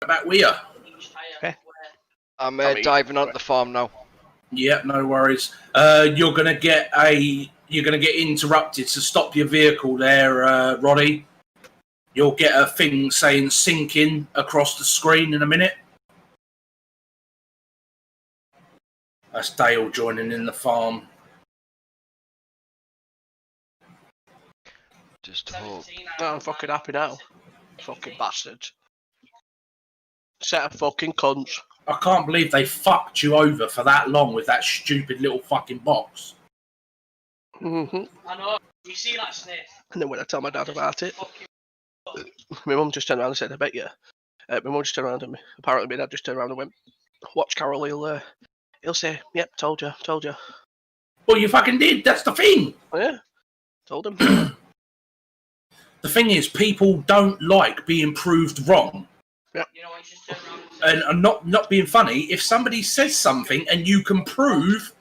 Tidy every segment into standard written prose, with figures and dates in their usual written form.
back with you. Okay. I'm diving onto the farm now. Yeah, no worries. You're gonna get interrupted. So stop your vehicle there, Roddy. You'll get a thing saying "sinking" across the screen in a minute. That's Dale joining in the farm. Just hope. Oh, I'm fucking happy now. Fucking bastards. Set of fucking cunts. I can't believe they fucked you over for that long with that stupid little fucking box. Mm-hmm. I know. You see that sniff? And then when I tell my dad about it, my mum just turned around and said, I bet you. My mum just turned around and apparently my dad just turned around and went, watch Carol, he'll say, yep, told you. Well, you fucking did. That's the thing. Oh, yeah, told him. The thing is, people don't like being proved wrong. Yeah. You know, I just turned around And I'm not being funny. If somebody says something and you can prove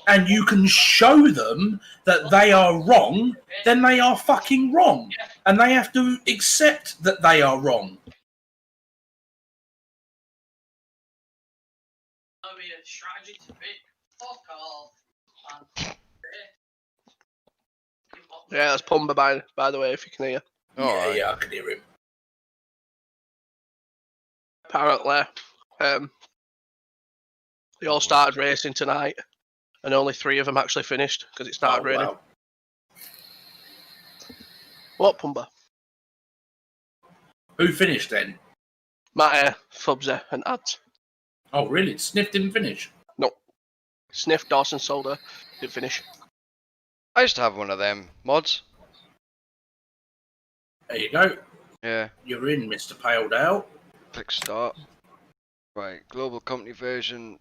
and you can show them that they are wrong, then they are fucking wrong. And they have to accept that they are wrong. That'll be a strategy to pick. Fuck off. Man. Yeah, that's Pumba, by the way, if you can hear. Yeah, I can hear him. Apparently, they all started racing tonight, and only 3 of them actually finished because it started raining. Wow. What, Pumba? Who finished then? Matty, Fubsy, and Ads. Oh, really? Sniff didn't finish? No. Sniff, Dawson, Solder, didn't finish. I used to have one of them mods. There you go. Yeah. You're in, Mr. Paled Out. Click start. Right, global company version.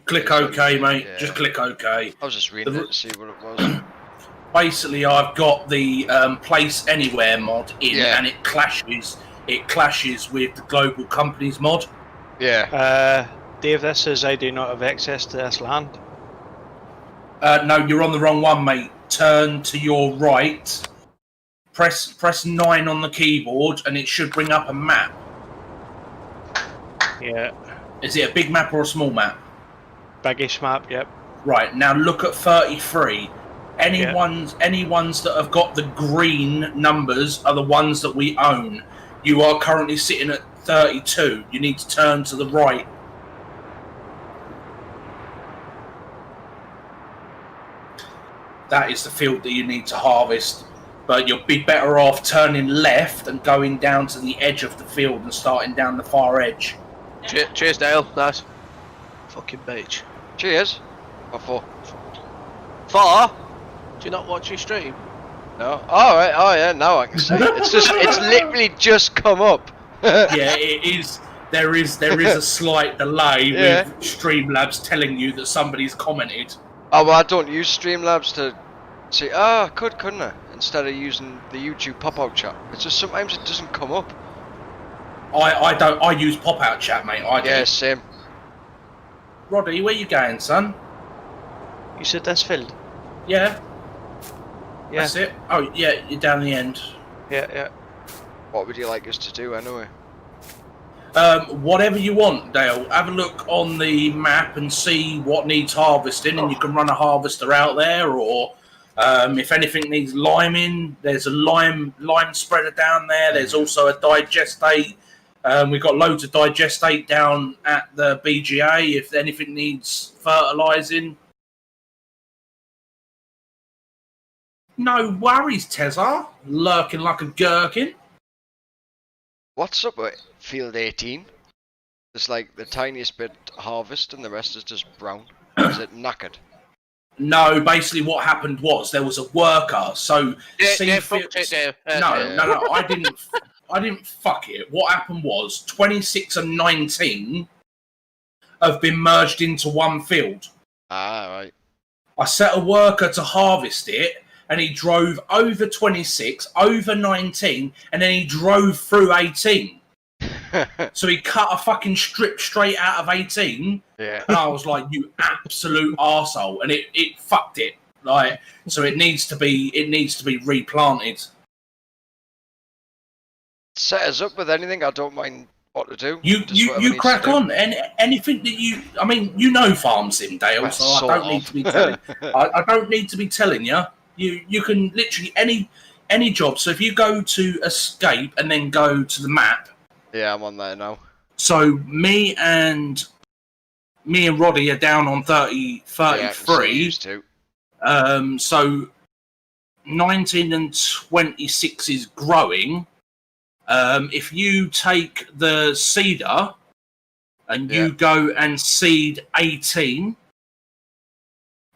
Click OK, mate. Yeah. Just click OK. I was just reading it to see what it was. Basically, I've got the Place Anywhere mod in, Yeah. and it clashes. It clashes with the global companies mod. Yeah. Dave, this says I do not have access to this land. No, you're on the wrong one, mate. Turn to your right. Press 9 on the keyboard, and it should bring up a map. Yeah. Is it a big map or a small map? Biggish map, yep. Right, now look at 33. Any ones that have got the green numbers are the ones that we own. You are currently sitting at 32. You need to turn to the right. That is the field that you need to harvest. But you'll be better off turning left and going down to the edge of the field and starting down the far edge. Cheers, Dale. Nice. Fucking bitch. Cheers. What for? Do you not watch your stream? No. Oh, right. Oh, yeah. Now I can see. It's literally just come up. Yeah, it is. There is a slight delay Yeah. with Streamlabs telling you that somebody's commented. Oh, well, I don't use Streamlabs to see. Oh, I couldn't I? Instead of using the YouTube pop-out chat. It's just sometimes it doesn't come up. I don't. I use pop-out chat, mate. I do. Yeah, same. Roddy, where you going, son? You said this field? Yeah. Yeah. That's it. Oh, yeah. You're down the end. Yeah. What would you like us to do anyway? Whatever you want, Dale. Have a look on the map and see what needs harvesting, and you can run a harvester out there. Or if anything needs liming, there's a lime spreader down there. There's also a digestate. We've got loads of digestate down at the BGA. If anything needs fertilising. No worries, Tezar. Lurking like a gherkin. What's up with field 18? There's like the tiniest bit harvest and the rest is just brown. Is it knackered? No, basically what happened was there was a worker. So Fucked it, Dave. No, I didn't fuck it. What happened was 26 and 19 have been merged into one field. Ah, right. I set a worker to harvest it, and he drove over 26, over 19, and then he drove through 18. So he cut a fucking strip straight out of 18. Yeah. And I was like, you absolute arsehole. And it fucked it. Like, so it needs to be replanted. Set us up with anything, I don't mind what to do. You Just whatever you needs crack to do. on, and anything that you. I mean, you know Farm Sim, Dale, Well, so I sort don't need of. to be telling. I don't need to be telling you. You can literally any job. So if you go to escape and then go to the map. Yeah, I'm on there now. So me and Roddy are down on 30, Yeah, I can see 33. yous too. So 19 and 26 is growing. If you take the seeder and Yeah. you go and seed 18,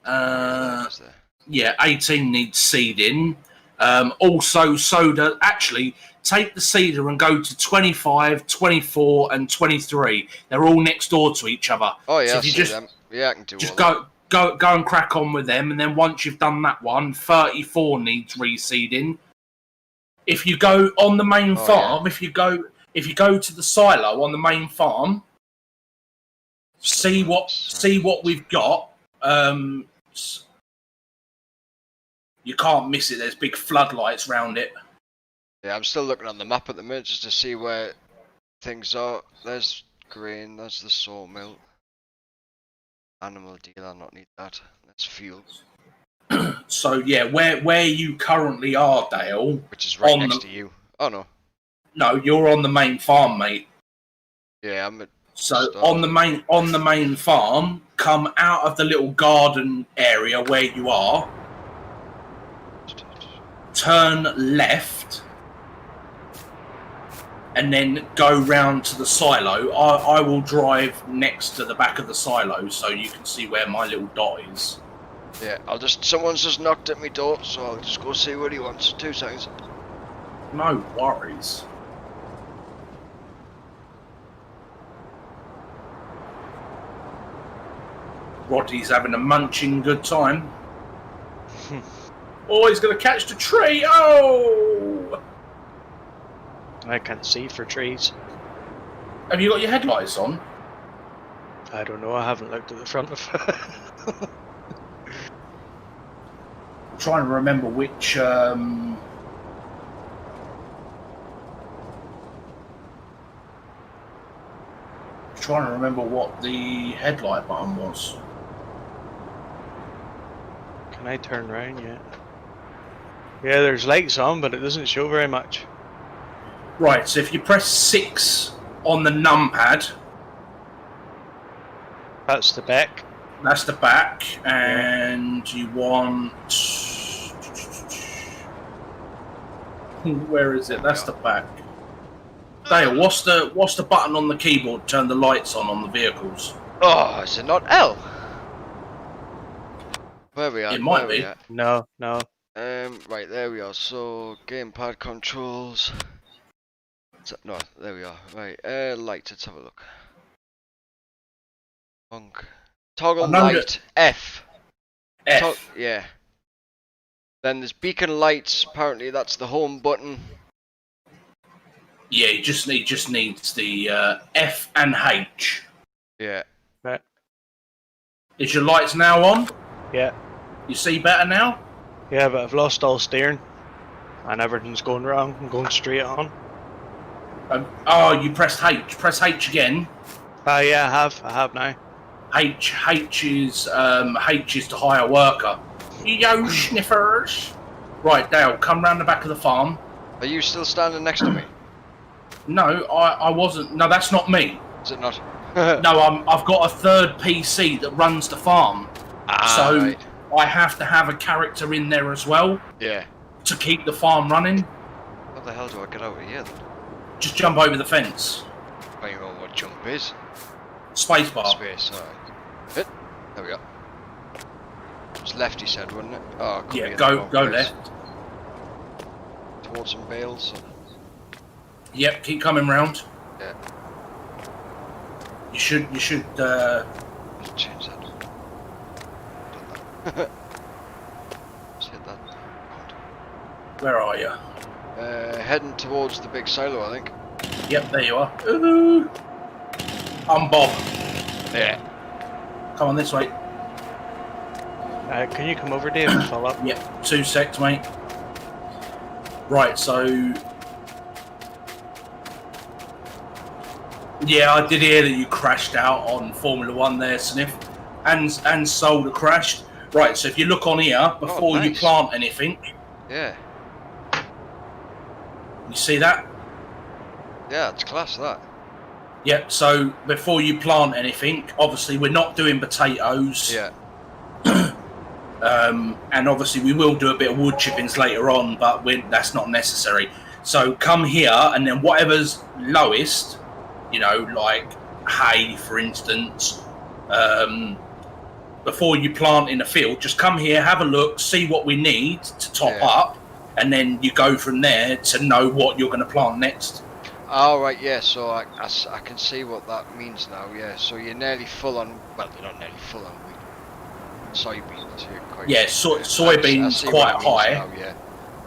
There's there. yeah, 18 needs seeding. Also, soda. Actually, take the seeder and go to 25, 24, and 23. They're all next door to each other. Oh yeah, So I if you see just them. Yeah, I can do just all go and crack on with them, and then once you've done that one, 34 needs reseeding. If you go on the main farm, if you go to the silo on the main farm, see what we've got. You can't miss it. There's big floodlights round it. Yeah, I'm still looking on the map at the minute just to see where things are. There's grain, there's the sawmill. Animal deal, I'll not need that. That's fuel. So yeah, where you currently are, Dale, Which is right on next to you. Oh no. no, you're on the main farm, mate. Yeah, I'm at So start. on the main farm, come out of the little garden area where you are, turn left, and then go round to the silo. I will drive next to the back of the silo so you can see where my little dot is. Yeah, someone's just knocked at my door, so I'll just go see what he wants. 2 seconds. No worries. Roddy's having a munching good time. Oh, he's going to catch the tree. Oh! I can't see for trees. Have you got your headlights on? I don't know, I haven't looked at the front of it. I'm trying to remember which... trying to remember what the headlight button was. Can I turn round yet? Yeah, there's lights on, but it doesn't show very much. Right, so if you press 6 on the numpad, That's the back. that's the back, and you want... Where is it? That's the back. Dale, what's the button on the keyboard to turn the lights on the vehicles? Oh, is it not L? Where we are? It might where we be. at? No, no. Right, there we are. So, gamepad controls. No, there we are. Right, light, let's have a look. Toggle light, F. F. Yeah. Then there's beacon lights, apparently that's the home button. Yeah, he just needs the F and H. Yeah. Right. Is your lights now on? Yeah. You see better now? Yeah, but I've lost all steering. And everything's going wrong. I'm going straight on. Oh, you pressed H. Press H again. Yeah, I have now. H is to hire worker. Yo, sniffers. Right, Dale, come round the back of the farm. Are you still standing next to me? No, I wasn't. No, that's not me. Is it not? No, I've got a third PC that runs the farm. So right. I have to have a character in there as well Yeah. to keep the farm running. How the hell do I get out of here then? Just jump over the fence. I don't know what jump is. Spacebar. Space, alright. Hit. There we go. It was left, he said, wasn't it? Oh, it could be Yeah, in the go wrong place. left. Towards some bales. Yep, keep coming round. Yeah. You should Let's change that. Let's hit that. Where are you? Heading towards the big silo, I think. Yep, there you are. Ooh. I'm Bob. Yeah. Come on this way. Can you come over, Dave, and fill up? Yep, 2 secs, mate. Right, so Yeah, I did hear that you crashed out on Formula One there, Sniff, and Solder crashed. Right, so if you look on here before you nice. plant anything, Yeah. you see that? Yeah, it's class that. Yep. So before you plant anything, obviously we're not doing potatoes. Yeah. And obviously we will do a bit of wood chippings later on, but that's not necessary. So come here, and then whatever's lowest, you know, like hay, for instance, before you plant in a field, just come here, have a look, see what we need to top up, and then you go from there to know what you're going to plant next. Oh, right, yeah, so I can see what that means now, yeah. So you're nearly full on, well, you're not nearly full on wheat. Soybeans, you're quite... Yeah, soybeans quite high. Now, yeah.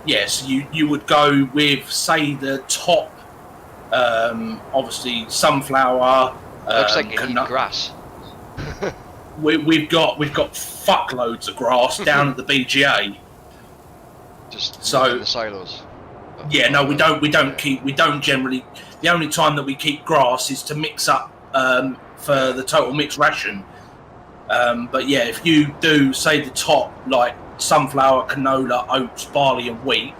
Yes, you would go with, say, the top, obviously sunflower. Looks like you need grass. We've got fuckloads of grass down at the BGA. Just so in the silos. Yeah, no, we don't generally. The only time that we keep grass is to mix up for the total mixed ration. But yeah, if you do, say, the top, like sunflower, canola, oats, barley and wheat,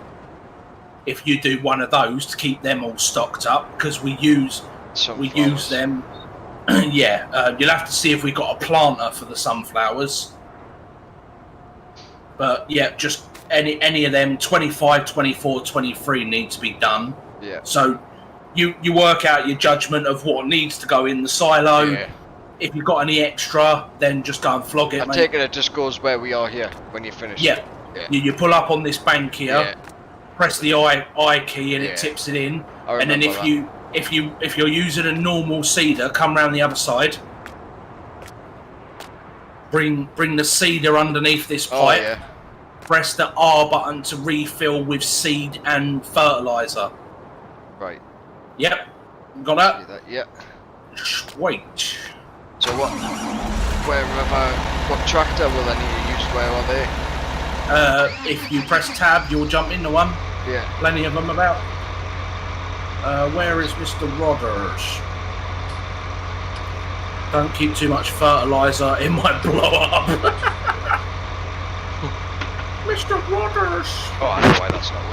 if you do one of those to keep them all stocked up, because we use them. Yeah, you'll have to see if we got a planter for the sunflowers. But yeah, just any of them, 25, 24, 23 need to be done. Yeah. So you work out your judgment of what needs to go in the silo. Yeah. If you've got any extra, then just go and flog it. I take it just goes where we are here when you finish. Yeah. You pull up on this bank here, press the I key, and it tips it in. And then if you're using a normal seeder, come round the other side. Bring the seeder underneath this pipe. Oh, yeah. Press the R button to refill with seed and fertilizer. Right. Yep. Got that? See that? Yeah. Sweet. So what tractor will I need to use? Where are they? If you press tab, you'll jump into one. Yeah. Plenty of them about. Where is Mr. Rodders? Don't keep too much fertilizer, it might blow up. Mr. Rodders! Oh, I know why that's not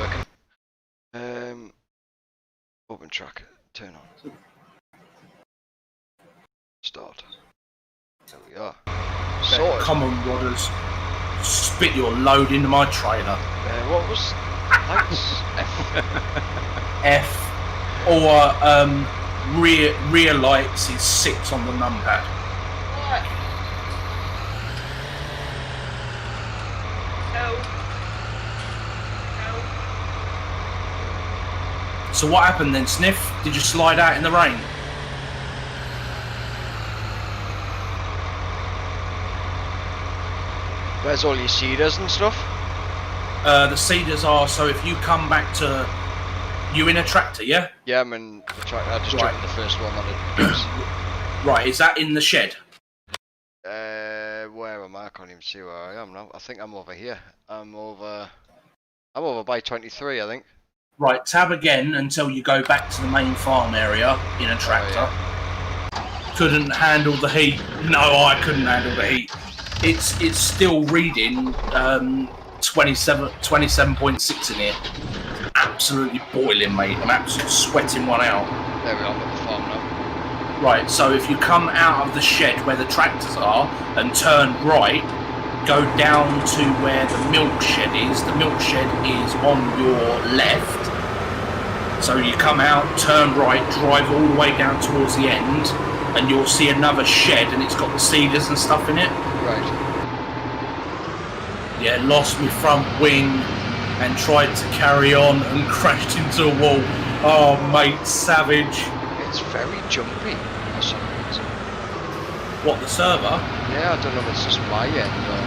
working. Open tracker, turn on. Start. There we are. Sorted. Come on, Rodders. Spit your load into my trailer. What was lights? F. Or rear lights is 6 on the numpad. What? No. So what happened then, Sniff? Did you slide out in the rain? Where's all your seeders and stuff? The seeders are, so if you come back to... You in a tractor, yeah? Yeah, I'm in the tractor. I just jumped the first one on it. Right, is that in the shed? Where am I? I can't even see where I am now. I think I'm over here. I'm over by 23, I think. Right, tab again until you go back to the main farm area in a tractor. Oh, yeah. Couldn't handle the heat. No, I couldn't handle the heat. It's still reading 27.6 in here. Absolutely boiling, mate. I'm absolutely sweating one out. There we are, I'm at the farm now. Right, so if you come out of the shed where the tractors are and turn right, go down to where the milk shed is. The milk shed is on your left. So you come out, turn right, drive all the way down towards the end, and you'll see another shed, and it's got the seeders and stuff in it. Right. Yeah, lost my front wing and tried to carry on and crashed into a wall. Oh, mate, savage. It's very jumpy for some reason. What, the server? Yeah, I don't know if it's just my end or...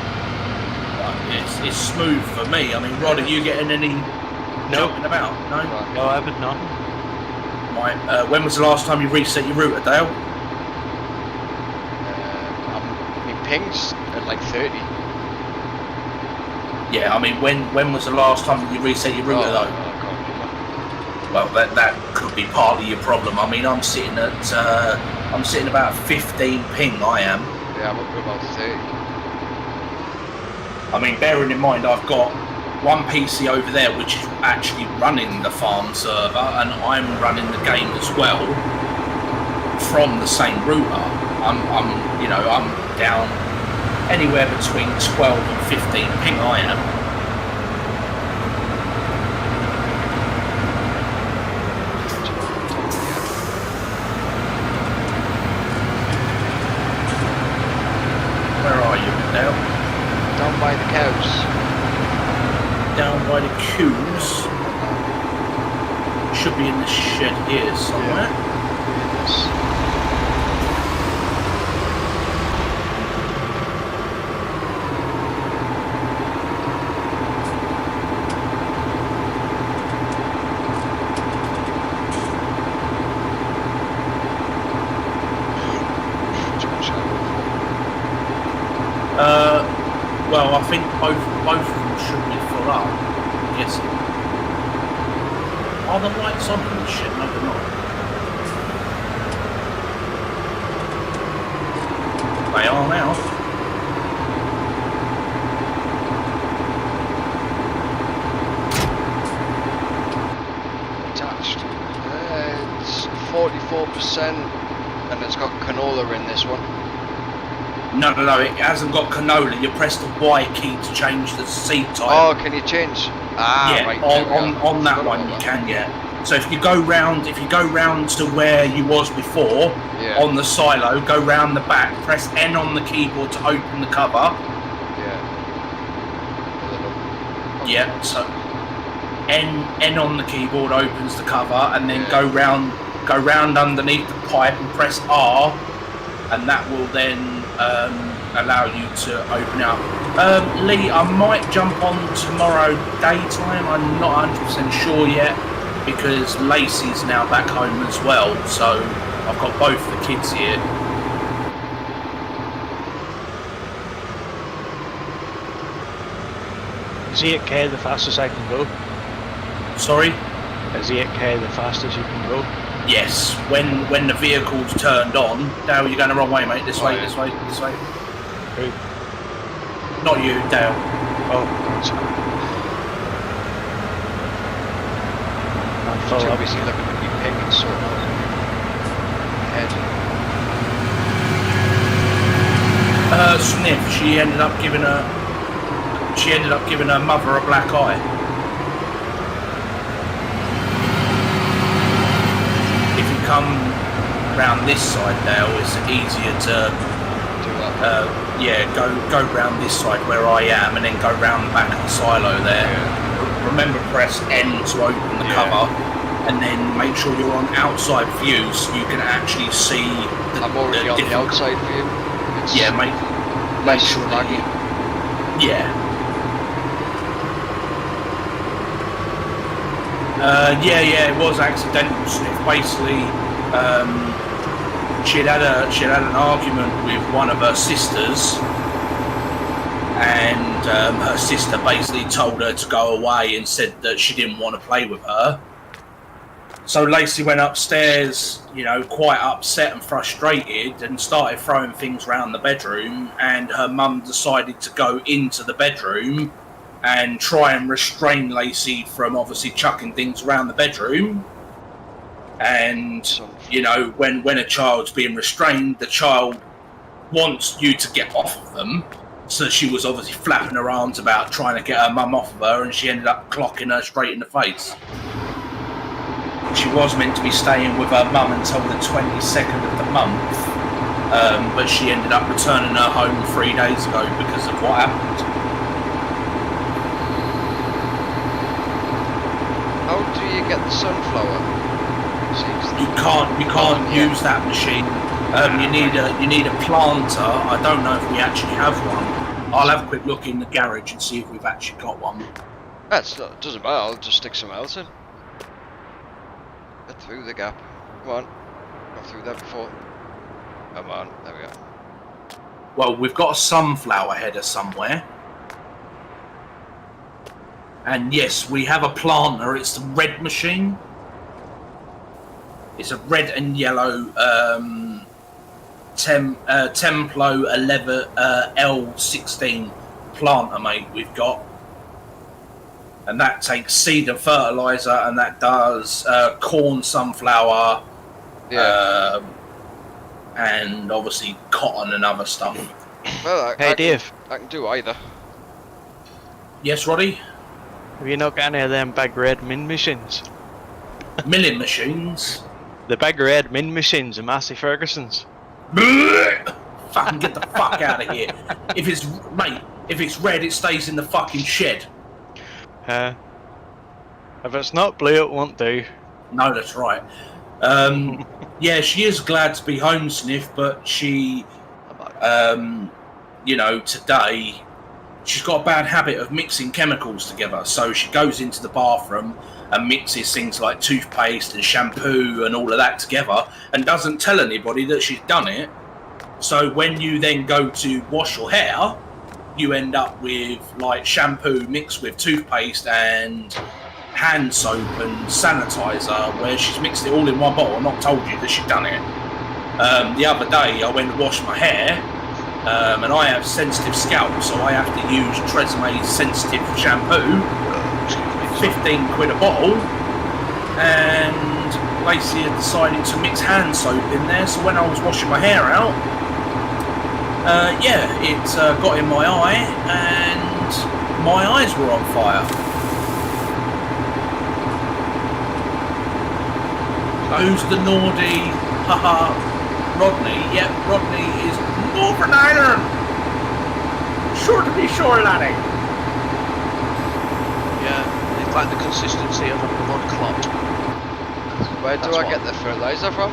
It's smooth for me. I mean, Rod, are you getting any jumping about? No? Right. No, I haven't, no. Right, when was the last time you reset your router, Dale? My ping's at like 30. Yeah, I mean, when was the last time you reset your router, though? I can't remember. well, that could be partly your problem. I mean, I'm sitting about 15 ping. I am. Yeah, I'm up to about 30. I mean, bearing in mind, I've got one PC over there which is actually running the farm server, and I'm running the game as well from the same router. I'm down anywhere between 12 and 15 ping. I am. Where are you now? Down by the cows. Down by the queues. Should be in the shed here somewhere. Yes. Well, I think both of them should be full up. I'm guessing. Are the lights on in the shed? No, they're not. They are now. Attached. It's 44%, and it's got canola in this one. No, it hasn't got canola. You press the Y key to change the seed type. Oh, can you change? Ah, yeah, right. on that one you can, yeah. So if you go round to where you was before, Yeah. on the silo, go round the back, press N on the keyboard to open the cover. Yeah. Yeah, so N on the keyboard opens the cover, and then go round underneath the pipe and press R, and that will then allow you to open up. Lee, I might jump on tomorrow daytime. I'm not 100% sure yet, because Lacey's now back home as well, so I've got both the kids here. Is 8k the fastest I can go? Sorry? Is 8k the fastest you can go? Yes, when the vehicle's turned on. Dale, you're going the wrong way, mate. This way, this way, this way. Who? Not you, Dale. Oh, sorry. I'm full up. Obviously looking at your ping and sort out head. Sniff, she ended up giving her mother a black eye. If you come round this side, Dale, it's easier to go round this side where I am, and then go round the back of the silo there. Remember, press N to open the cover, and then make sure you're on outside view so you can actually see the I'm already on the outside view. It's make sure laggy. It was accidental, Sniff. Basically, she'd had an argument with one of her sisters, and her sister basically told her to go away and said that she didn't want to play with her. So Lacey went upstairs, quite upset and frustrated, and started throwing things around the bedroom, and her mum decided to go into the bedroom and try and restrain Lacey from obviously chucking things around the bedroom. And, when a child's being restrained, the child wants you to get off of them. So she was obviously flapping her arms about trying to get her mum off of her, and she ended up clocking her straight in the face. She was meant to be staying with her mum until the 22nd of the month, but she ended up returning her home 3 days ago because of what happened. How do you get the sunflower? You can't use that machine. You need a planter. I don't know if we actually have one. I'll have a quick look in the garage and see if we've actually got one. It doesn't matter, I'll just stick some else in. Get through the gap. Come on. Got through that before. Come on, there we go. Well, we've got a sunflower header somewhere. And yes, we have a planter. It's the red machine. It's a red and yellow Templo 11 L16 planter, mate. We've got, and that takes seed and fertilizer, and that does corn, sunflower, and obviously cotton and other stuff. Well, Hey, Dave. I can do either. Yes, Roddy? Have you not got any of them big red min machines? Milling machines. The big red min machines, the Massey Fergusons. Fucking get the fuck out of here. If it's red, it stays in the fucking shed. If it's not blue, it won't do. No, that's right. Yeah, she is glad to be home, Sniff, but she, you know, today, she's got a bad habit of mixing chemicals together. So she goes into the bathroom and mixes things like toothpaste and shampoo and all of that together and doesn't tell anybody that she's done it. So when you then go to wash your hair, you end up with like shampoo mixed with toothpaste and hand soap and sanitizer, where she's mixed it all in one bottle and not told you that she'd done it. The other day I went to wash my hair, and I have sensitive scalp, so I have to use Tresemme sensitive shampoo, 15 quid a bottle, and Lacey had decided to mix hand soap in there, so when I was washing my hair out, it got in my eye and my eyes were on fire. Who's the naughty? Haha, Rodney. Yep, Rodney is Northern Ireland. Sure to be sure, laddie. Yeah, it's like the consistency of a blood clot. Where do I get the fertilizer from?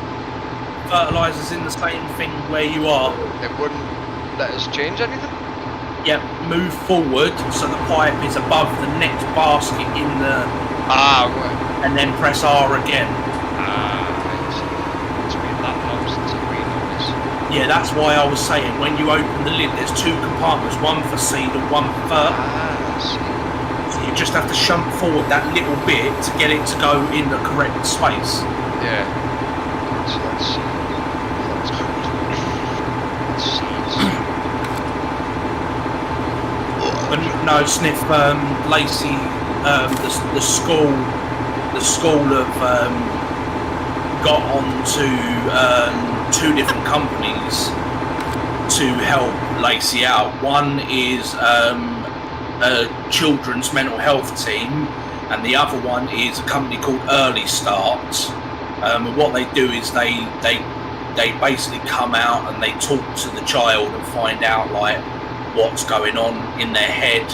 Fertilizer's in the same thing where you are. It wouldn't let us change anything? Yep, move forward so the pipe is above the next basket in the... Right. And then press R again. It's been that long since I've been on this. Yeah, that's why I was saying when you open the lid, there's two compartments, one for seed and one for fert. I see. So you just have to shunt forward that little bit to get it to go in the correct space. Yeah. So let's see. But no, Sniff, Lacey, the school have got onto two different companies to help Lacey out. One is a children's mental health team, and the other one is a company called Early Start. And what they do is they basically come out and they talk to the child and find out like what's going on in their head.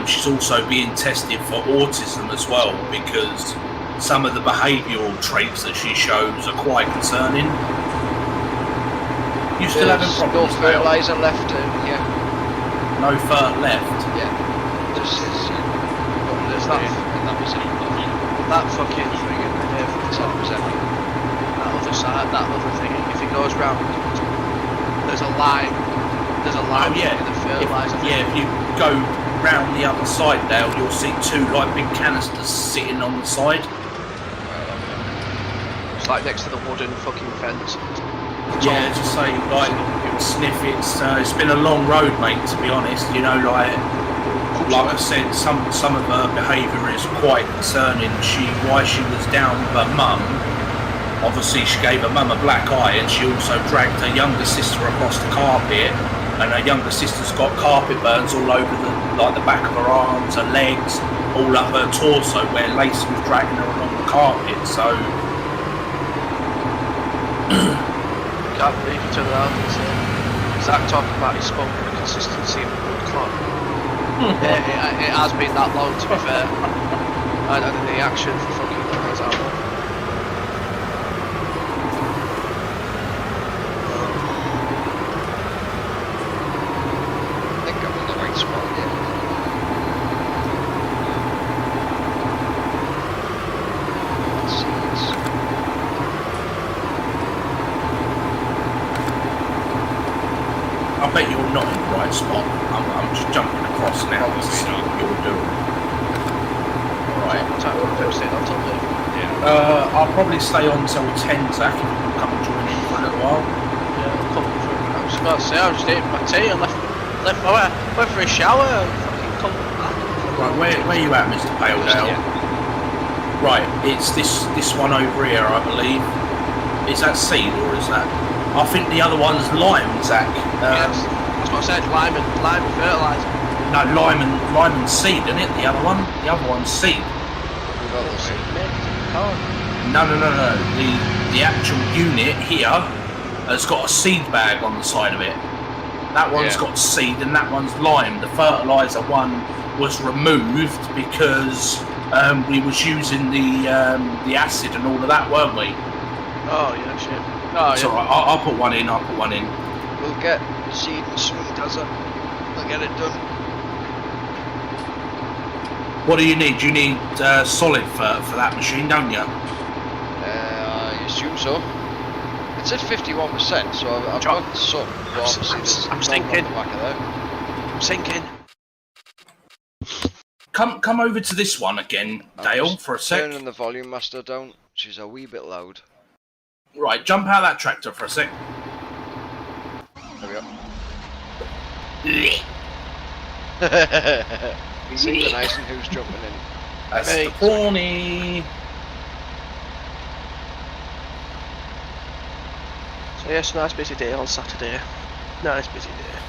She's also being tested for autism as well, because some of the behavioural traits that she shows are quite concerning. You still having problems? No fertilizer left here. No fert left? Yeah. Just There's that, and that was it. that fucking thing in the That was it. that other side, that other thing, if it goes round, there's a line in the fertilizer. If you go round the other side there, you'll see two like big canisters sitting on the side. It's like next to the wooden fucking fence. Yeah, as I say, like Sniff, it's been a long road, mate. To be honest, you know, like I said, some of her behaviour is quite concerning. While she was down with her mum, obviously she gave her mum a black eye, and she also dragged her younger sister across the carpet, and her younger sister's got carpet burns all over the back of her arms, her legs, all up her torso, where Lacey was dragging her along the carpet. So Can't believe you turned around and said, Zach talking about his spoke and the consistency of a blood clot. It has been that long, to be fair. And in the action for fucking guys out there. I think I'm in the right spot again. Let's see this. I bet you're not in the right spot. I'm just jumping across now to see what you're doing. Right. What time are you staying on till, Dave? I'll probably stay on till 10, Zach, if you can come and join in for a little while. Yeah, I'll come for it. I was about to say, I was eating my tea and left went for a shower and fucking come back. Right, where you at, Mr. Paledale? Right, it's this one over here, I believe. Is that seed or is that? I think the other one's lime, Zach. Yes, that's what I said. Lime and fertiliser. No, lime and seed, isn't it? The other one's seed. No. The actual unit here has got a seed bag on the side of it. That one's got seed and that one's lime. The fertiliser one was removed because we was using the acid and all of that, weren't we? Oh yeah, shit. Oh It's yeah. alright, I'll put one in, We'll get seed and swing dozer. We'll get it done. What do you need? You need solid for that machine, don't you? I assume so. It's at 51%, so I've got some. But obviously there's I'm none stinking. on the back of there. I'm sinking. Come over to this one again, Dale, for a sec. Turning the volume master down. She's a wee bit loud. Right, jump out of that tractor for a sec. There we go. Synchronising who's jumping in. That's Hey. the pony. So yes, nice busy day on Saturday. Nice busy day.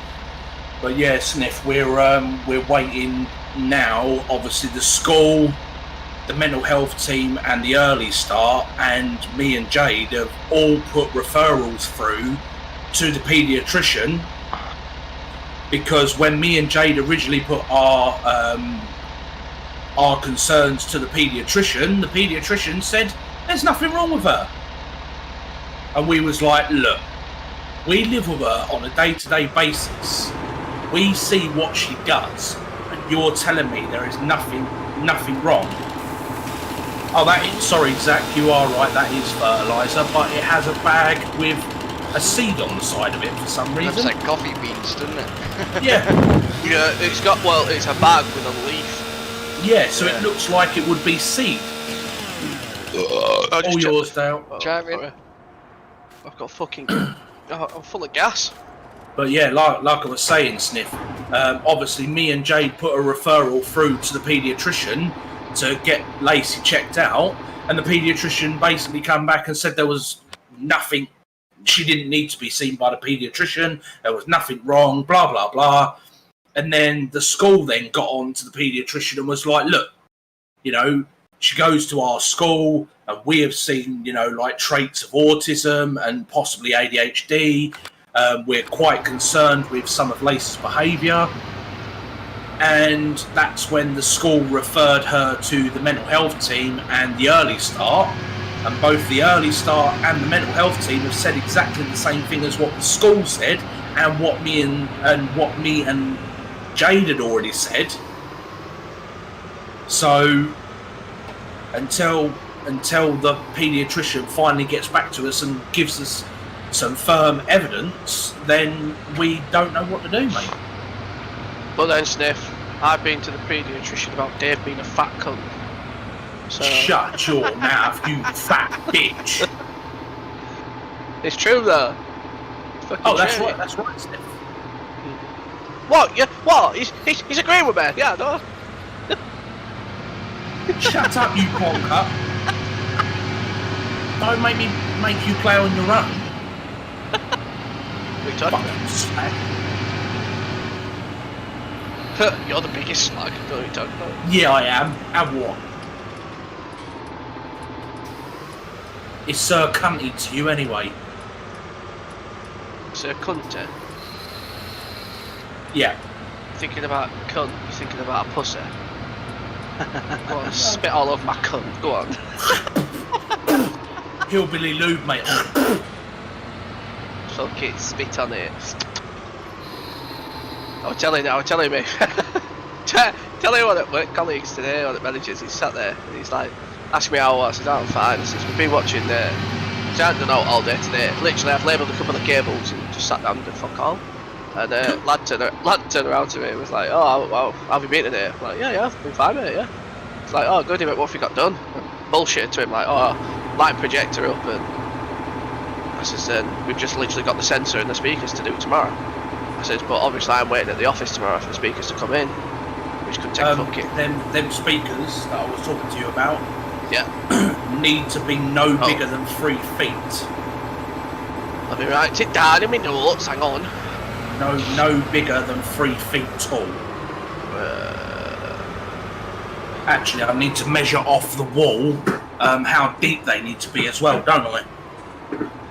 But yeah, Sniff, we're waiting now. Obviously, the school, the mental health team, and the early start, and me and Jade have all put referrals through to the paediatrician. Because when me and Jade originally put our concerns to the paediatrician said there's nothing wrong with her. And we was like, look, we live with her on a day-to-day basis. We see what she does, and you're telling me there is nothing wrong. Oh, sorry, Zach, you are right. That is fertilizer, but it has a bag with a seed on the side of it for some reason. Looks like coffee beans, doesn't it? Yeah, Yeah, it's a bag with a leaf. yeah. So it looks like it would be seed. All yours, Dale. Chime in. Sorry. I've got fucking. I'm full of gas. But yeah, like I was saying, Sniff. Obviously, me and Jade put a referral through to the paediatrician to get Lacey checked out, and the paediatrician basically come back and said there was nothing. She didn't need to be seen by the paediatrician. There was nothing wrong. Blah blah blah. And then the school then got on to the paediatrician and was like, look, she goes to our school and we have seen, like traits of autism and possibly ADHD. We're quite concerned with some of Lacey's behaviour. And that's when the school referred her to the mental health team and the early start. And both the early start and the mental health team have said exactly the same thing as what the school said and what me and Jade had already said. So until the paediatrician finally gets back to us and gives us some firm evidence, then we don't know what to do, mate. But then, Sniff, I've been to the paediatrician about Dave being a fat cunt. So Shut your mouth, you fat bitch. it's true though. It's fucking Oh, that's true. right, Steph. What? Yeah. What? He's agreeing with me. Yeah, no. Shut up, you conker. Don't make you play on your own. We talking Fucking slag. about? You're the biggest slag. What are you talking about? Yeah, I am. And what? It's Sir Cunty to you anyway. So cunt. Yeah. Thinking about cunt. You're thinking about a pussy. Go on, spit all over my cunt. Go on. Hillbilly lube, mate. Fuck it, spit on it. I was telling me. Telling one at work colleagues today, one of the managers, he sat there and he's like, asked me how I was. I said, I'm fine. I said, we've been watching I haven't done out all day today. Literally, I've labelled a couple of cables and just sat down and did fuck all. And lad turned around to me and was like, oh, how have you been today? I'm like, yeah, I've been fine, mate, yeah. It's like, oh, good, what have you got done? Bullshit to him, like, oh, light projector up, and I says, we've just literally got the sensor and the speakers to do tomorrow. I says, but obviously I'm waiting at the office tomorrow for the speakers to come in, which could take fucking... Them speakers that I was talking to you about, yeah, need to be no bigger than 3 feet. Let me write it down in my notes, hang on. No bigger than 3 feet tall. Actually, I need to measure off the wall how deep they need to be as well, don't I?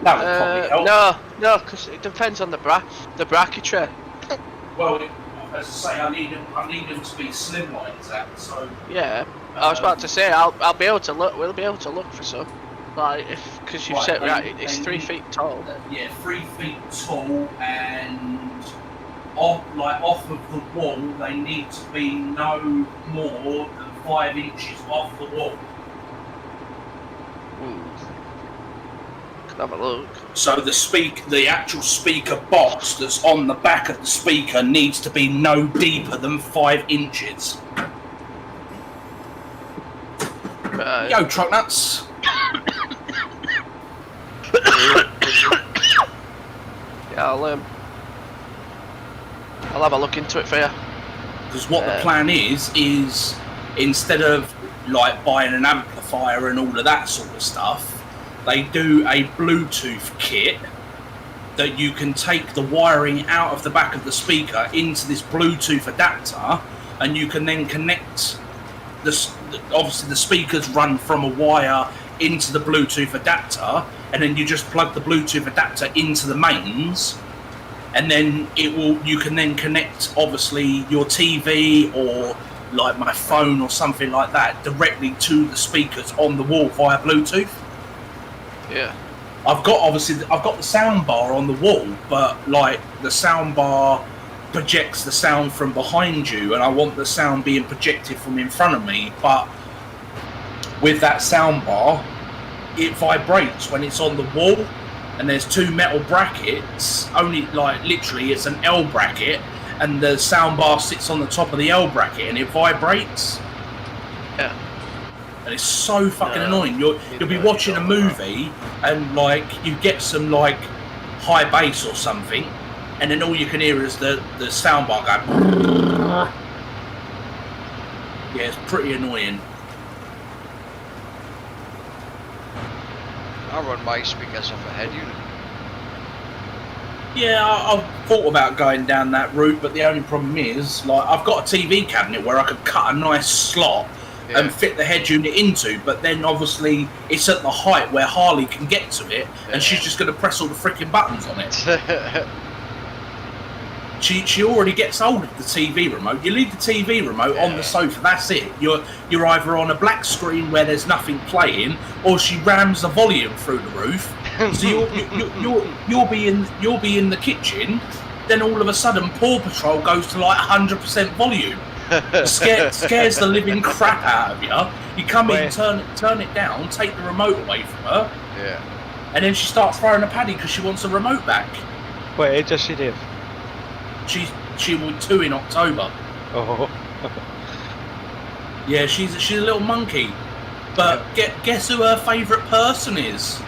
That would probably help. No, because it depends on the bracketry. Well, as I say, I need them to be slimline, Zach. So yeah, I was about to say I'll be able to look. We'll be able to look for some. Like because you said it's 3 feet tall. Yeah, 3 feet tall, and off of the wall, they need to be no more than 5 inches off the wall. Can have a look. So the actual speaker box that's on the back of the speaker needs to be no deeper than 5 inches. Yo, truck nuts. Yeah, I'll have a look into it for you. Because what the plan is instead of like buying an amplifier and all of that sort of stuff, they do a Bluetooth kit that you can take the wiring out of the back of the speaker into this Bluetooth adapter, and you can then connect this. Obviously, the speakers run from a wire into the Bluetooth adapter, and then you just plug the Bluetooth adapter into the mains, and then you can then connect obviously your TV or like my phone or something like that directly to the speakers on the wall via Bluetooth. Yeah. I've got the sound bar on the wall, but like the sound bar projects the sound from behind you, and I want the sound being projected from in front of me. But with that sound bar, it vibrates when it's on the wall, and there's 2 metal brackets. Only like literally, it's an L bracket, and the sound bar sits on the top of the L bracket, and it vibrates. Yeah. And it's so fucking annoying. You'll be watching a movie and like you get some like high bass or something, and then all you can hear is the soundbar go. Yeah, it's pretty annoying. I run my speakers off a head unit. Yeah, I've thought about going down that route, but the only problem is like I've got a TV cabinet where I could cut a nice slot and fit the head unit into, but then obviously it's at the height where Harley can get to it, and she's just going to press all the freaking buttons on it. She already gets hold of the TV remote. You leave the TV remote on the sofa, that's it. You're either on a black screen where there's nothing playing, or she rams the volume through the roof. So you'll be in the kitchen, then all of a sudden Paw Patrol goes to like 100% volume. Scares the living crap out of you. You come in, turn it down, take the remote away from her, and then she starts throwing a paddy because she wants the remote back. What age does she live? She will 2 in October. Oh. Yeah, she's a little monkey. But guess who her favourite person is?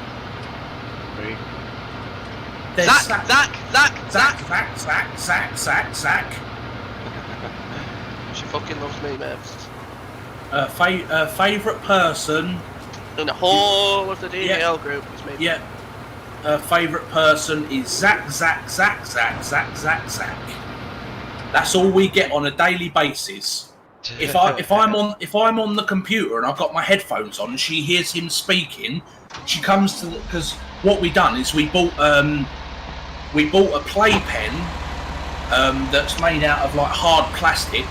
Zach. She fucking loves me, man. Her favourite person in the whole of the DEL group is me. Yeah. Her favourite person is Zach. That's all we get on a daily basis. If I'm on the computer and I've got my headphones on and she hears him speaking, she comes to because what we done is we bought a playpen that's made out of like hard plastic.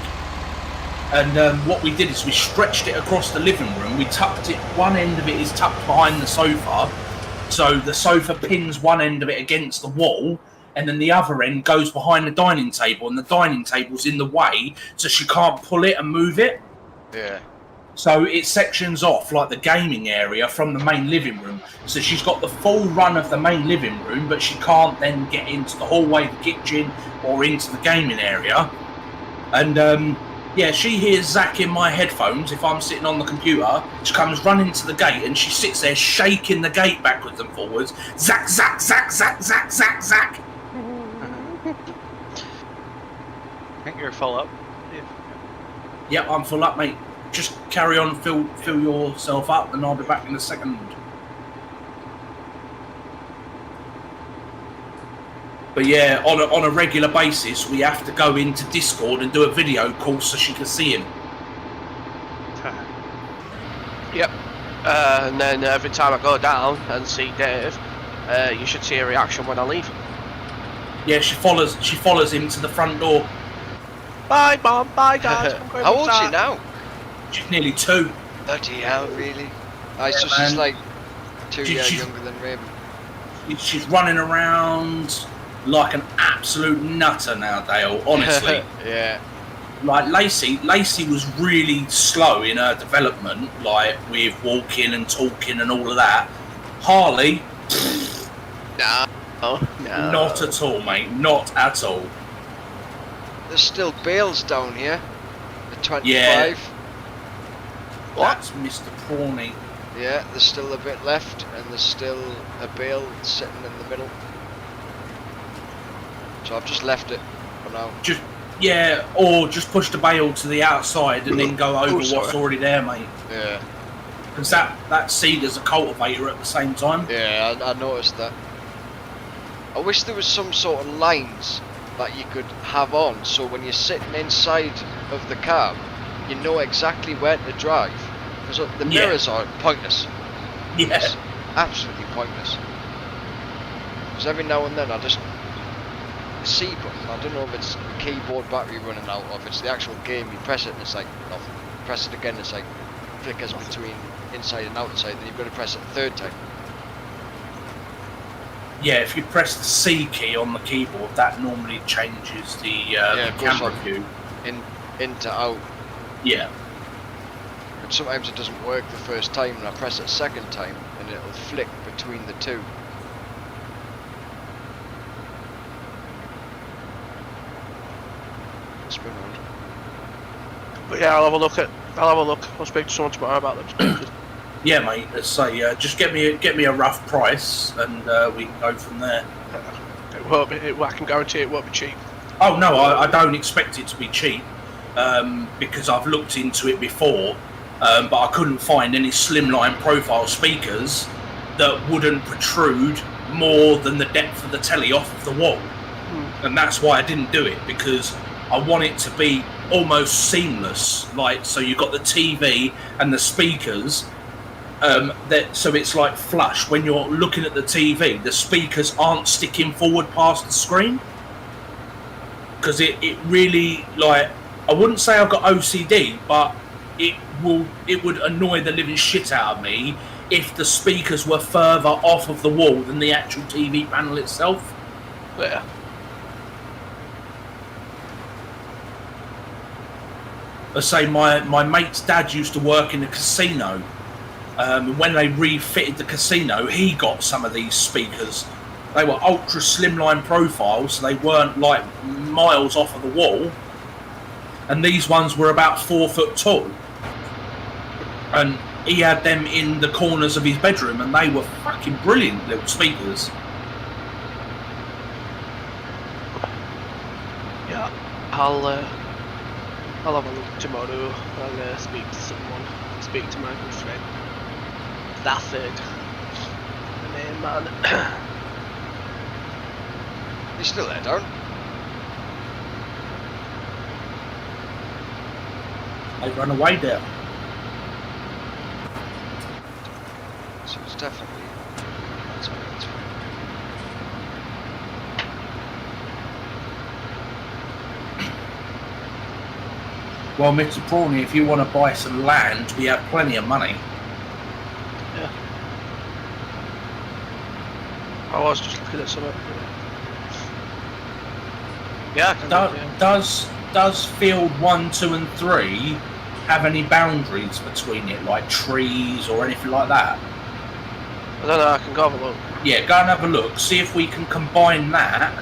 And what we did is we stretched it across the living room. We tucked it. One end of it is tucked behind the sofa, so the sofa pins one end of it against the wall, and then the other end goes behind the dining table, and the dining table's in the way, so she can't pull it and move it. Yeah. So it sections off like the gaming area from the main living room. So she's got the full run of the main living room, but she can't then get into the hallway, the kitchen, or into the gaming area. And Yeah, she hears Zach in my headphones if I'm sitting on the computer. She comes running to the gate and she sits there shaking the gate backwards and forwards. Zach, Zach, Zach, Zach, Zach, Zach, Zach. I think you're full up. Yep, I'm full up, mate. Just carry on, fill yourself up, and I'll be back in a second. But yeah, on a regular basis, we have to go into Discord and do a video call so she can see him. Yep. And then every time I go down and see Dave, you should see a reaction when I leave. Yeah, she follows him to the front door. Bye, Mom. Bye, guys. How old is she now? She's nearly 2. Bloody hell, really? So Yeah, she's man. like 2 She's- years younger than Raven. She's running around like an absolute nutter now, Dale. Honestly. Yeah. Like Lacey was really slow in her development, like with walking and talking and all of that. Harley, No. not at all, mate. Not at all. There's still bales down here. At 25. Yeah. What? That's Mr. Prawny. Yeah, there's still a bit left, and there's still a bale sitting in the middle. So I've just left it for now. Or just push the bale to the outside and then go over what's already there, mate. Yeah. Because that seeder's a cultivator at the same time. Yeah, I noticed that. I wish there was some sort of lines that you could have on, so when you're sitting inside of the car, you know exactly where to drive. Because the mirrors are pointless. Yeah. It's absolutely pointless. Because every now and then I just... The C button, I don't know if it's the keyboard battery running out or if it's the actual game, you press it and it's like nothing. Press it again, it's like flickers between inside and outside, then you've got to press it a third time. Yeah, if you press the C key on the keyboard, that normally changes the it goes camera from view. In to out. Yeah. And sometimes it doesn't work the first time and I press it a second time and it'll flick between the two. Spin round. But yeah, I'll have a look. I'll speak to someone tomorrow about them. Yeah, mate. Let's say just get me a rough price, and we can go from there. It won't be. I can guarantee it won't be cheap. Oh no, I don't expect it to be cheap, because I've looked into it before, but I couldn't find any slimline profile speakers that wouldn't protrude more than the depth of the telly off of the wall, and that's why I didn't do it, because I want it to be almost seamless. Like, so you've got the TV and the speakers. So it's like flush. When you're looking at the TV, the speakers aren't sticking forward past the screen, because it really, like, I wouldn't say I've got OCD, but it would annoy the living shit out of me if the speakers were further off of the wall than the actual TV panel itself. Yeah. I say my mate's dad used to work in a casino. When they refitted the casino, he got some of these speakers. They were ultra slimline profiles, so they weren't like miles off of the wall. And these ones were about 4 foot tall. And he had them in the corners of his bedroom, and they were fucking brilliant little speakers. Yeah. I'll have a look tomorrow. I'll speak to someone. Speak to my good friend. Stafford. The name, man. He's still there, Darren? They run away there. So it's definitely... That's fine. Well, Mr. Prawny, if you want to buy some land, we have plenty of money. Yeah. I was just looking at something. Yeah, I can do it, yeah. Does field 1, 2 and 3 have any boundaries between it, like trees or anything like that? I don't know, I can go have a look. Yeah, go and have a look. See if we can combine that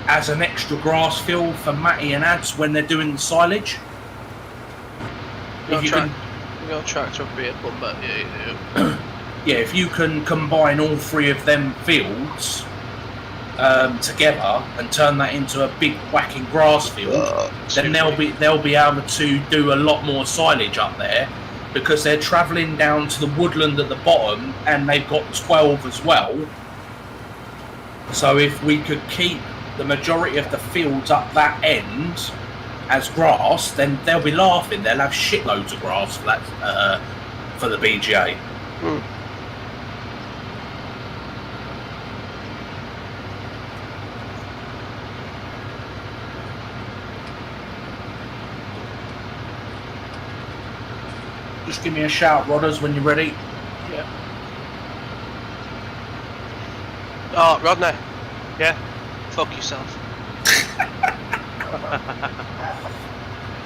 as an extra grass field for Matty and Ads when they're doing the silage. if you can, Your tractor vehicle, but yeah, if you can combine all three of them fields together and turn that into a big whacking grass field, then they'll be able to do a lot more silage up there, because they're travelling down to the woodland at the bottom, and they've got 12 as well. So if we could keep the majority of the fields up that end as grass, then they'll be laughing. They'll have shitloads of grass for that for the BGA. Just give me a shout, Rodders, when you're ready. Yeah. Oh, Rodney. Yeah. Fuck yourself.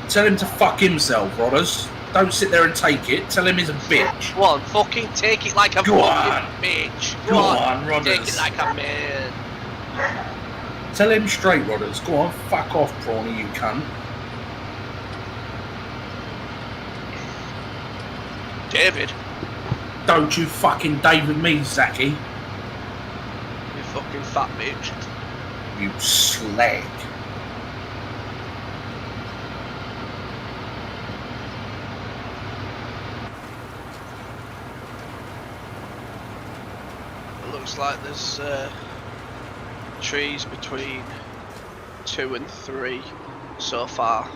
Tell him to fuck himself, Rodders. Don't sit there and take it. Tell him he's a bitch. Go on, fucking take it like a Go fucking on. bitch. Go on, Rodders. Take it like a man. Tell him straight, Rodders. Go on, fuck off, Prawny, you cunt. David. Don't you fucking David me, Zachy. You fucking fat bitch. You slag. It looks like there's trees between 2 and 3 so far.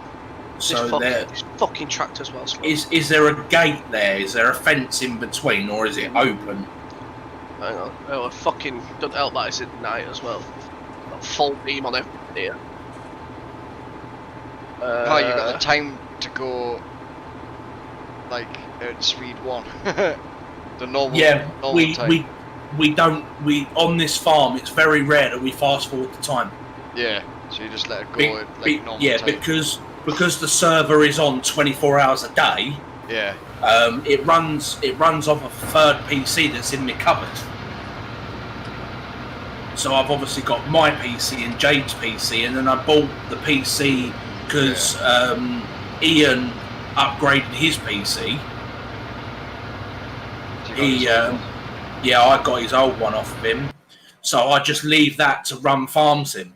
So this fucking tractor's well slow. is there a gate there? Is there a fence in between, or is it open? Hang on. Oh, it fucking doesn't help that it's at night as well. Got full beam on everything here. Oh, you got the time to go like at speed 1. The normal. Yeah, normal time. we don't on this farm. It's very rare that we fast forward the time. Yeah, so you just let it go at like normal yeah, time. because the server is on 24 hours a day. Yeah. It runs off a third PC that's in my cupboard. So I've obviously got my PC and Jade's PC, and then I bought the PC because Ian upgraded his PC. Yeah, I got his old one off of him, so I just leave that to run Farmsim.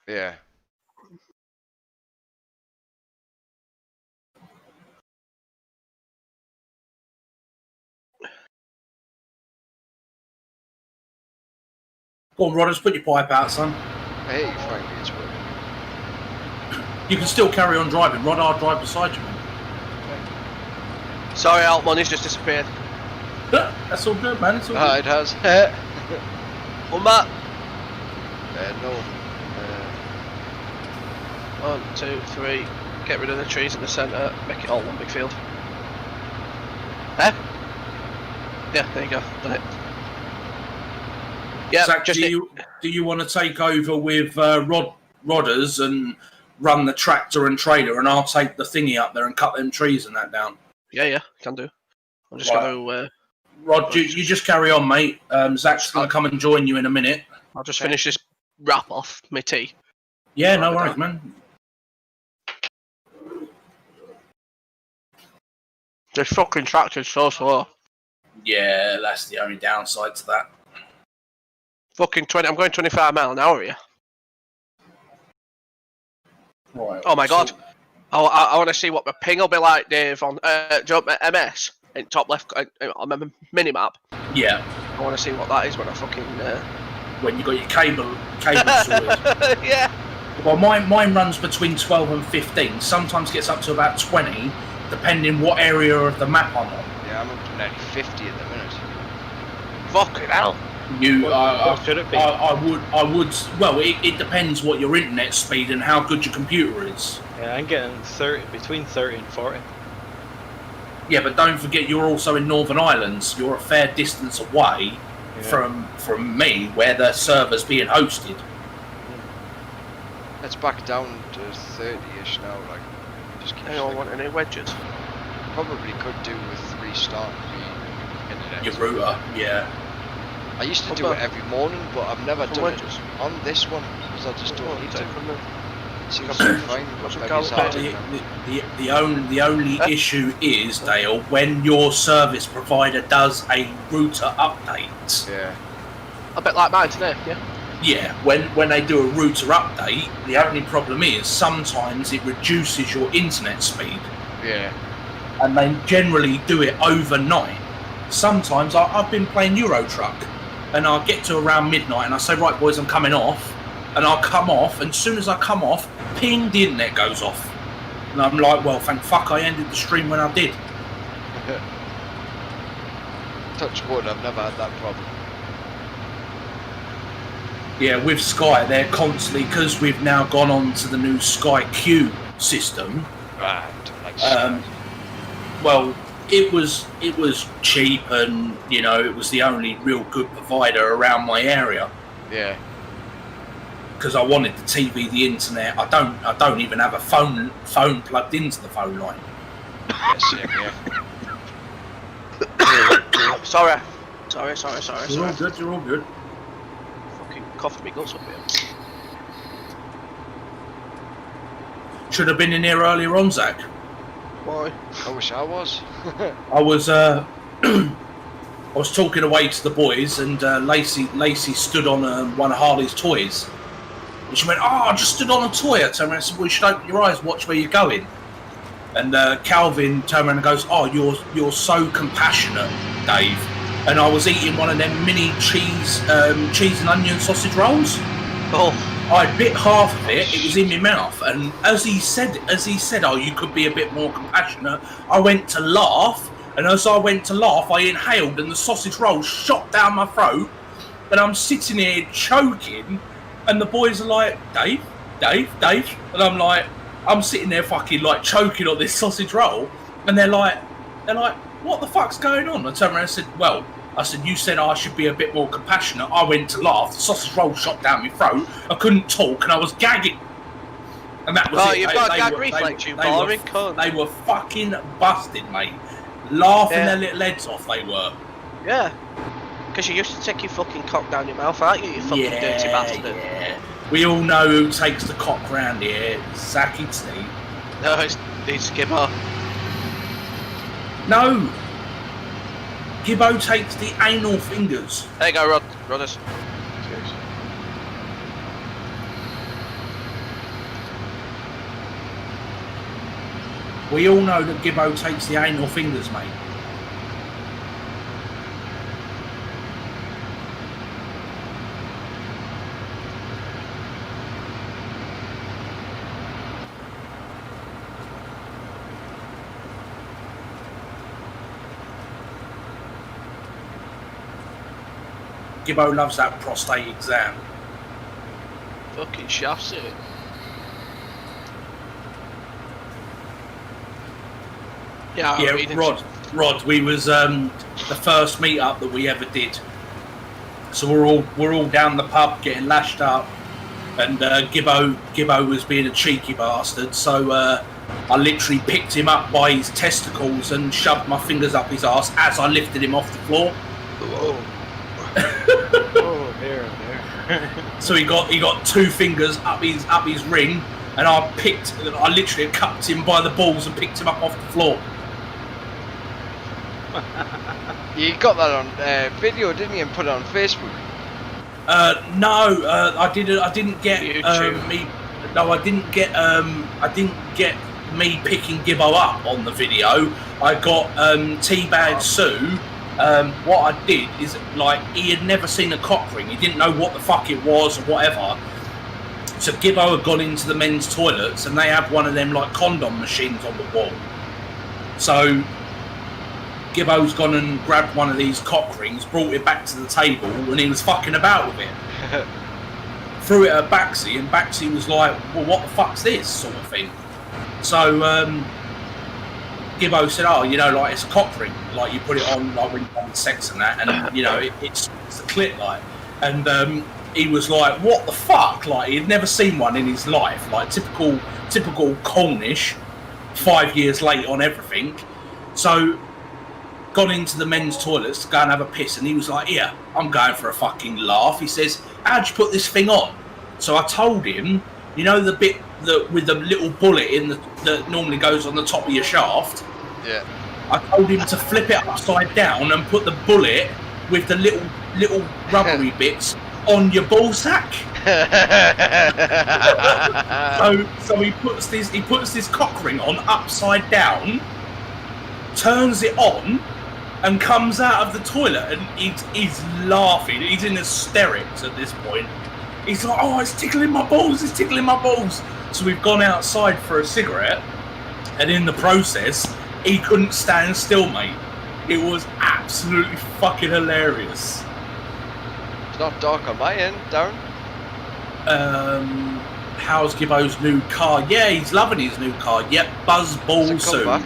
Yeah. Go on, Rodders, put your pipe out, son. I hate you, frankly, it's working. You can still carry on driving. Rod, I'll drive beside you, man. Sorry, Alt Money's just disappeared. That's all good, man. It's all good. It has. Come back. No. 1, 2, 3. Get rid of the trees in the centre. Make it all one big field. Yeah, there you go. Done it. Yeah. Zach, Just do you want to take over with Rodders and run the tractor and trailer, and I'll take the thingy up there and cut them trees and that down? Yeah, can do. I'm just Right. going to. Rod, you just carry on, mate. Zach's going to come and join you in a minute. I'll just finish this wrap off my tea. Yeah, no worries, man. This fucking tractor's so slow. Yeah, that's the only downside to that. Fucking 20. I'm going 25 mile an hour here. Right. Oh my god. I want to see what my ping will be like, Dave, on MS in top left on my mini map. Yeah. I want to see what that is when I fucking. When you got your cable sorted. Yeah. Well, mine runs between 12 and 15. Sometimes gets up to about 20, depending what area of the map I'm on. Yeah, I'm up to nearly 50 at the minute. Fucking hell. What should it be? I would. Well, it depends what your internet speed and how good your computer is. Yeah, I'm getting between 30 and 40. Yeah, but don't forget you're also in Northern Ireland. You're a fair distance away from me, where the server's being hosted. It's back down to 30ish now. Like, just keep. Anyone want any wedges? Probably could do with restarting the internet. Your router, yeah. I used to do it every morning, but I've never done it on this one because I just don't need to. Seems to be fine. What's Maybe the it's hard to The, remember. the only issue is, Dale, when your service provider does a router update. Yeah. A bit like mine today, yeah. Yeah, when they do a router update, the only problem is sometimes it reduces your internet speed, Yeah. and they generally do it overnight. Sometimes I've been playing Euro Truck, and I'll get to around midnight, and I say, right, boys, I'm coming off, and I'll come off, and as soon as I come off, ping, the internet goes off. And I'm like, well, thank fuck I ended the stream when I did. Touch wood, I've never had that problem. Yeah, with Sky, they're constantly, because we've now gone on to the new Sky Q system. Right. Like Well, it was cheap, and it was the only real good provider around my area. yeah. Because I wanted the TV, the internet. I don't even have a phone plugged into the phone line. Yeah, sick, yeah. Sorry. You're all good. You're all good. Fucking coughing me guts up here. Should have been in here earlier on, Zach. Why? I wish I was. I was I was talking away to the boys, and Lacey stood on one of Harley's toys. And she went, "Oh, I just stood on a toy." I turned around and said, "Well, you should open your eyes, watch where you're going." And Calvin turned around and goes, "Oh, you're so compassionate, Dave." And I was eating one of them mini cheese and onion sausage rolls. Oh. I bit half of it. It was in my mouth, and as he said, "Oh, you could be a bit more compassionate," I went to laugh, and as I went to laugh, I inhaled, and the sausage roll shot down my throat, and I'm sitting here choking. And the boys are like, Dave, and I'm like, I'm sitting there fucking like choking on this sausage roll, and they're like, what the fuck's going on? I turned around and said, well, you said I should be a bit more compassionate. I went to laugh, the sausage roll shot down my throat, I couldn't talk, and I was gagging. And that was it. You've got a gag reflex, you boring cunt. They were fucking busted, mate. Laughing Yeah. their little heads off, they were. Yeah. Because you used to take your fucking cock down your mouth, aren't you fucking dirty bastard? Yeah. We all know who takes the cock round here. Zachy T. No, it's Skipper. No. Gibbo takes the anal fingers. There you go, Rodders. We all know that Gibbo takes the anal fingers, mate. Gibbo loves that prostate exam. Fucking shafts it. Yeah, Rod, we was the first meet up that we ever did. So we're all down the pub getting lashed up, and Gibbo was being a cheeky bastard. So I literally picked him up by his testicles and shoved my fingers up his ass as I lifted him off the floor. Oh, there. So he got two fingers up his ring, and I literally cupped him by the balls and picked him up off the floor. You got that on video, didn't you, and put it on Facebook? No, I didn't get YouTube. me. No, I didn't get me picking Gibbo up on the video. I got Teabag Sue. What I did is, like, he had never seen a cock ring. He didn't know what the fuck it was or whatever. So Gibbo had gone into the men's toilets, and they have one of them like condom machines on the wall. So Gibbo's gone and grabbed one of these cock rings, brought it back to the table, and he was fucking about with it. Threw it at Baxi, and Baxi was like, well, what the fuck's this, sort of thing. So Gibbo said, oh, like, it's a cock ring, like, you put it on, like, when you're having sex and that, and it's the clit, like. And he was like, what the fuck? Like, he'd never seen one in his life, like, typical Cornish, 5 years late on everything. So gone into the men's toilets to go and have a piss, and he was like, I'm going for a fucking laugh. He says, how'd you put this thing on? So I told him, You know the bit that with the little bullet in that normally goes on the top of your shaft? Yeah. I told him to flip it upside down and put the bullet with the little rubbery bits on your ball sack. so he puts this cock ring on upside down, turns it on, and comes out of the toilet, and he's laughing. He's in hysterics at this point. He's like, "Oh, it's tickling my balls! It's tickling my balls!" So we've gone outside for a cigarette, and in the process, he couldn't stand still, mate. It was absolutely fucking hilarious. It's not dark on my end, Darren. How's Gibbo's new car? Yeah, he's loving his new car. Yep, buzzball soon. Back?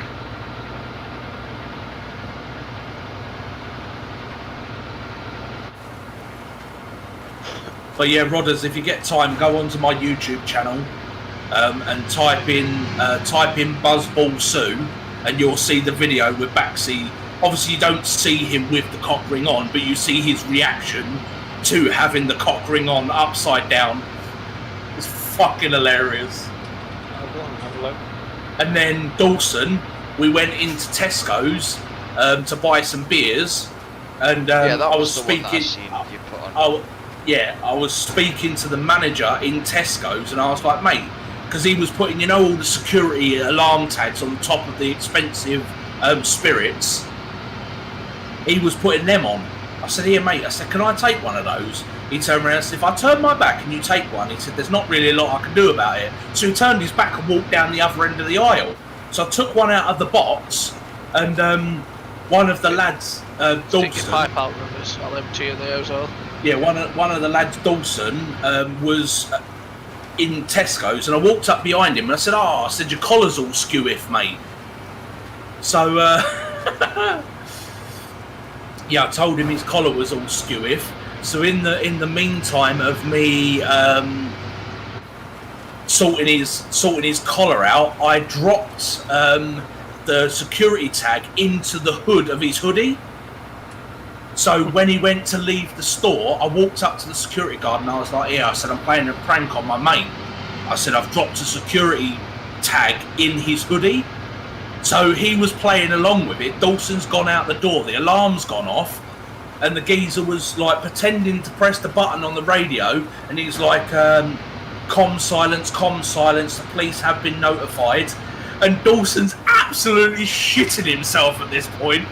But yeah, Rodders, if you get time, go onto my YouTube channel and type in Buzzball Sue, and you'll see the video with Baxi. Obviously, you don't see him with the cock ring on, but you see his reaction to having the cock ring on upside down. It's fucking hilarious. Have a look. And then Dawson, we went into Tesco's to buy some beers, and Yeah, that I was was the one that I speaking. seen you put on. I was speaking to the manager in Tesco's, and I was like, mate, because he was putting, you know, all the security alarm tags on top of the expensive spirits. He was putting them on. I said, here, mate. I said, can I take one of those? He turned around and said, if I turn my back and you take one, he said, there's not really a lot I can do about it. So he turned his back and walked down the other end of the aisle. So I took one out of the box, and one of the lads, Stick your Dawson. pipe out, rubbers. I'll empty you there as well. Yeah, one of the lads, Dawson, was in Tesco's, and I walked up behind him and I said, I said, your collar's all skew-if, mate. So, yeah, I told him his collar was all skew-if. So in the meantime of me sorting his collar out, I dropped the security tag into the hood of his hoodie. So when he went to leave the store, I walked up to the security guard and I was like, yeah, I said, I'm playing a prank on my mate. I said, I've dropped a security tag in his hoodie. So he was playing along with it. Dawson's gone out the door, the alarm's gone off, and the geezer was like pretending to press the button on the radio, and he's like, comm silence, the police have been notified. And Dawson's absolutely shitting himself at this point.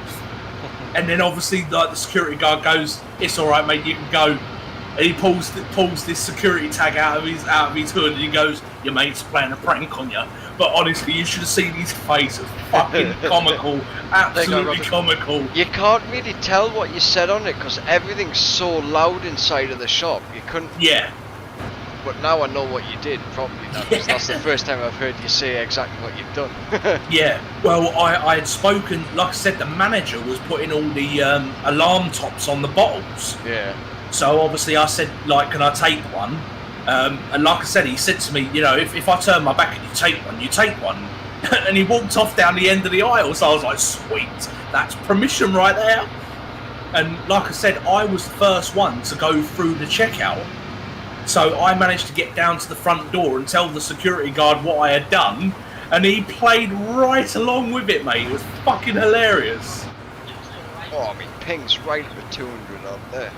And then obviously, like, the security guard goes, "It's all right, mate. You can go." And he pulls this security tag out of his hood, and he goes, "Your mate's playing a prank on you." But honestly, you should have seen his face. It's fucking comical, absolutely comical. You can't really tell what you said on it because everything's so loud inside of the shop. You couldn't. Yeah. But now I know what you did properly. Because that's the first time I've heard you say exactly what you've done. Yeah, well, I had spoken, like I said, the manager was putting all the alarm tops on the bottles. Yeah. So obviously I said, like, can I take one? And like I said, he said to me, you know, if I turn my back and you take one, you take one. And he walked off down the end of the aisle, so I was like, sweet, that's permission right there. And like I said, I was the first one to go through the checkout. So I managed to get down to the front door and tell the security guard what I had done, and he played right along with it, mate. It was fucking hilarious. Oh, I mean, ping's right for 200 on there.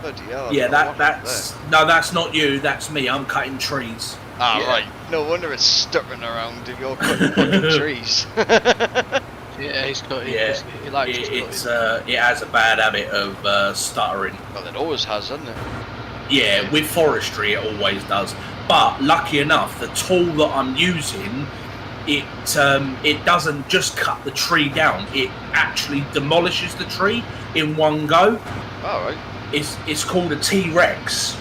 Bloody hell. Yeah, that's not you. That's me. I'm cutting trees. Ah, yeah. Right. No wonder it's stuttering around if you're cutting fucking trees. Yeah, he's cutting. Yeah, He likes cutting. it has a bad habit of stuttering. Well, it always has, hasn't it? Yeah, with forestry it always does. But lucky enough, the tool that I'm using, it doesn't just cut the tree down. It actually demolishes the tree in one go. All right. It's called a T-Rex.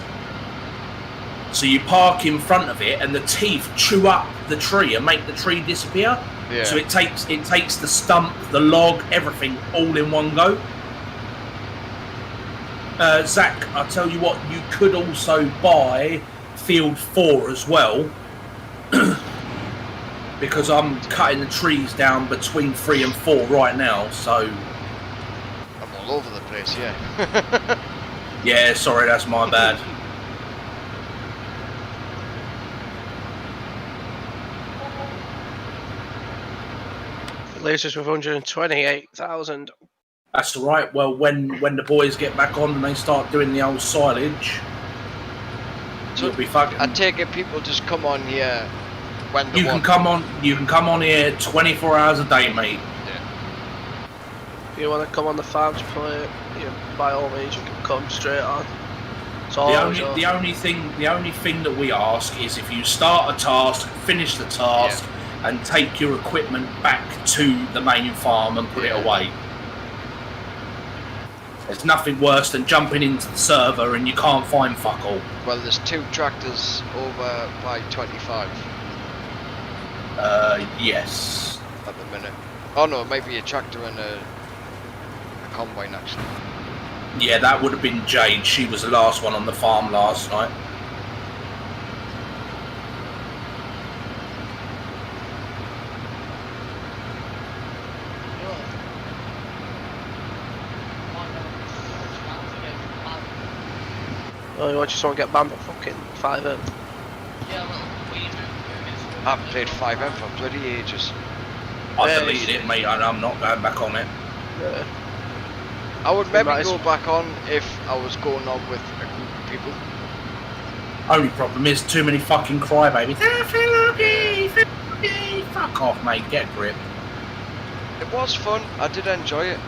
So you park in front of it, and the teeth chew up the tree and make the tree disappear. Yeah. So it takes the stump, the log, everything all in one go. Zach, I'll tell you what, you could also buy Field 4 as well, because I'm cutting the trees down between 3 and 4 right now, so... I'm all over the place, yeah. Yeah, sorry, that's my bad. leaves us with 128,000. That's all right. Well, when the boys get back on and they start doing the old silage, So you'll be fucking. I take it people just come on here when they You can want. come on. You can come on here 24 hours a day, mate. If you want to come on the farm to play, by all means, you can come straight on. It's all The only thing that we ask is if you start a task, finish the task, and take your equipment back to the main farm and put it away. There's nothing worse than jumping into the server and you can't find fuck all. Well, there's 2 tractors over by 25 Yes. at the minute. Oh no, maybe a tractor and a combine actually. Yeah, that would have been Jade. She was the last one on the farm last night. Oh, you just want to get banned for fucking 5M? Yeah, well, we do. I haven't played 5M for bloody ages. I Yeah, deleted it, mate, and I'm not going back on it. Yeah. I would maybe might as- go back on if I was going on with a group of people. Only problem is too many fucking crybabies. Fuck off, mate. Get a grip. It was fun. I did enjoy it.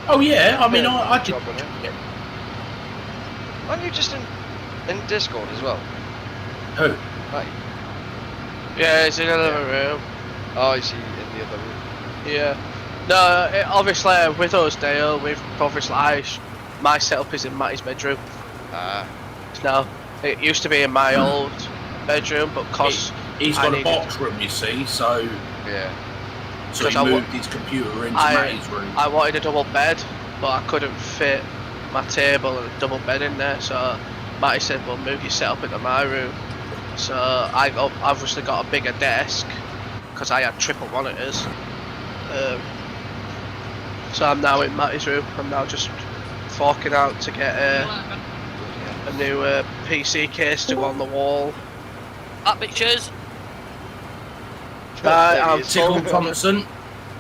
Oh yeah, I mean, Yeah, I good did. job on it. Aren't you just in Discord as well? Who? Right. Yeah, it's in another room. Oh, I see, in the other room. Yeah. No, obviously with us, Dale, my setup is in Matty's bedroom. Ah, Now, it used to be in my old bedroom, but cause He's I got a needed- box room, you see, so yeah. he Because I moved his computer into Matty's room. I wanted a double bed, but I couldn't fit my table and a double bed in there, so Matty said, well, move your setup into my room. So I obviously got a bigger desk, because I had triple monitors. So I'm now in Matty's room. I'm now just forking out to get a new PC case to go on the wall. Fat bitches. Right, There he I'm is. Tickle full. Thompson.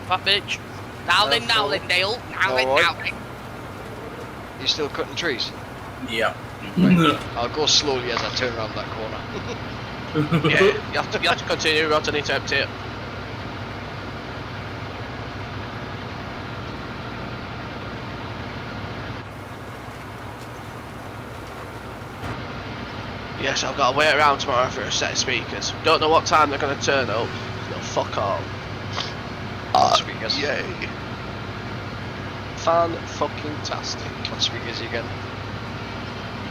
Fat bitch. Now then, Dale. Now Alright. then. You still cutting trees? Yeah. I'll go slowly as I turn around that corner. Yeah, you have to continue, Rod, I need to empty it. Yes, I've got to wait around tomorrow for a set of speakers. Don't know what time they're going to turn up. No, fuck all. Speakers. Yay. Fan-fucking-tastic. What speakers you getting?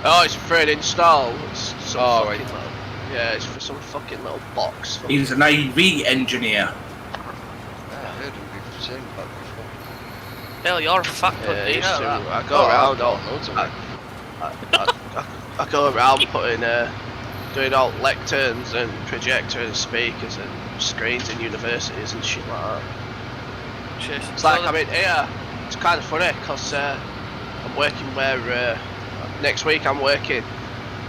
Oh, it's for an install. It's some Oh, fucking right. little, yeah, it's for some fucking little box. He's an AV engineer. Yeah, I heard him be saying that before. Dale, you're a fat cunt, Yeah, do you used know to, that? I go around all, loads of I go around putting, doing all lecterns and projectors and speakers and screens in universities and shit like that. Cheers. It's like, I mean, here, it's kind of funny because I'm working where, next week I'm working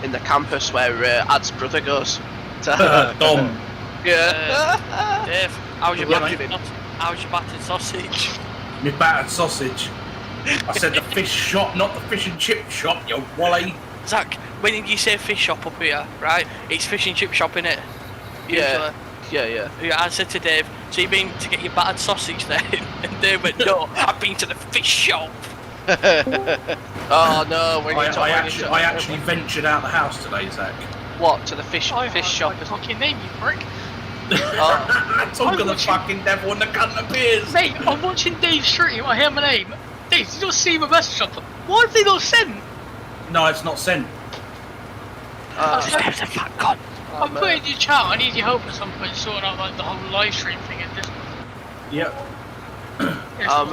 in the campus where Ad's brother goes. Dom. Yeah. Dave, how's your Yeah, battered sausage? Me battered sausage. I said the fish shop, not the fish and chip shop, you wally. Zach, when you say fish shop up here, right? It's fish and chip shop, innit? Yeah. Yeah. Yeah, I said to Dave, so you been to get your battered sausage then? And Dave went, no, I've been to the fish shop. Oh no, when you I actually ventured out the house today, Zach. What, to the fish shop? Fucking name, you prick. Oh, Talk of the watching- fucking devil when the cunt appears. Mate, I'm watching Dave's stream, I hear my name. Dave, did you not see my message on them? Why have they not sent? No, it's not sent. Dave's a fat cunt. I'm putting in your chat, I need your help at some point sorting out like the whole live stream thing in Discord. Yep. I'm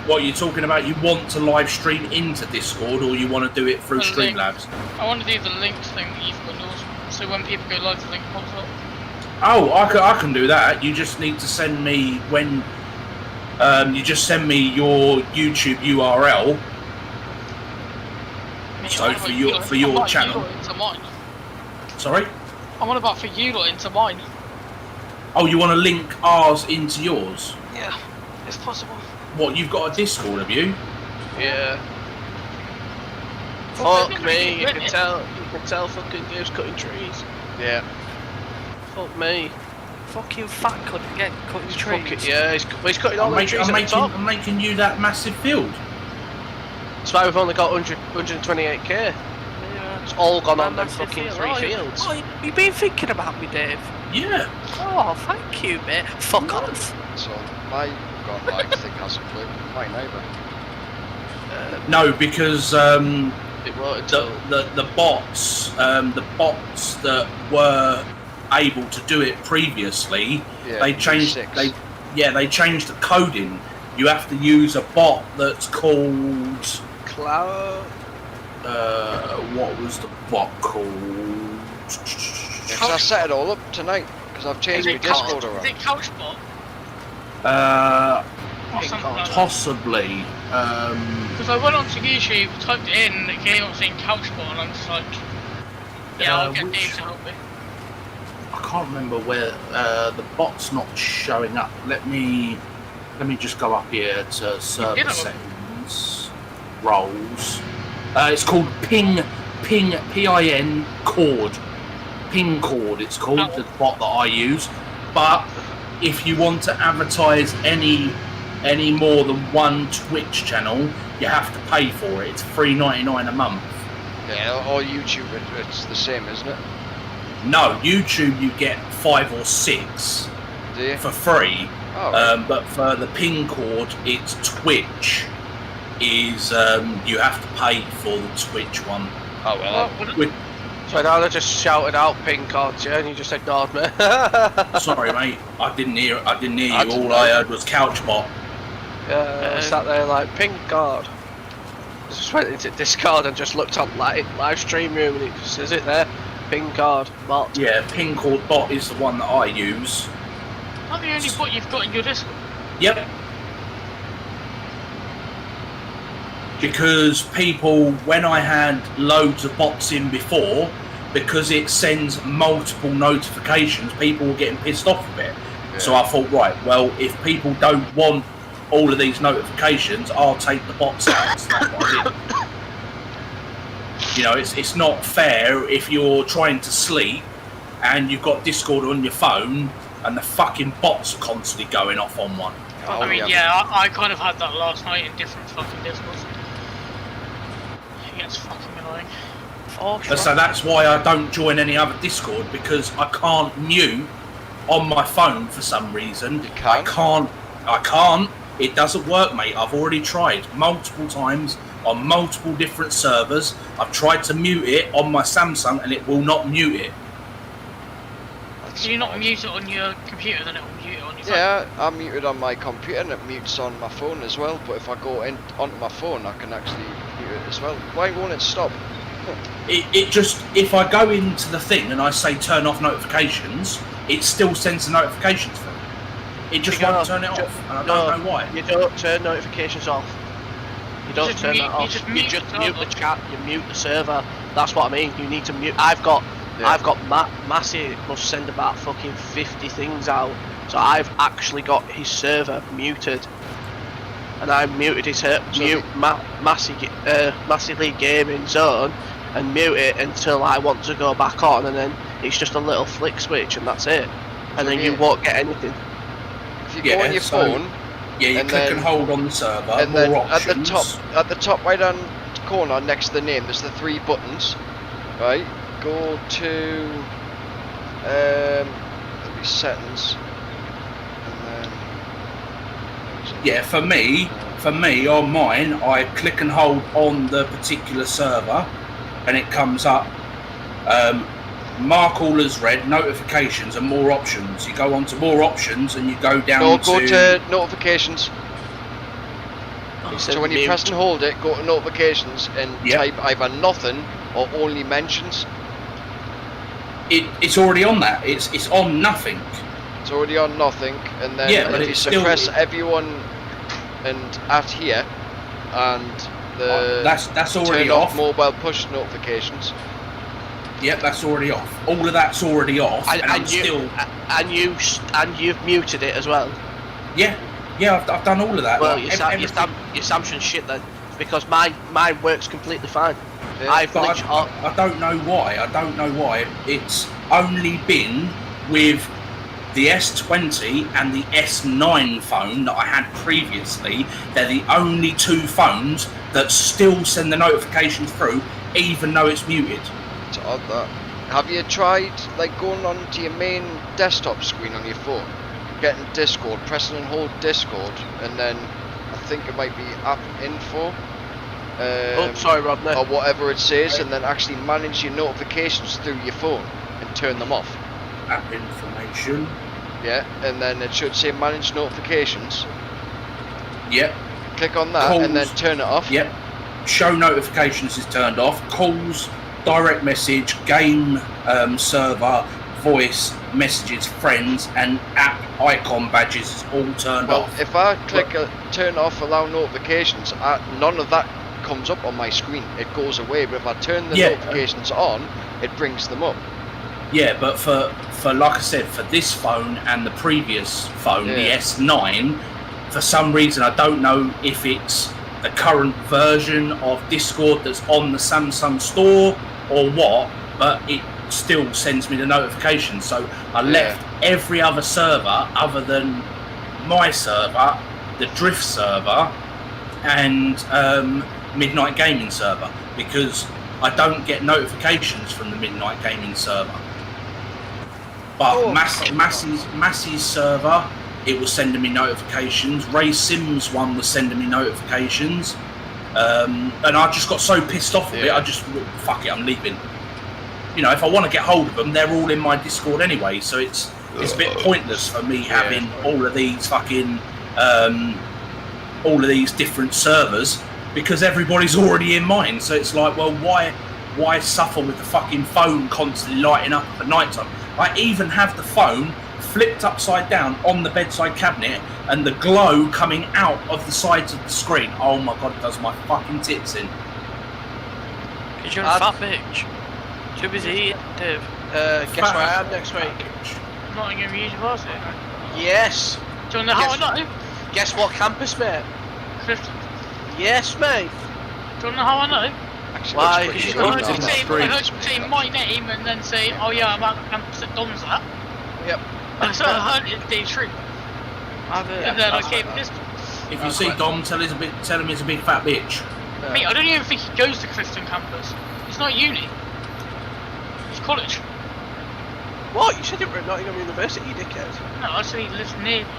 What are you talking about? You want to live stream into Discord, or you want to do it through A link. Streamlabs? I want to do the links thing that you've got yours, so when people go live the link pops up. Oh, I can do that. You just need to send me when. You just send me your YouTube URL. So for your channel. Into mine. Sorry. I'm on about for you lot into mine. Oh, you want to link ours into yours? Yeah, if possible. What, you've got a Discord, have you? Yeah. Well, Fuck me, you can tell fucking Dave's cutting trees. Yeah. Fuck me. Fucking fat cunt again, cutting trees. Fuck it, yeah, he's cutting all the trees at the top. I'm making you that massive field. That's why we've only got 128k. Yeah. It's all gone on them Massive fucking field. three Oh, fields. Oh, you've been thinking about me, Dave. Yeah. Oh, thank you, mate. Fuck off. So my God, like thing hasn't worked. My neighbour. No, because It won't until... the bots that were able to do it previously, Yeah, they changed V6. they changed the coding. You have to use a bot that's called Cloud... what was the bot called? Yeah, 'cause I set it all up tonight because I've changed my Discord Is around. it Couchbot? Or something like that? Possibly. Because I went onto YouTube, typed it in, and it came up saying Couchbot, and I'm just like, yeah, I'll get which- Dave to help me. I can't remember where the bot's not showing up. Let me just go up here to server Yeah. settings, roles. It's called ping PIN cord. Ping cord. It's called Oh. the bot that I use. But if you want to advertise any more than one Twitch channel, you have to pay for it. It's $3.99 a month. Yeah, or YouTube, it's the same, isn't it? No, YouTube you get 5 or 6 Do you? for free. Oh, right. But for the pin cord, it's Twitch. Is you have to pay for the Twitch one. Oh well. With, So now they just shouted out pin cards, yeah, and you just ignored me. sorry, mate, I didn't hear you. I didn't All know. I heard was Couchbot. Yeah, I sat there like, pin card. Just went into Discord and just looked on live stream room and it just says it there. Pin card, bot. Yeah, pin cord bot is the one that I use. Not the only bot you've got in your Discord. Yep. Because people, when I had loads of bots in before, because it sends multiple notifications, people were getting pissed off a bit. Yeah. So I thought, right, well, if people don't want all of these notifications, I'll take the bots out. So that's what I did. You know, it's not fair if you're trying to sleep and you've got Discord on your phone and the fucking bots are constantly going off on one. Oh, I mean, yeah, I kind of had that last night in different fucking Discords. It gets fucking annoying. Oh, So that's why I don't join any other Discord, because I can't mute on my phone for some reason. You can't? I can't. It doesn't work, mate. I've already tried multiple times on multiple different servers. I've tried to mute it on my Samsung and it will not mute it. Can you not mute it on your computer, then it will mute it on your phone? Yeah, I'm muted on my computer and it mutes on my phone as well. But if I go onto my phone, I can actually mute it as well. Why won't it stop? It just, if I go into the thing and I say turn off notifications, it still sends the notifications through. It just You won't can't. turn it off, and I No, don't know why. You don't turn notifications off. You don't just turn mute- that you off. just You mute just the mute the server. chat. You mute the server. That's what I mean. You need to mute. I've got Massey must send about fucking 50 things out. So I've actually got his server muted, and I muted his Massey League Gaming Zone, and mute it until I want to go back on, and then it's just a little flick switch, and that's it. And then you won't get anything. If you go on your phone, Yeah, you and click then- and hold on the server, and more then options. at the top right hand corner next to the name, there's the 3 buttons. Right, go to there'll be settings, and then Yeah, for me on mine, I click and hold on the particular server, and it comes up. Mark all as red, notifications, and more options. You go on to more options, and you go down go to notifications. It So says when you mute. press and hold it, go to notifications and Yep. type either nothing or only mentions. It's already on that. It's on nothing. It's already on nothing, and then Yeah, but if you it's still- suppress everyone and at here, and the That's already turn off off. mobile push notifications. Yep, that's already off. All of that's already off, and I'm still. And you've muted it as well. Yeah, I've done all of that. Well, like, your Samsung shit then, because mine works completely fine. Yeah. I don't know why. I don't know why. It's only been with the S20 and the S9 phone that I had previously. They're the only two phones that still send the notifications through, even though it's muted. It's odd that. Have you tried like going on to your main desktop screen on your phone, getting Discord, pressing and hold Discord, and then I think it might be app info. sorry, Rodney. Or whatever it says, and then actually manage your notifications through your phone and turn them off. App information. Yeah, and then it should say manage notifications. Yep. Click on that and then turn it off. Yep. Show notifications is turned off. Calls, direct message, game server, voice, messages, friends, and app icon badges is all turned off. If I click turn off allow notifications, none of that comes up on my screen. It goes away. But if I turn the notifications on, it brings them up. Yeah, but for like I said, for this phone and the previous phone, the S9, for some reason I don't know if it's the current version of Discord that's on the Samsung store or what, but it still sends me the notification. So I left every other server other than my server, the Drift server, and Midnight Gaming server, because I don't get notifications from the Midnight Gaming server. But Massey's server, it was sending me notifications. Ray Sims' one was sending me notifications. And I just got so pissed off with it, I just, fuck it, I'm leaving. You know, if I want to get hold of them, they're all in my Discord anyway, so it's a bit pointless for me having all of these fucking, all of these different servers, because everybody's already in mine. So it's like, well, why suffer with the fucking phone constantly lighting up at night time? I even have the phone flipped upside down on the bedside cabinet and the glow coming out of the sides of the screen. Oh my god, it does my fucking tits in. Because you're a fat bitch. Too busy eating, Dave. Guess where I am next week? Nottingham University. Yes. Do you know how I know? Guess what campus, mate? Clifton. Yes, mate. Do you know how I know? Actually, Why? looks pretty I good heard on you that say, screen. I heard you say my name and then say, oh yeah, I'm at the campus at Dom's at. Yep. So I heard it, Dave's true. And then I came this. If you see Dom, tell him he's a big fat bitch. Mate, I don't even think he goes to Clifton campus. It's not uni. It's college. What? You said you were at Nottingham University, you dickhead. No, I said he lives near me.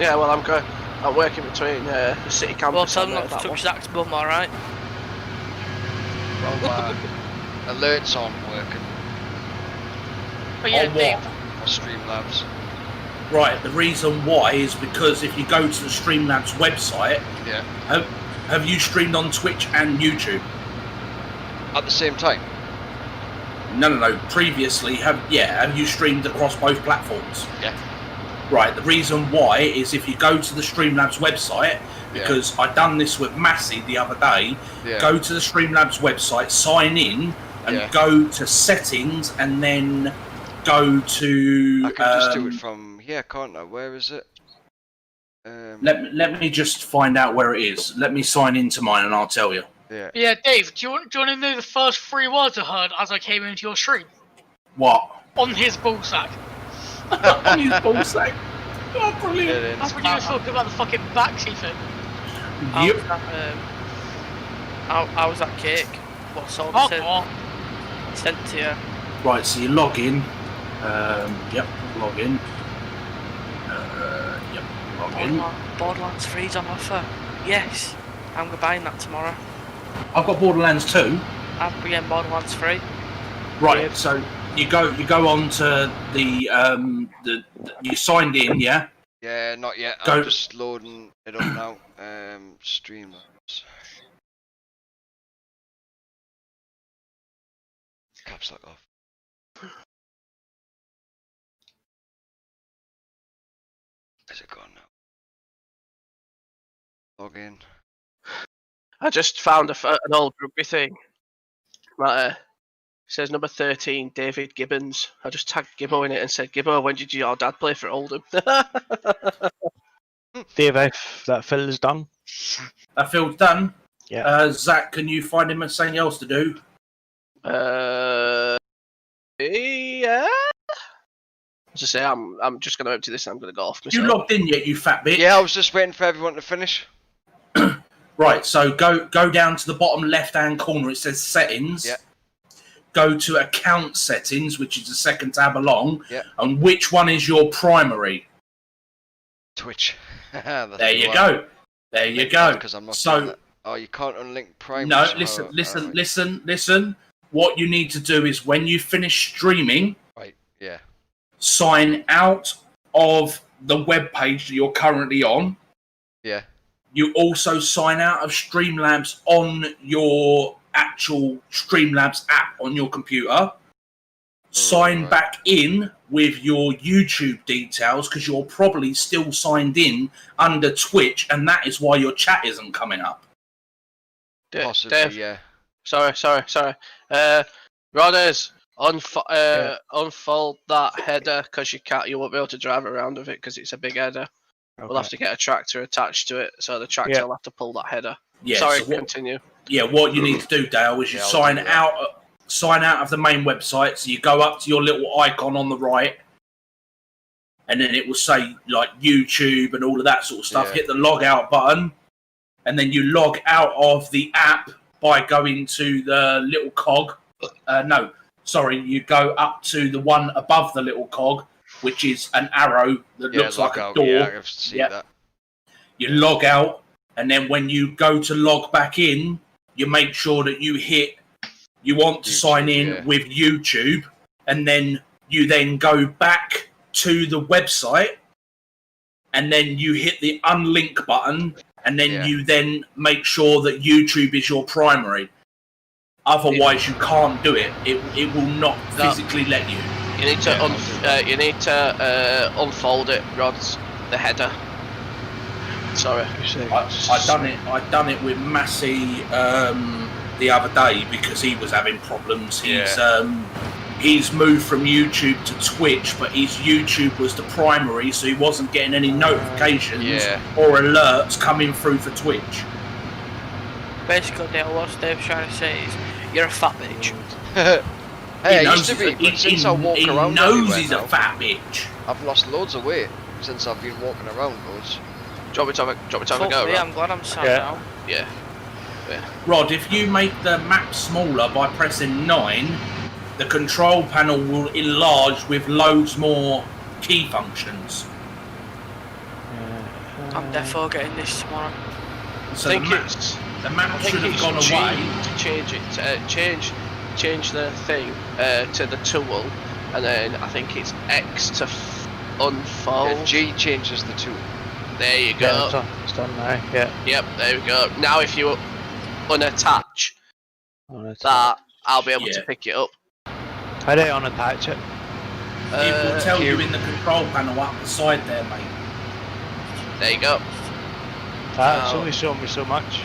Yeah, well, I'm working between the city campus. Well, tell him and not to that touch Zach's bum, alright? Well, alerts aren't working But yeah, On Dave, what? for Streamlabs. Right, the reason why is because if you go to the Streamlabs website, have you streamed on Twitch and YouTube? At the same time? No. Previously, have you streamed across both platforms? Yeah. Right, the reason why is if you go to the Streamlabs website, because I done this with Massey the other day, go to the Streamlabs website, sign in, and go to settings, and then go to... I can just do it from here, can't I? Where is it? Let me just find out where it is. Let me sign into mine and I'll tell you. Yeah, Dave, do you want to know the first 3 words I heard as I came into your stream? What? On his ballsack. On his ballsack? Oh, brilliant. That's when you were talking about the fucking backseat thing. Yep. How was that cake? What sort of sent to you? Right, so you log in. Log in. Log in. Borderlands 3's on offer. Yes, I'm buying that tomorrow. I've got Borderlands 2. I'll be getting Borderlands 3. Right, so you go on to the you signed in, yeah? Yeah, not yet. I'm just loading it up now. Streamlabs. Caps lock off. Where's it gone now? Log in. I just found an old rugby thing. says number 13, David Gibbons. I just tagged Gibbo in it and said, Gibbo, when did your dad play for Oldham? Dave, if that fill is done. That field's done. Yeah. Zach, can you find him something else to do? Yeah. As I say, I'm just going to empty this and I'm going to go off myself. You logged in yet, you fat bitch? Yeah, I was just waiting for everyone to finish. Right, so go down to the bottom left-hand corner. It says Settings. Yeah. Go to Account Settings, which is the second tab along. Yeah. And which one is your primary? Twitch. There you go. There you go. Because I'm not So, oh, you can't unlink primary. no, so- listen. What you need to do is when you finish streaming, Right, yeah. sign out of the web page that you're currently on. Yeah. You also sign out of Streamlabs on your actual Streamlabs app on your computer. Sign Right. back in with your YouTube details because you're probably still signed in under Twitch, and that is why your chat isn't coming up. Possibly, Dave, yeah. sorry. Rodders, unfold that header because you won't be able to drive around with it because it's a big header. Okay. We'll have to get a tractor attached to it, so the tractor will have to pull that header. Yeah, Sorry, so what- continue. Yeah, what you need to do, Dale, is you Yeah, I'll sign do that. out of the main website. So you go up to your little icon on the right, and then it will say like YouTube and all of that sort of stuff. Yeah. Hit the log out button, and then you log out of the app by going to the little cog. You go up to the one above the little cog, which is an arrow that looks like a log out, door. Yeah, I've seen Yeah. that. You log out, and then when you go to log back in, you make sure that you want to YouTube, sign in yeah. with YouTube, and then you then go back to the website, and then you hit the unlink button, and then Yeah. you then make sure that YouTube is your primary. Otherwise, you can't do it. It will not No. physically let you. You need to unfold it, Rods, the header. Sorry. I done it with Massey the other day because he was having problems. He's moved from YouTube to Twitch, but his YouTube was the primary, so he wasn't getting any notifications Yeah. or alerts coming through for Twitch. Basically, Dale, what Dave's trying to say is, you're a fat bitch. Hey, He I knows used to be, he's a- but since I walk he around knows everywhere he's now, a fat bitch. I've lost loads of weight since I've been walking around loads. Do you want me to have a Fuck go, me, Rod? I'm glad I'm sat Yeah. down. Yeah. Rod, if you make the map smaller by pressing 9, the control panel will enlarge with loads more key functions. I'm defo getting this tomorrow. So I think the map I think should have it's gone G away. to change it. Change the thing to the tool, and then I think it's X to unfold. Yeah, G changes the tool. There you Yeah, go. it's done now. Yeah. Yep, there we go. Now if you unattach that, I'll be able to Yeah. pick it up. How do I unattach it? It will tell you here. in the control panel up the side there, mate. There you go. That's Oh. only showing me so much.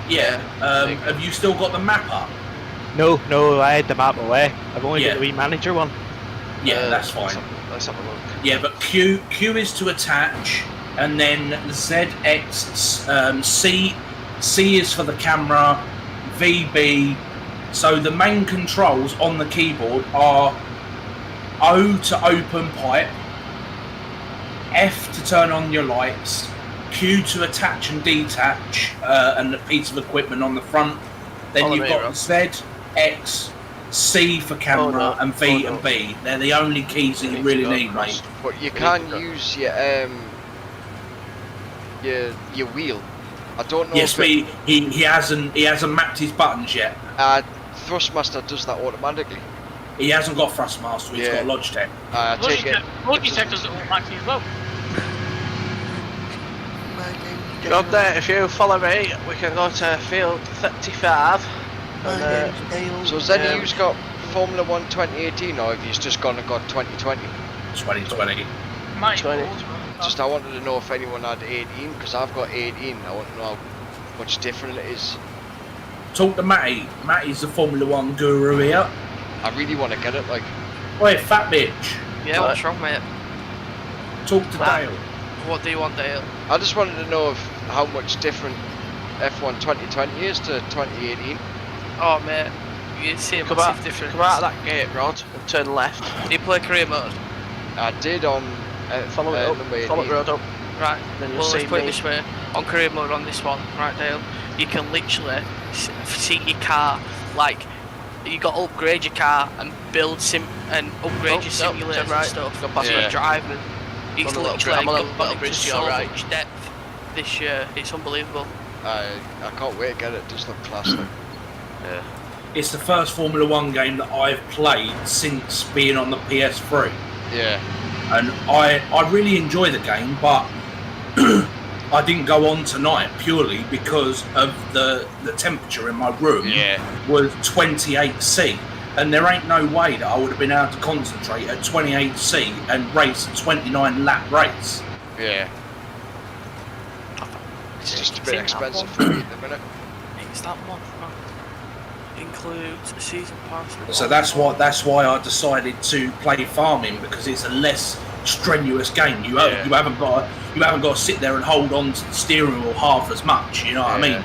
Yeah. Have you still got the map up? No, I had the map away. I've only Yeah. got the wee manager one. Yeah, that's fine. Let's have a look. Yeah, but Q is to attach, and then ZX, C is for the camera, VB. So the main controls on the keyboard are O to open pipe, F to turn on your lights, Q to attach and detach and a piece of equipment on the front. Then Follow you've me, got Rob. Z, X, C for camera, Oh, no. and V Oh, no. and B. They're the only keys that you Need to really go need, across. mate. But you We can need to go. use your wheel. I don't know. Yes, if but it- he hasn't mapped his buttons yet. Thrustmaster does that automatically. He hasn't got Thrustmaster. He's Yeah. got Logitech. I take it. Logitech does it automatically as well. Rod, there, if you follow me, we can go to field 35. And, So has any of you got Formula 1 2018, or have you just gone and got 2020? 2020. Might 20. Just I wanted to know if anyone had 18, because I've got 18. I want to know how much different it is. Talk to Matty. Matty's the Formula 1 guru here. I really want to get it. Like, Wait, fat bitch. Yeah, what's wrong, mate? Talk to Wow. Dale. What do you want, Dale? I just wanted to know how much different F1 2020 is to 2018. Oh, mate, you see a Come massive out, difference. come out of that gate, Rod, and turn left. Do you play career mode? I did on Follow it up. number 18. Follow the road up. Right, Then you'll well, see let's put it me. this way. On career mode on this one, right, Dale, you can literally see your car, like, you got to upgrade your car and build and upgrade your simulators turn and right. stuff. Go past Yeah. me. Driving. It's On a little literally bit- I'm on a got little into bridge to so your right. much depth this year. It's unbelievable. I can't wait to get it. It does look classic. Yeah. It's the first Formula 1 game that I've played since being on the PS3. Yeah. And I really enjoy the game, but I didn't go on tonight purely because of the temperature in my room Yeah. was 28C. And there ain't no way that I would have been able to concentrate at 28C and race a 29 lap race. Yeah. It's just a bit Seen that expensive one? for me at the minute. It's that one. Includes a season pass. So that's why I decided to play farming, because it's a less strenuous game. You haven't got to sit there and hold on to the steering wheel half as much. You know what I mean?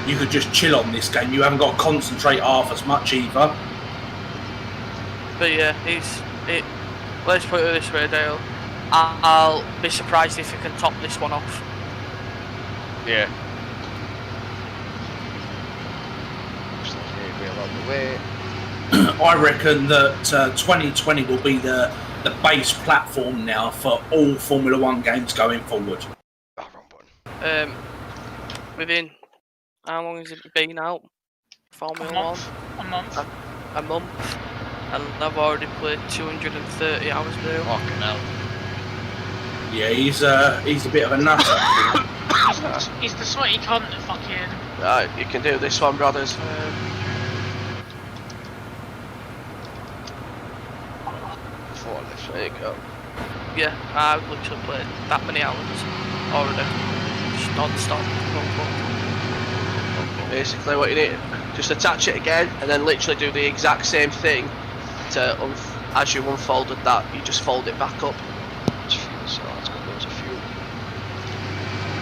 You could just chill on this game. You haven't got to concentrate half as much either. But yeah, let's put it this way, Dale. I'll be surprised if you can top this one off. Yeah. Just like wheel on the way. I reckon that 2020 will be the base platform now for all Formula 1 games going forward. Oh, wrong button. Within how long has it been out? Formula 1? A month. A month. And I've already played 230 hours now. Fucking hell. Yeah, he's a bit of a nutter. He's the sweaty cunt that fucking. Right, you can do this one, brothers. There you go. Yeah, I've literally played that many hours already. Just non-stop. Basically, what you need, just attach it again, and then literally do the exact same thing to as you unfolded that. You just fold it back up. It's fuel cell. It's got loads of fuel.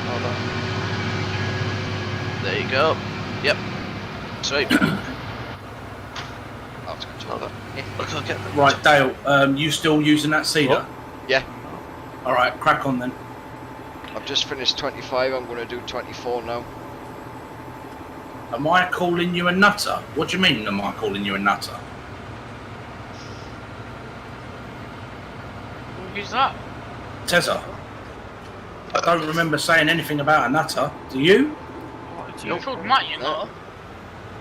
Hold on. There you go. Yep. Sweet. That's good. Hold on. Look, I'll get them. Right, Dale, you still using that cedar? Yeah. All right, crack on then. I've just finished 25. I'm going to do 24 now. Am I calling you a nutter? What do you mean, am I calling you a nutter? Who's that? Tezza. I don't remember saying anything about a nutter. Do you? You called Matt, you know.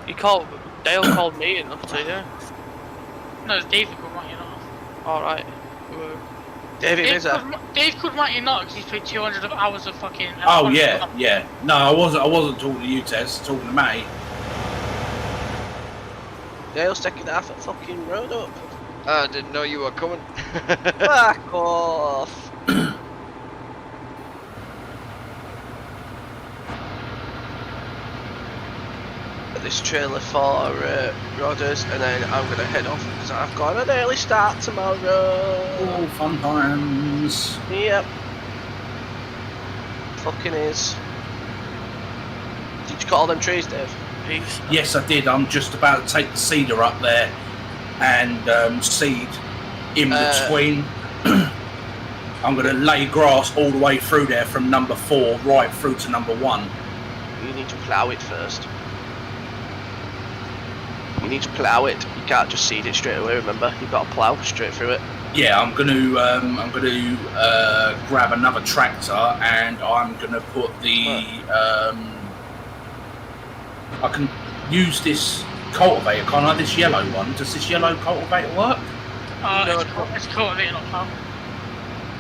Dale called me enough to you. No, it's Dave that called Matt, you know. Alright. David is a. Dave called Matt, you know, because he's played 200 hours of fucking. Oh yeah, yeah. No, I wasn't talking to you, Tez. Talking to Matty. Dale's taking half a fucking road up. I didn't know you were coming. Back off. This trailer for Rodders, and then I'm going to head off because I've got an early start tomorrow. Oh, fun times. Yep. Fucking is. Did you cut all them trees, Dave? Peace. Yes, I did. I'm just about to take the cedar up there and seed in between. I'm going to lay grass all the way through there from number 4 right through to number 1. You need to plough it first. You need to plough it. You can't just seed it straight away. Remember, you've got to plough straight through it. Yeah, I'm going to grab another tractor and I'm going to put the I can use this cultivator, can't I? This yellow one. Does this yellow cultivator work? It's cultivating up now.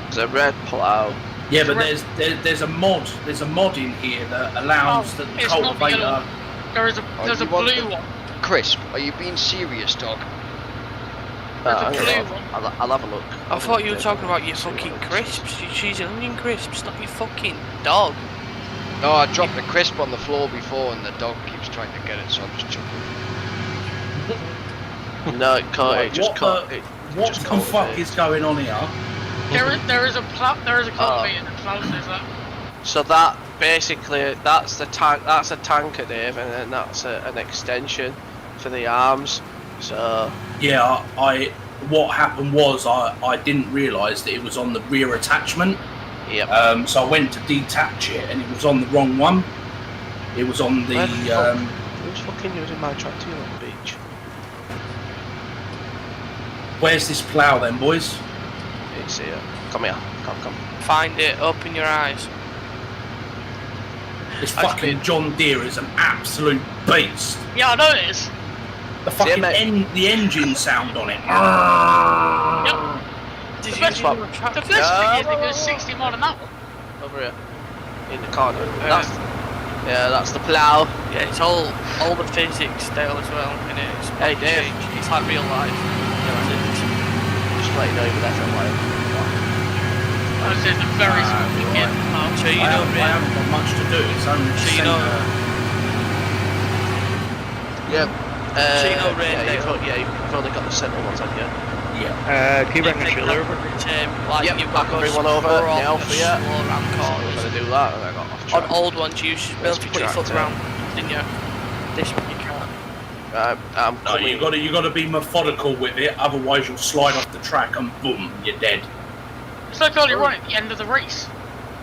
There's a red plough. Yeah, but there's a mod. There's a mod in here that allows the it's not cultivator. yellow. There's a you want blue the- one. Crisp, are you being serious, dog? There's a I'm blue gonna- one. I'll have a look. I thought you were talking about your fucking crisps, your cheese and onion crisps, not your fucking dog. No, I dropped the crisp on the floor before and the dog keeps trying to get it, so I'm just chucking. No, it can't. Right, It just can't. What the fuck is going on here? There is a cultivator that plows that. So that basically that's the tank. That's a tanker, Dave, and then that's an extension for the arms. So Yeah, what happened was I didn't realise that it was on the rear attachment. yep. So I went to detach it and it was on the wrong one. It was on the Who's fucking using my tractor on the beach? where's this plough then, boys? It's here. Come here. Come. Find it. Open your eyes. This fucking John Deere is an absolute beast. Yeah, I know it is. The fucking mate. the engine sound on it. Yep. Did The you best, use the your tractor? best thing is it goes 60 mile an hour. Over here. In the corner. That's the plough. Yeah, it's all the physics Dale as well in it. It's Hey, Dave. It's like real life. Just let you know you're there for a while. I was in a very significant So you I know, haven't got much to do. It's only So you know, Yep. So you know, Ray, you've only got the centre ones, haven't you? yeah. Can you bring the trailer over? Like Yep, you've I got can to bring one over slow now off, for you. slow around I'm corners. going to do that, and I got off On track. old ones, you should be able to put your foot around, didn't you? This one you can't. I'm No, you got to be methodical with it. Otherwise, you'll slide off the track and boom, you're dead. It's like earlier on at the end of the race.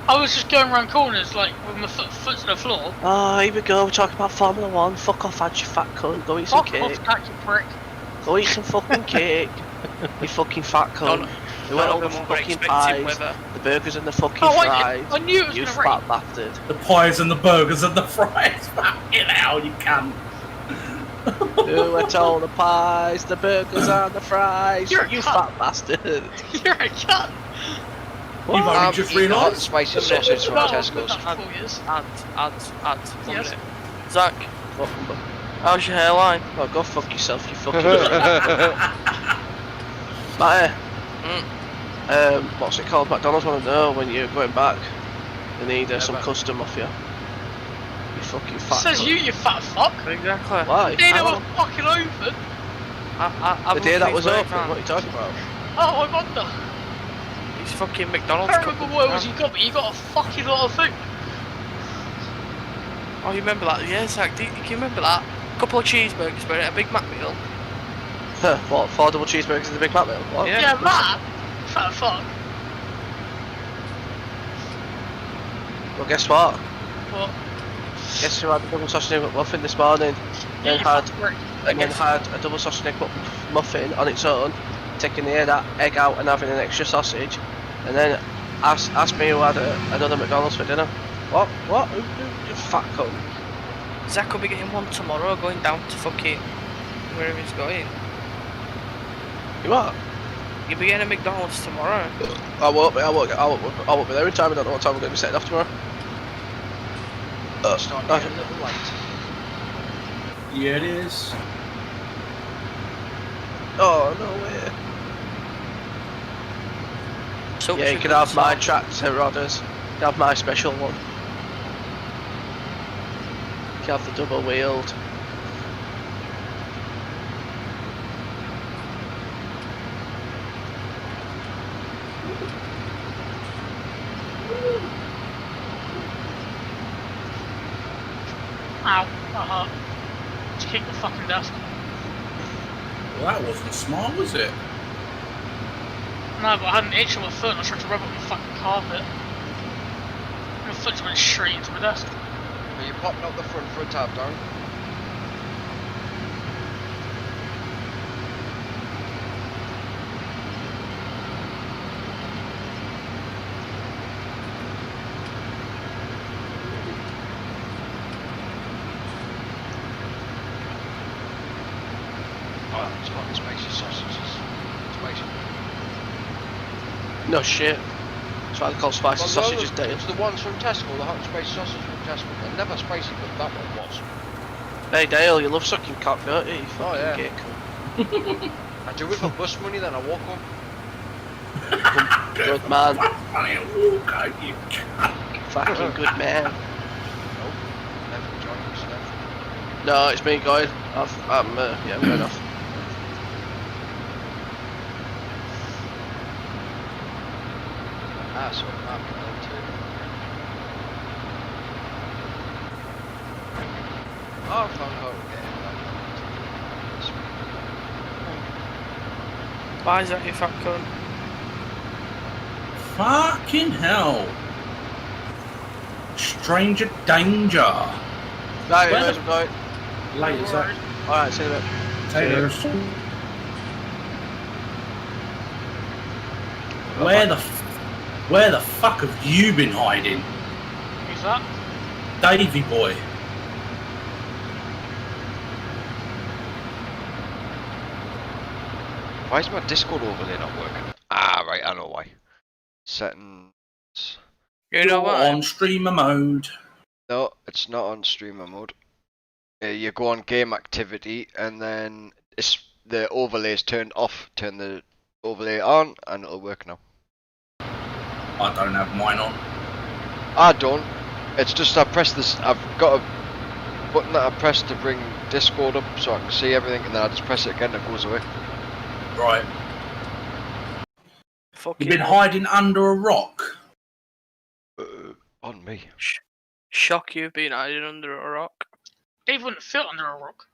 I was just going around corners like with my foot to the floor. Oh, here we go. We're talking about Formula 1. Fuck off, Ad, you fat cunt. Go eat some Fuck cake. off, that, you prick. Go eat some fucking cake. You fucking fat cunt. We went over fucking pies, the burgers and the fucking fries. I knew it was You going to rain. fat bastard. The pies and the burgers and the fries. Fucking hell, you can. Who ate all the pies, the burgers and the fries? You're a You cunt. fat bastard. You're a cunt. You've only just eating hot realised. spicy sausage from No, Tesco's. not for 4 years. Ads. 1 Yes. minute. Zach, Fucking how's your hairline? oh, go fuck yourself, you fucking Matty, what's it called? McDonald's want to know when you're going back. They need some custom off you. You fucking fat Says cunt. you fat fuck. Exactly. Why? They know we're fucking open. The day that was open, what are you talking about? Oh, I wonder. It's fucking I McDonald's. can't remember what it was you got, but you got a fucking lot of food. Oh, you remember that? Yeah, Zach, do you remember that? Couple of cheeseburgers, but a Big Mac meal. Huh, what, 4 double cheeseburgers and a Big Mac meal? What? Yeah. Yeah, that. Fat fuck. Well, guess what? What? Guess who had a double sausage egg muffin this morning? Then You had fat prick. a double sausage egg muffin on its own, taking the egg out and having an extra sausage, and then asked me who had another McDonald's for dinner. What? What? You fat cunt. Zach will be getting one tomorrow, going down to fucking wherever he's going. You what? You'll be getting a McDonald's tomorrow. I won't be there in time. I don't know what time we're going to be setting off tomorrow. Starting to get a little late. Yeah, it is. Oh, no way. So Yeah, you can have my tractor rodders. You can have my special one. You can have the double wheeled. Ow, that hurt. Just kick the fucking desk. Well, that wasn't smart, was it? No, but I had an itch on my foot and I tried to rub it on the fucking carpet. And my foot just went straight into my desk. Are you popping up the front for a tap down? Oh, it's hot and spicy sausages. Spicy. No shit. That's why they call spicy Well, sausages no, Dale. it's the ones from Tesco, the hot and spicy sausage from Tesco. They're never spicy, but that one was. Hey Dale, you love sucking cock, don't you? You Oh, fucking yeah. gay cunt. I do it for bus money, then I walk home. Good man. Funny walk out, you cunt. Fucking good man. Never join us, never. No, it's me going. I'm going off. Ah, so map L2. Oh, I found how to get it back. Why is that your fat cunt? Fucking hell. Stranger danger. Right, Where guys, the- I'm going. Later, Zach. Alright, see you in a bit. Taters. Where the fuck have you been hiding? Who's that? Davey boy. Why is my Discord overlay not working? Ah, right, I know why. Settings. You know You're what? on streamer mode. No, it's not on streamer mode. You go on game activity and then the overlay is turned off. Turn the overlay on and it'll work now. I don't have mine on. I don't. It's just I press this. I've got a button that I press to bring Discord up so I can see everything, and then I just press it again and it goes away. Right. Fucking You've been hiding under a rock. On me. shock you've been hiding under a rock. Dave wouldn't fit under a rock.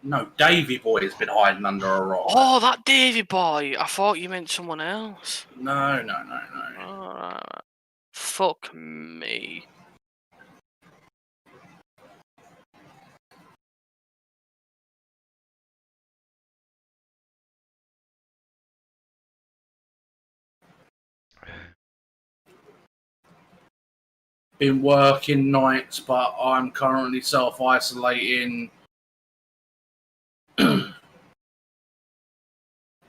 No, Davey boy has been hiding under a rock. Oh, that Davy boy! I thought you meant someone else. No. Alright. Fuck me. Been working nights, but I'm currently self-isolating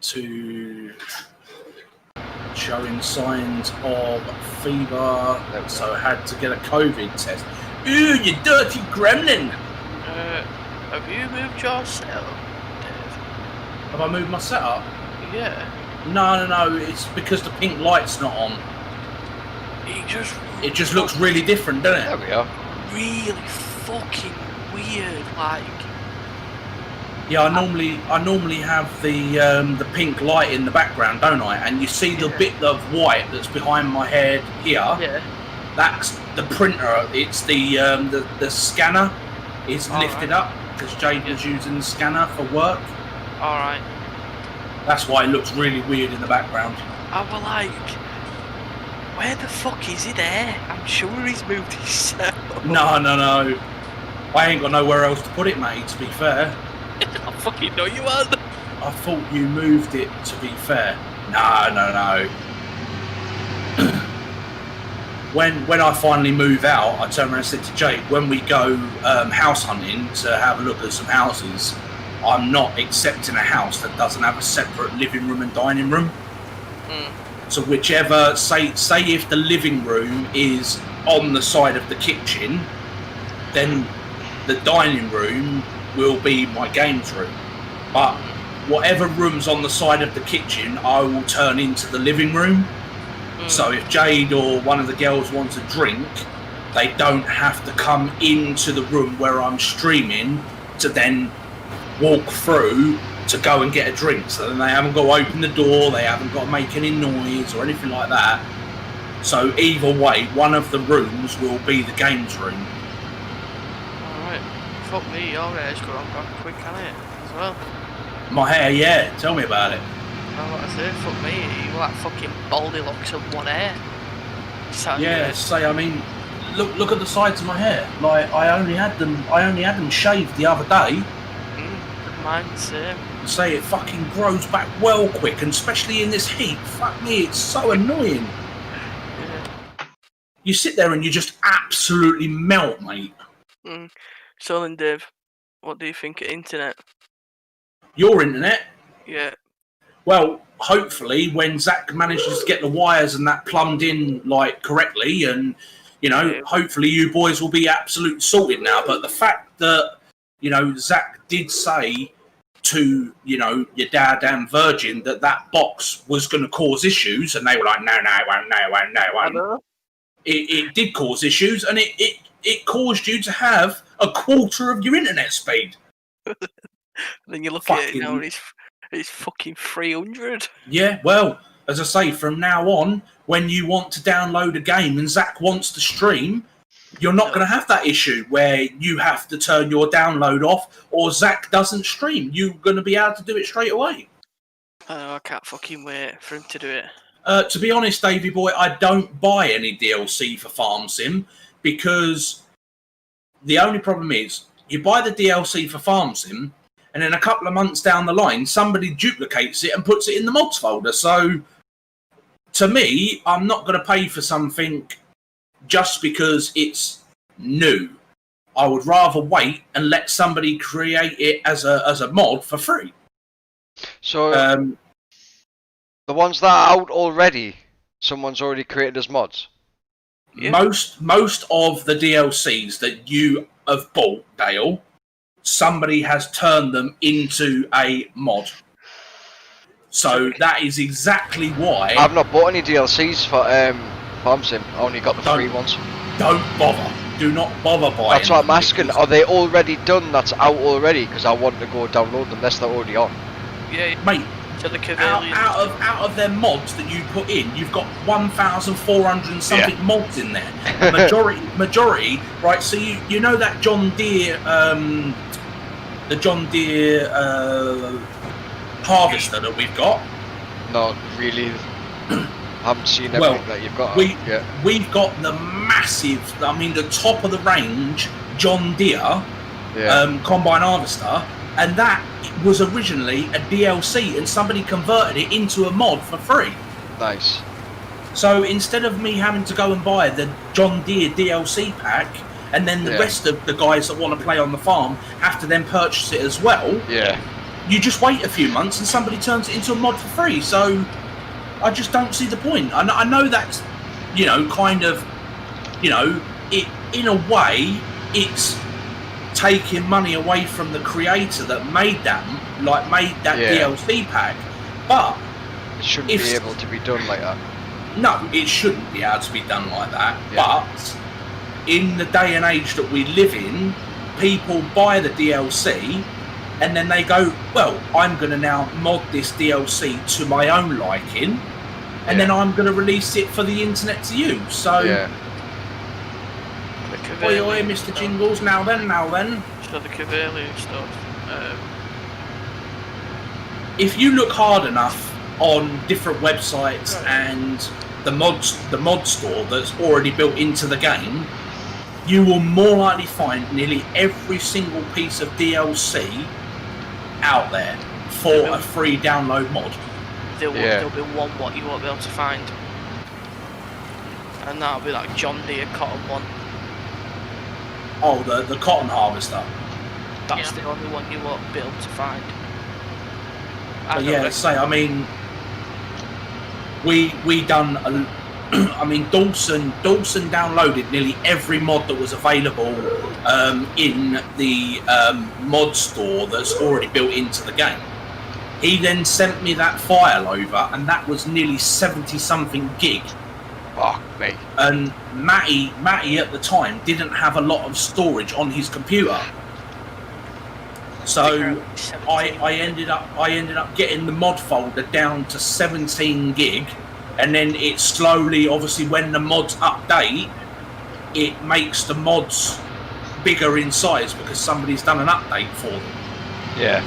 to showing signs of fever, so I had to get a COVID test. Ooh, you dirty gremlin! Have you moved your cell, Dave? Have I moved my setup? Yeah. No, it's because the pink light's not on. It just looks really different, doesn't There it? we are. really fucking weird, like. Yeah, I normally have the pink light in the background, don't I? And you see the bit of white that's behind my head here. Yeah. That's the printer. It's the scanner is lifted up because Jade was using the scanner for work. Alright. That's why it looks really weird in the background. I was like, where the fuck is he there? I'm sure he's moved his cell. No. I ain't got nowhere else to put it, mate, to be fair. I fucking know you had. I thought you moved it, to be fair. No. When I finally move out, I turned around and said to Jade, when we go house hunting to have a look at some houses, I'm not accepting a house that doesn't have a separate living room and dining room. So whichever, say if the living room is on the side of the kitchen, then the dining room will be my games room. But whatever room's on the side of the kitchen, I will turn into the living room. So if Jade or one of the girls wants a drink, they don't have to come into the room where I'm streaming to then walk through to go and get a drink. So then they haven't got to open the door, they haven't got to make any noise or anything like that. So either way, one of the rooms will be the games room. Alright. Fuck me, your hair's grown back quick, can it? As well. My hair, yeah, tell me about it. Oh, what I say, fuck me, you like fucking baldy locks of one hair. I mean, look at the sides of my hair. Like I only had them shaved the other day. Mine's same. Say it fucking grows back well quick, and especially in this heat. Fuck me, it's so annoying. Yeah. You sit there and you just absolutely melt, mate. So then, Dave, what do you think of internet? Your internet? Yeah. Well, hopefully when Zach manages to get the wires and that plumbed in like correctly, and hopefully you boys will be absolute sorted now. But the fact that Zach did say to your dad and Virgin that box was going to cause issues, and they were like, no, it won't. It did cause issues, and it caused you to have a quarter of your internet speed. Then you look at it now, and it's fucking 300. Yeah, well, as I say, from now on, when you want to download a game and Zach wants to stream, you're not going to have that issue where you have to turn your download off or Zach doesn't stream. You're going to be able to do it straight away. I can't fucking wait for him to do it. To be honest, Davey boy, I don't buy any DLC for Farm Sim because the only problem is you buy the DLC for Farm Sim and then a couple of months down the line, somebody duplicates it and puts it in the mods folder. So, to me, I'm not going to pay for something just because it's new. I would rather wait and let somebody create it as a mod for free. So, the ones that are out already, someone's already created as mods? Yeah. Most of the DLCs that you have bought, Dale, somebody has turned them into a mod. So that is exactly why... I've not bought any DLCs for Farm Sim, I only got the free ones. Don't bother. Do not bother buying. That's what I'm asking, are they already done that's out already? Because I want to go download them unless they're already on. Yeah, mate. To the out of their mods that you put in, you've got 1,400 and something mods in there. Majority, right? So you know that John Deere, the John Deere harvester that we've got. Not really. Haven't seen everything that you've got. We've got the massive, I mean, the top of the range John Deere combine harvester, and that was originally a DLC, and somebody converted it into a mod for free. Nice. So instead of me having to go and buy the John Deere DLC pack, and then the rest of the guys that want to play on the farm have to then purchase it as well, you just wait a few months and somebody turns it into a mod for free. So I just don't see the point. I know that's, kind of, it in a way, it's taking money away from the creator that made that DLC pack, but it shouldn't be able to be done like that. No, it shouldn't be able to be done like that. But in the day and age that we live in, people buy the DLC and then they go, well, I'm going to now mod this DLC to my own liking, and then I'm going to release it for the internet to use. So oi, oi, Mr. Jingles, now then. So the Cavalier stuff. If you look hard enough on different websites and the mod store that's already built into the game, you will more likely find nearly every single piece of DLC out there for a free download mod. There'll be one what you won't be able to find, and that'll be like John Deere cotton one. Oh, the cotton harvester. That's the only one you won't be able to find. We done. Dawson downloaded nearly every mod that was available in the mod store that's already built into the game. He then sent me that file over, and that was nearly 70-something gig. Fuck me. And Matty at the time didn't have a lot of storage on his computer, so I ended up getting the mod folder down to 17 gig, and then it slowly, obviously, when the mods update, it makes the mods bigger in size because somebody's done an update for them. Yeah.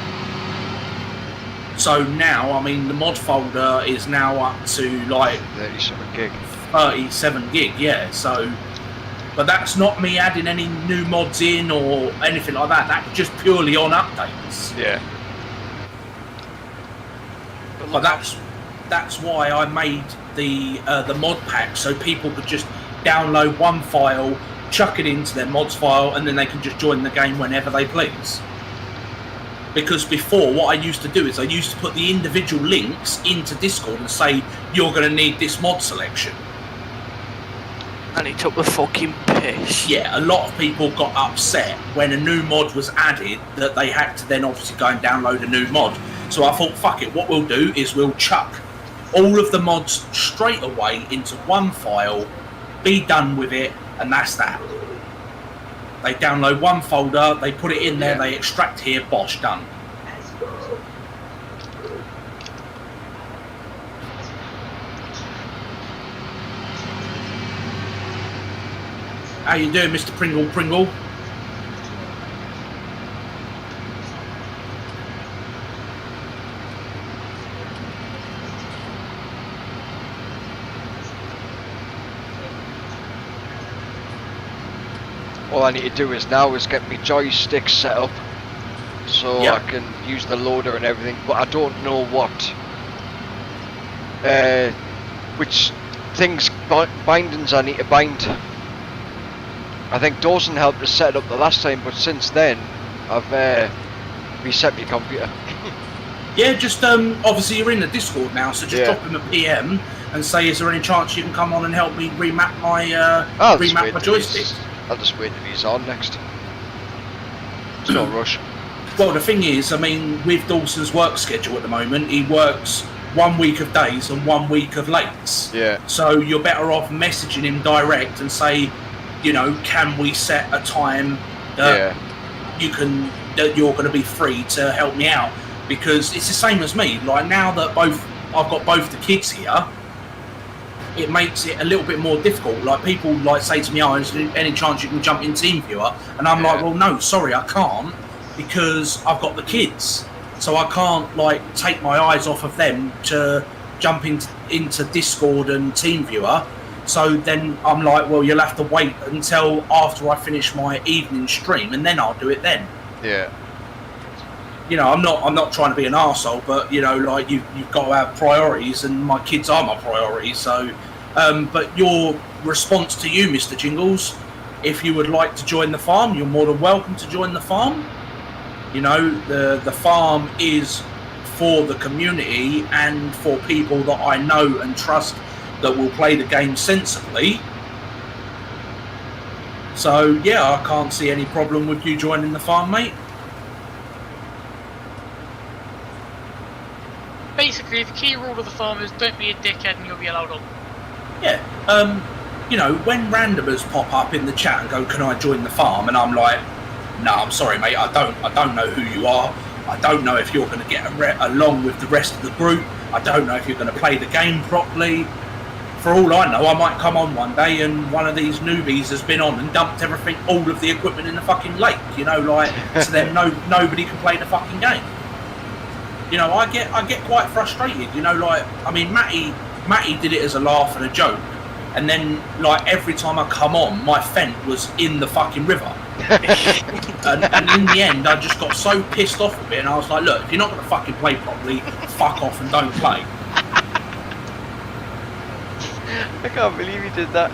So now, the mod folder is now up to like 37 gig. 37 gig, so, but that's not me adding any new mods in or anything like that. That's just purely on updates. Yeah. But that's why I made the mod pack, so people could just download one file, chuck it into their mods file, and then they can just join the game whenever they please. Because before, what I used to do is I used to put the individual links into Discord and say, you're going to need this mod selection. And he took the fucking piss. Yeah, a lot of people got upset when a new mod was added that they had to then obviously go and download a new mod. So I thought, fuck it, what we'll do is we'll chuck all of the mods straight away into one file, be done with it, and that's that. They download one folder, they put it in there, they extract here, bosh, done. How you doing, Mr. Pringle? All I need to do is get my joystick set up so Yep. I can use the loader and everything, but I don't know which bindings I need to bind. I think Dawson helped us set it up the last time, but since then I've reset my computer. Yeah, just obviously you're in the Discord now, so just Yeah. drop him a PM and say, is there any chance you can come on and help me remap my joystick? I'll just wait till he's on next. It's no rush. Well, the thing is, I mean, with Dawson's work schedule at the moment, he works 1 week of days and 1 week of lates. Yeah. So you're better off messaging him direct and say, you know, can we set a time that that you're going to be free to help me out? Because it's the same as me. Like now that I've got both the kids here, it makes it a little bit more difficult. Like people like say to me, "Oh, is there any chance you can jump in TeamViewer?" And I'm like, "Well, no, sorry, I can't because I've got the kids, so I can't like take my eyes off of them to jump into Discord and TeamViewer." So then I'm like, "Well, you'll have to wait until after I finish my evening stream, and then I'll do it then." Yeah. You know, I'm not trying to be an arsehole, but you know, like you've got to have priorities, and my kids are my priority. So, but your response to you, Mr. Jingles, if you would like to join the farm, you're more than welcome to join the farm. You know, the farm is for the community and for people that I know and trust that will play the game sensibly. So yeah, I can't see any problem with you joining the farm, mate. Basically, the key rule of the farm is don't be a dickhead and you'll be allowed on. Yeah, you know, when randomers pop up in the chat and go, "Can I join the farm?" and I'm like, "No, I'm sorry, mate. I don't know who you are. I don't know if you're going to get along with the rest of the group. I don't know if you're going to play the game properly. For all I know, I might come on one day and one of these newbies has been on and dumped everything, all of the equipment in the fucking lake. You know, like so then nobody can play the fucking game." You know, I get quite frustrated. You know, like I mean, Matty did it as a laugh and a joke, and then like every time I come on, my Fent was in the fucking river, and in the end, I just got so pissed off with it, and I was like, "Look, if you're not going to fucking play properly, fuck off and don't play." I can't believe he did that.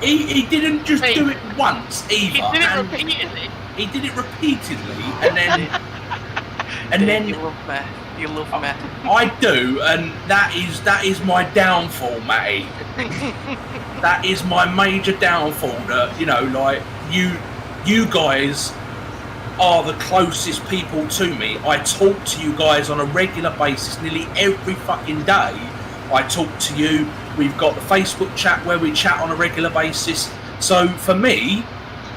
He didn't just do it once either. He did it repeatedly. He did it repeatedly, and then. And then you love me. You love me. I do, and that is my downfall, Matty. That is my major downfall. That you know, like you guys are the closest people to me. I talk to you guys on a regular basis, nearly every fucking day. I talk to you. We've got the Facebook chat where we chat on a regular basis. So for me,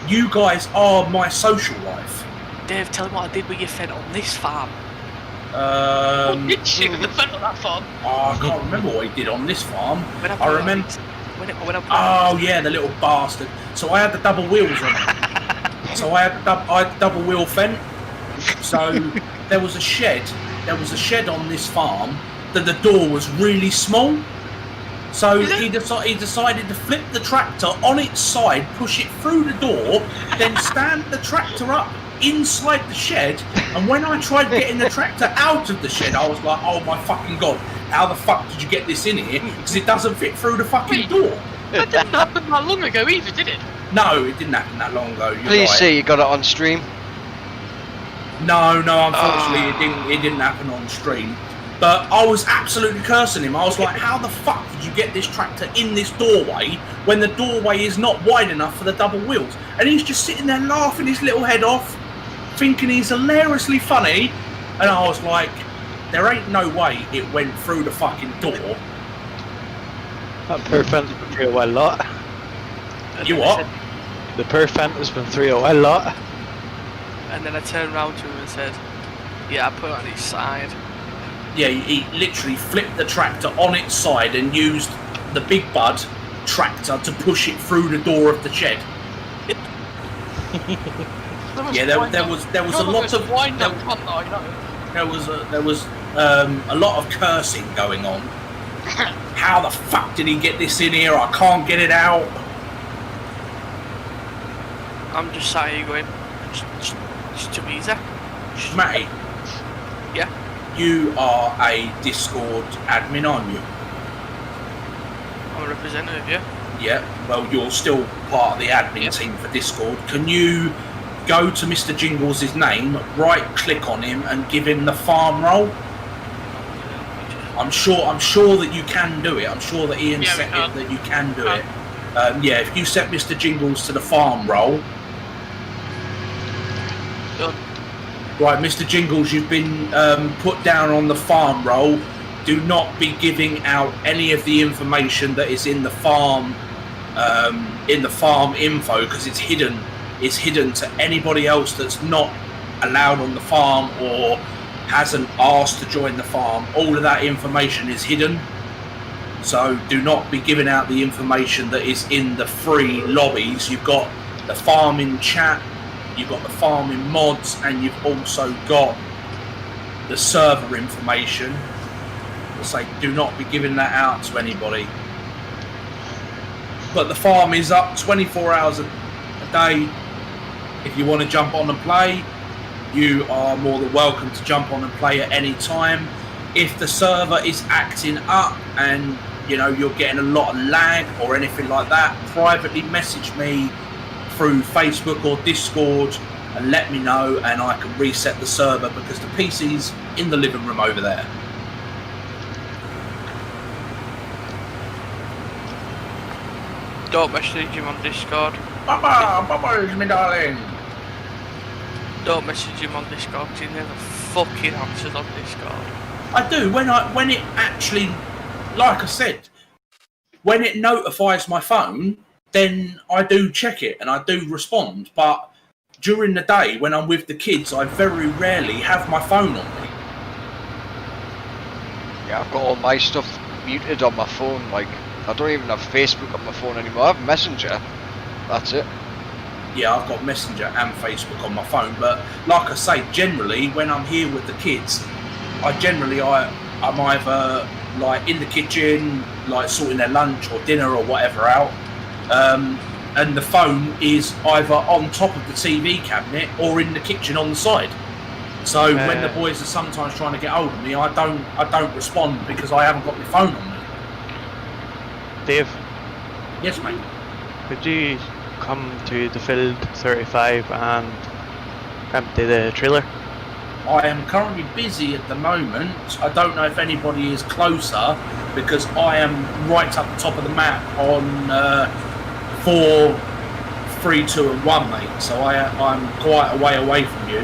you guys are my social life. Dave, tell him what I did with your Fent on this farm. What did you with the Fent on that farm? Oh, I can't remember what he did on this farm. When I remember. Oh yeah, the little bastard. So I had the double wheels on it. So I had double wheel Fent. So there was a shed. There was a shed on this farm that the door was really small. So he decided to flip the tractor on its side, push it through the door, then stand the tractor up inside the shed. And when I tried getting the tractor out of the shed, I was like, "Oh my fucking god, how the fuck did you get this in here? Because it doesn't fit through the fucking door." That didn't happen that long ago either, did it? No, it didn't happen that long ago. Please say you got it on stream. No, unfortunately it didn't happen on stream. But I was absolutely cursing him. I was like, "How the fuck did you get this tractor in this doorway when the doorway is not wide enough for the double wheels?" And he's just sitting there laughing his little head off, thinking he's hilariously funny. And I was like, there ain't no way it went through the fucking door. That poor Fent's been through a wild lot. You what? The poor Fent has been through a wild lot. And then I turned around to him and said, "Yeah, I put it on his side." Yeah, he literally flipped the tractor on its side and used the big bud tractor to push it through the door of the shed. Yeah, there was a lot of there was a lot of cursing going on. How the fuck did he get this in here? I can't get it out. I'm just sat here going, it's too easy. Matty. Yeah. You are a Discord admin, aren't you? I'm a representative, yeah. Yeah. Well, you're still part of the admin team for Discord. Can you go to Mr. Jingles' name, right-click on him, and give him the farm role? I'm sure that you can do it. I'm sure that Ian set it that you can do it. Yeah, if you set Mr. Jingles to the farm role. Done. Right, Mr. Jingles, you've been put down on the farm role. Do not be giving out any of the information that is in the farm info, because it's hidden. It's hidden to anybody else that's not allowed on the farm or hasn't asked to join the farm. All of that information is hidden. So do not be giving out the information that is in the free lobbies. You've got the farming chat, you've got the farming mods, and you've also got the server information. It's like, do not be giving that out to anybody. But the farm is up 24 hours a day. If you want to jump on and play, you are more than welcome to jump on and play at any time. If the server is acting up and you're getting a lot of lag or anything like that, privately message me through Facebook or Discord and let me know, and I can reset the server, because the PC's in the living room over there. Don't message him on Discord. Bubbles, my darling. Don't message him on Discord, because he never fucking answers on Discord. I do, when it actually, like I said, when it notifies my phone, then I do check it and I do respond. But during the day, when I'm with the kids, I very rarely have my phone on me. Yeah, I've got all my stuff muted on my phone. Like, I don't even have Facebook on my phone anymore. I have Messenger. That's it. Yeah, I've got Messenger and Facebook on my phone. But like I say, generally, when I'm here with the kids, I'm either like in the kitchen, like sorting their lunch or dinner or whatever out. And the phone is either on top of the TV cabinet or in the kitchen on the side. So when the boys are sometimes trying to get hold of me, I don't respond because I haven't got my phone on me. Dave? Yes, mate. Could you come to the field 35 and empty the trailer? I am currently busy at the moment. I don't know if anybody is closer, because I am right up the top of the map on 4, 3, 2 and 1, mate. So I'm quite a way away from you.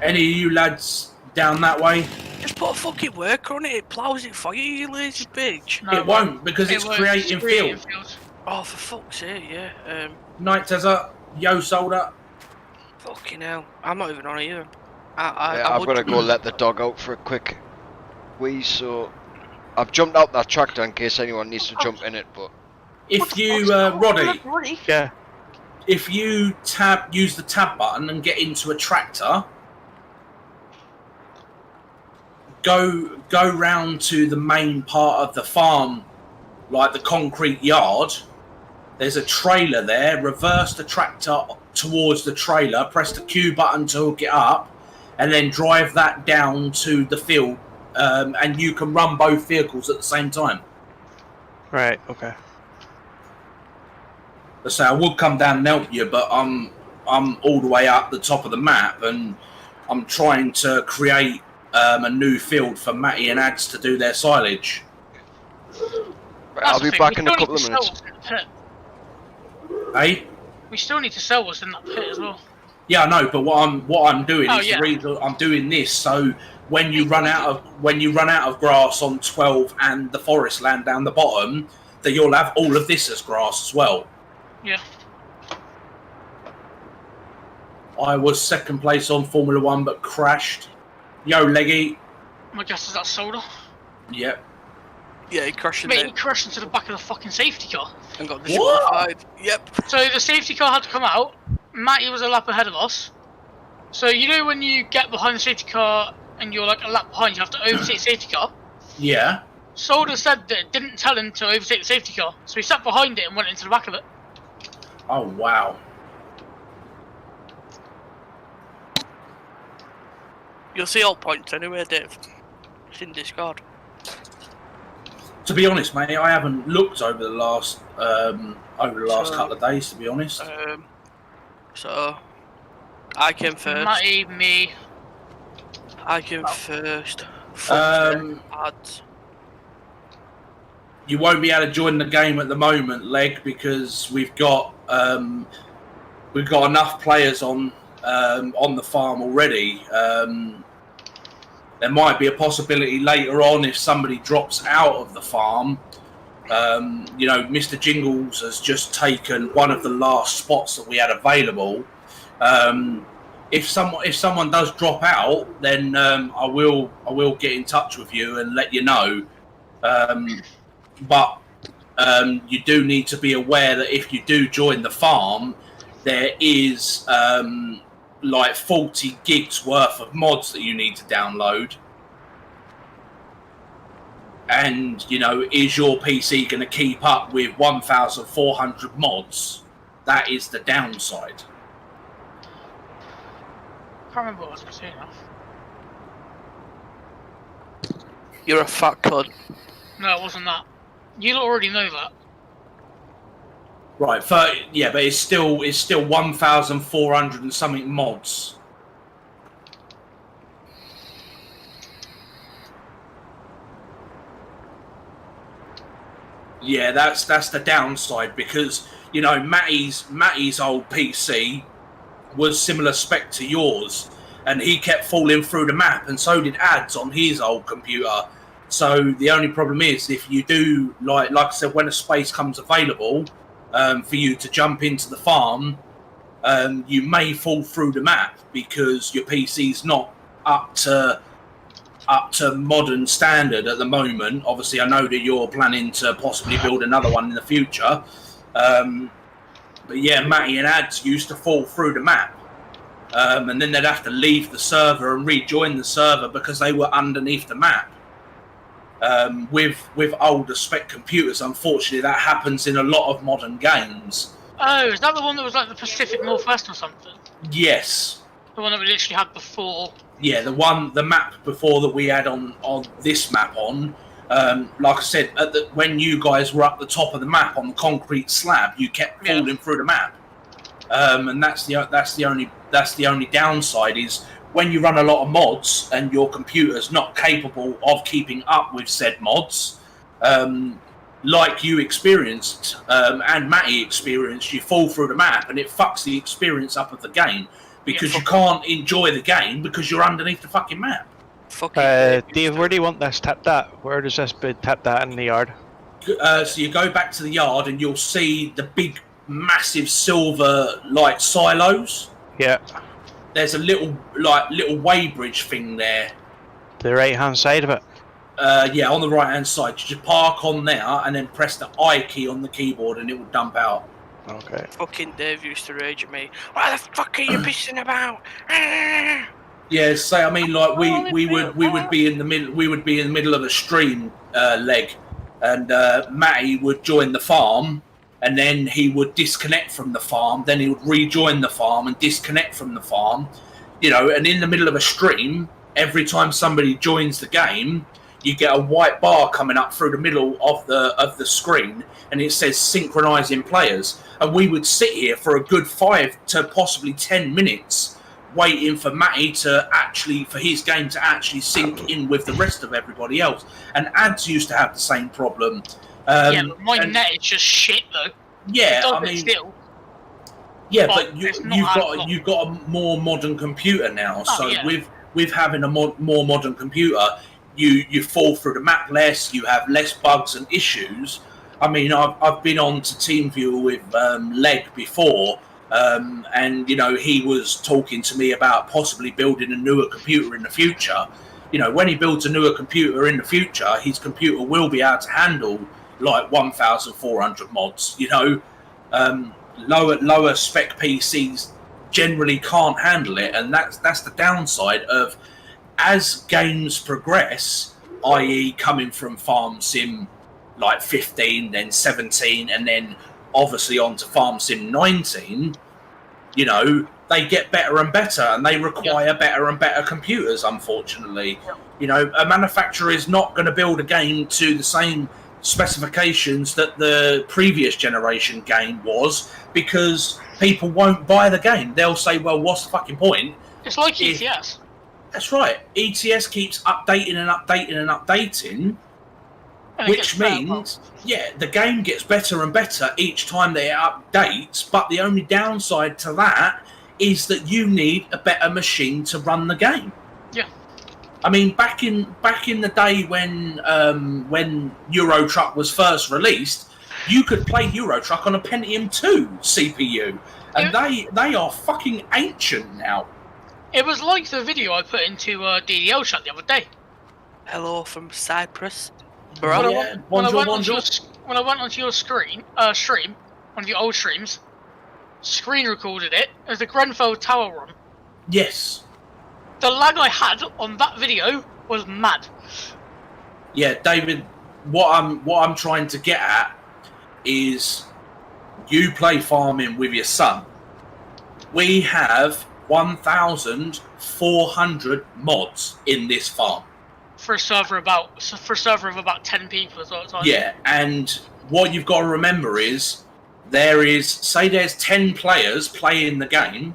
Any of you lads down that way? Just put a fucking worker on it, it ploughs it for you, you lazy bitch. No, it won't, because it's creating field. Oh, for fuck's sake, yeah. Night Desert, Yo Solder. Fucking hell, I'm not even on either. I've got to go let the dog out for a quick wee, so I've jumped out that tractor in case anyone needs to jump in it. But if you, Roddy, yeah, if you use the tab button and get into a tractor, go round to the main part of the farm, like the concrete yard. There's a trailer there. Reverse the tractor towards the trailer, press the Q button to hook it up, and then drive that down to the field, and you can run both vehicles at the same time. Right, okay. So I would come down and help you, but I'm all the way up the top of the map, and I'm trying to create a new field for Matty and Ads to do their silage. Right, I'll be back in a couple of minutes. Hey? We still need to sell what's in that pit as well. Yeah, I know, but what I'm doing is the reason I'm doing this, so when you run out of grass on 12 and the forest land down the bottom, that you'll have all of this as grass as well. Yeah. I was second place on Formula 1 but crashed. Yo, Leggy. My guess is that soda. Yep. Yeah, he crashed Mate, he in crashed into the back of the fucking safety car. and got disqualified. Yep. So the safety car had to come out. Matty was a lap ahead of us. So you know when you get behind the safety car and you're like a lap behind, you have to overtake the safety car? Yeah. Solder said that it didn't tell him to overtake the safety car, so he sat behind it and went into the back of it. Oh, wow. You'll see all points anyway, Dave. It's in Discord. To be honest, mate, I haven't looked over the last couple of days. To be honest. So I came first. Matty, me. I came first. Ads. You won't be able to join the game at the moment, Leg, because we've got enough players on the farm already. There might be a possibility later on if somebody drops out of the farm. You know, Mr. Jingles has just taken one of the last spots that we had available. If someone does drop out, then I will get in touch with you and let you know. But you do need to be aware that if you do join the farm, there is like 40 gigs worth of mods that you need to download. And, you know, is your PC going to keep up with 1,400 mods? That is the downside. I can't remember what I was going to say now. You're a fat cunt. No, it wasn't that. You already know that. Right, yeah, but it's still 1,400 and something mods. Yeah, that's the downside because, you know, Matty's old PC was similar spec to yours, and he kept falling through the map, and so did Ads on his old computer. So the only problem is if you do, like I said, when a space comes available for you to jump into the farm, you may fall through the map because your PC's not up to modern standard at the moment. Obviously, I know that you're planning to possibly build another one in the future. But yeah, Matty and Ads used to fall through the map. And then they'd have to leave the server and rejoin the server because they were underneath the map. With older spec computers, unfortunately, that happens in a lot of modern games. Oh, is that the one that was like the Pacific Northwest or something? Yes. The one that we literally had before. Yeah, the map before that we had on this map on. Like I said, when you guys were up the top of the map on the concrete slab, you kept falling through the map, and that's the only downside is when you run a lot of mods and your computer's not capable of keeping up with said mods, like you experienced and Matty experienced, you fall through the map and it fucks the experience up of the game because you can't enjoy the game because you're underneath the fucking map. Dave, where do you want this tipped at? Where does this be tipped at in the yard? So you go back to the yard and you'll see the big, massive silver like silos. Yeah. There's a little weighbridge thing there. The right hand side of it. Yeah, on the right hand side. You just park on there and then press the I key on the keyboard and it will dump out. Okay. Fucking Dave used to rage at me. What the fuck are you pissing about? Yeah, so I mean, like we would be in the middle of a stream leg, and Matty would join the farm, and then he would disconnect from the farm. Then he would rejoin the farm and disconnect from the farm, you know. And in the middle of a stream, every time somebody joins the game, you get a white bar coming up through the middle of the screen, and it says synchronizing players. And we would sit here for a good 5 to possibly 10 minutes. Waiting for Matty for his game to actually sync in with the rest of everybody else, and Ads used to have the same problem. Yeah, but my net is just shit though. Yeah, I mean, still. Yeah, but you've got a more modern computer now. Oh, so yeah. with having a more modern computer, you fall through the map less. You have less bugs and issues. I mean, I've been on to TeamViewer with Leg before. And, you know, he was talking to me about possibly building a newer computer in the future. when he builds a newer computer in the future, his computer will be able to handle like 1,400 mods. Lower spec PCs generally can't handle it, and that's the downside of as games progress, i.e. coming from Farm Sim like 15, then 17, and then obviously on to Farm Sim 19, they get better and better, and they require better and better computers, unfortunately. A manufacturer is not going to build a game to the same specifications that the previous generation game was, because people won't buy the game. They'll say, well, what's the fucking point? It's like ETS. That's right. ETS keeps updating and updating and updating, which means, the game gets better and better each time they update, but the only downside to that is that you need a better machine to run the game. Yeah. I mean, back in the day when Euro Truck was first released, you could play Euro Truck on a Pentium 2 CPU, and they are fucking ancient now. It was like the video I put into DDL chat the other day. Hello from Cyprus. When I went onto your stream, one of your old streams, screen recorded it as the Grenfell Tower run. Yes. The lag I had on that video was mad. Yeah, David, what I'm trying to get at is you play farming with your son. We have 1,400 mods in this farm. For a server of about 10 people as well. Yeah, and what you've got to remember is there's 10 players playing the game,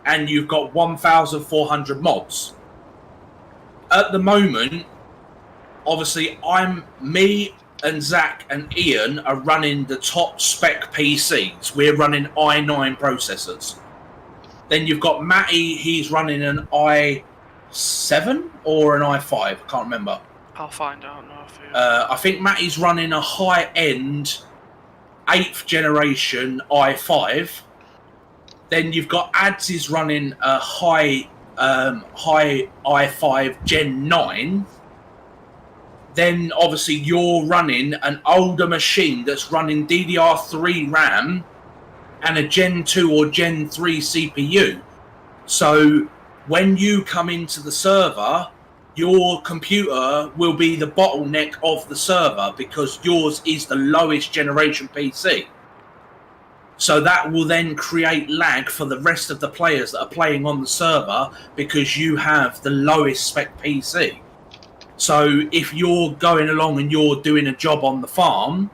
and you've got 1,400 mods. At the moment, obviously, me and Zach and Ian are running the top spec PCs. We're running i9 processors. Then you've got Matty, he's running an i7 or an i5, I can't remember. I'll find out now. I think Matty's running a high-end 8th generation i5. Then you've got Ads is running a high i5 Gen 9. Then obviously you're running an older machine that's running DDR3 RAM and a Gen 2 or Gen 3 CPU. So when you come into the server, your computer will be the bottleneck of the server because yours is the lowest generation PC. So that will then create lag for the rest of the players that are playing on the server because you have the lowest spec PC. So if you're going along and you're doing a job on the farm,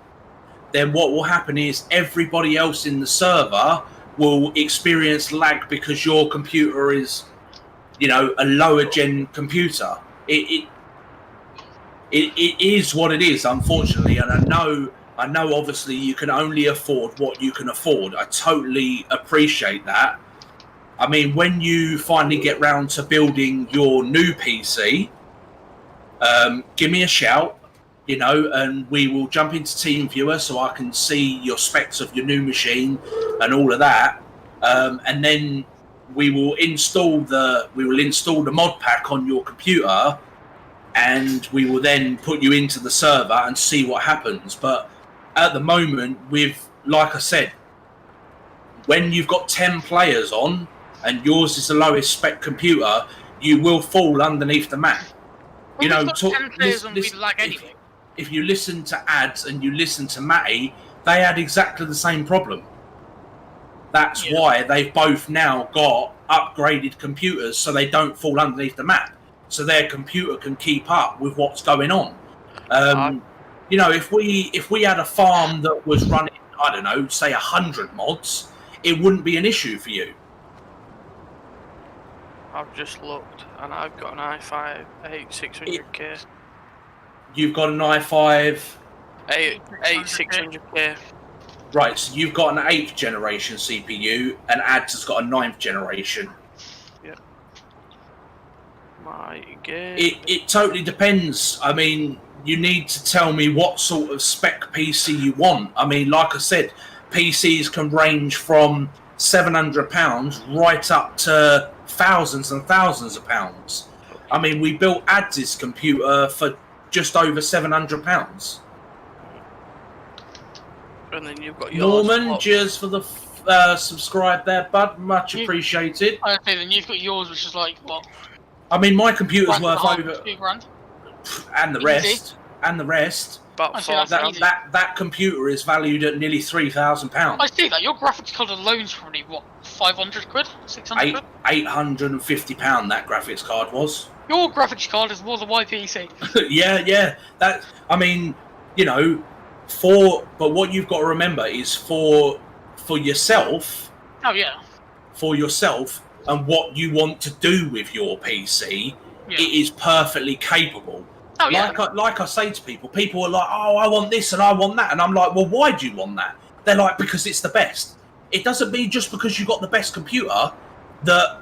then what will happen is everybody else in the server will experience lag because your computer is, a lower gen computer. It is what it is, unfortunately, and I know obviously you can only afford what you can afford. I totally appreciate that. I mean, when you finally get round to building your new PC, give me a shout, and we will jump into TeamViewer so I can see your specs of your new machine and all of that. And then we will install the mod pack on your computer, and we will then put you into the server and see what happens. But at the moment, like I said, when you've got 10 players on and yours is the lowest spec computer, you will fall underneath the map. If you listen to Ads and you listen to Matty, they had exactly the same problem. That's why they've both now got upgraded computers so they don't fall underneath the map. So their computer can keep up with what's going on. If we had a farm that was running, I don't know, say 100 mods, it wouldn't be an issue for you. I've just looked, and I've got an i5 8600K. You've got an i5 8600K. Right, so you've got an 8th generation CPU, and Ads has got a 9th generation. Yeah. My game. It totally depends. I mean, you need to tell me what sort of spec PC you want. I mean, like I said, PCs can range from £700 right up to thousands and thousands of pounds. I mean, we built Ads' computer for just over £700. And then you've got yours. Norman, cheers for the subscribe there, bud. Much appreciated. I say then you've got yours, which is like what? I mean, my computer's Grand worth and a half, over, 2 grand. and the rest, and the rest. About I see that's easy. That computer is valued at nearly £3,000. I see that. Your graphics card alone's probably what, 500 quid, 600 quid. £850. That graphics card was. Your graphics card is more than my PC. yeah. That, I mean, you know, but what you've got to remember is for yourself. Oh yeah. For yourself and what you want to do with your PC, Yeah. it is perfectly capable. Oh yeah. Like I say to people are like, oh, I want this and I want that, and I'm like, well, why do you want that? They're like, because it's the best. It doesn't mean just because you got the best computer that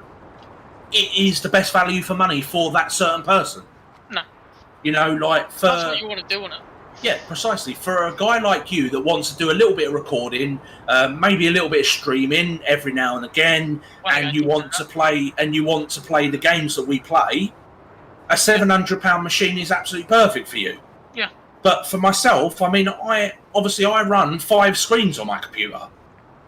it is the best value for money for that certain person. No. You know, like for That's what you want to do on it. yeah, precisely. For a guy like you that wants to do a little bit of recording, maybe a little bit of streaming every now and again, and you want to play the games that we play, a £700 machine is absolutely perfect for you. Yeah. But for myself, I mean, I run 5 screens on my computer.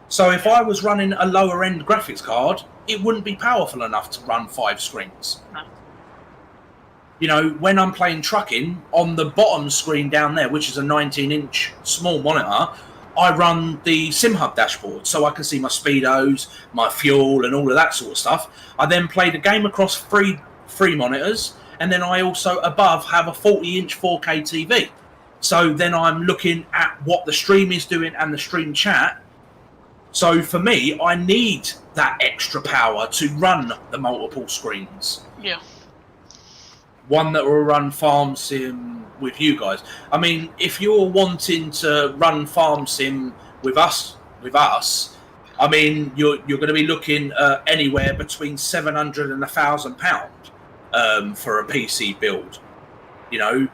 So if I was running a lower end graphics card, it wouldn't be powerful enough to run 5 screens. No. You know, when I'm playing trucking, on the bottom screen down there, which is a 19-inch small monitor, I run the SimHub dashboard, so I can see my speedos, my fuel, and all of that sort of stuff. I then play the game across three monitors, and then I also, above, have a 40-inch 4K TV. So then I'm looking at what the stream is doing and the stream chat. So for me, I need that extra power to run the multiple screens. Yeah. One that will run Farm Sim with you guys. I mean, if you're wanting to run Farm Sim with us, I mean, you're going to be looking anywhere between £700 and £1,000 for a PC build. You know.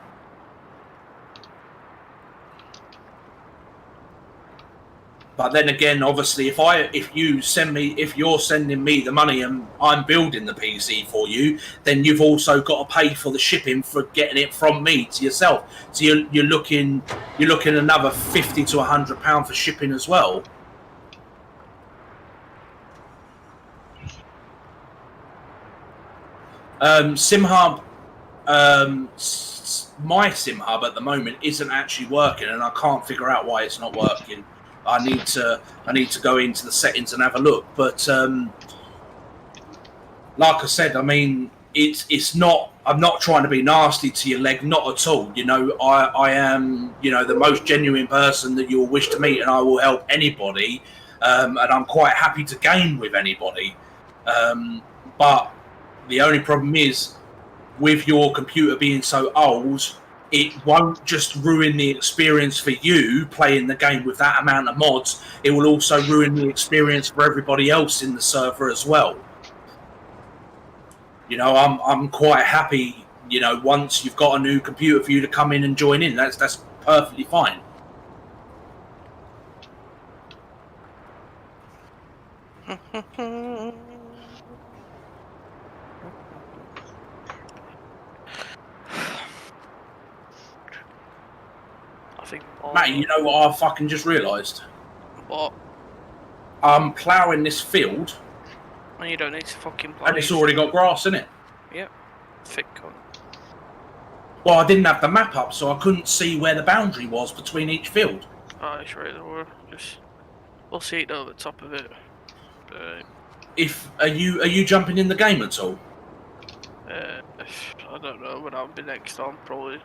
But then again, obviously, if you're sending me the money and I'm building the PC for you, then you've also got to pay for the shipping for getting it from me to yourself. So you're looking another £50 to £100 for shipping as well. SimHub, my SimHub at the moment isn't actually working, and I can't figure out why it's not working. I need to go into the settings and have a look. But like I said, I mean, it's not. I'm not trying to be nasty to your leg, not at all. You know, I am, you know, the most genuine person that you'll wish to meet, and I will help anybody. And I'm quite happy to game with anybody. But the only problem is, with your computer being so old, it won't just ruin the experience for you playing the game with that amount of mods. It will also ruin the experience for everybody else in the server as well. You know, I'm quite happy, you know, once you've got a new computer for you to come in and join in. That's perfectly fine. Matt, you know what I fucking just realised? What? I'm ploughing this field. And you don't need to fucking plough. And it's already got grass in it. Yep. Thick cunt. Well, I didn't have the map up, so I couldn't see where the boundary was between each field. Oh, it's right there. We'll see it over the top of it. Are you jumping in the game at all? I don't know when I'll be next on, probably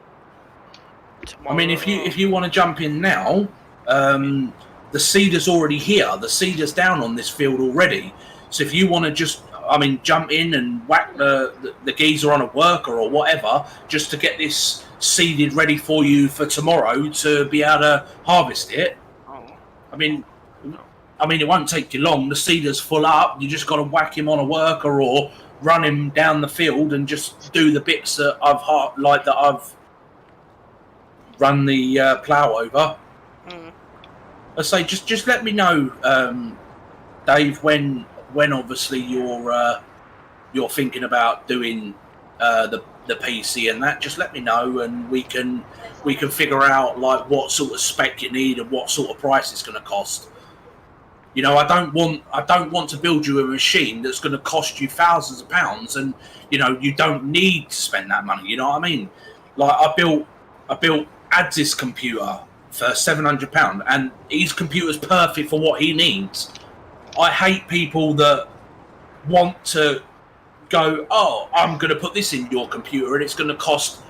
tomorrow. I mean, if you want to jump in now, the seeder's already here. The seeder's down on this field already. So if you want to just, I mean, jump in and whack the geezer on a worker or whatever, just to get this seeded ready for you for tomorrow to be able to harvest it. Oh. I mean, it won't take you long. The seeder's full up. You just got to whack him on a worker or run him down the field and just do the bits that I've run the plough over. I say, just let me know, Dave, when obviously you're thinking about doing the PC and that, just let me know, and we can figure out like what sort of spec you need and what sort of price it's going to cost. You know, I don't want to build you a machine that's going to cost you thousands of pounds, and you know you don't need to spend that money. You know what I mean? Like I built Adz's computer for £700, and his computer's perfect for what he needs. I hate people that want to go, oh, I'm going to put this in your computer and it's going to cost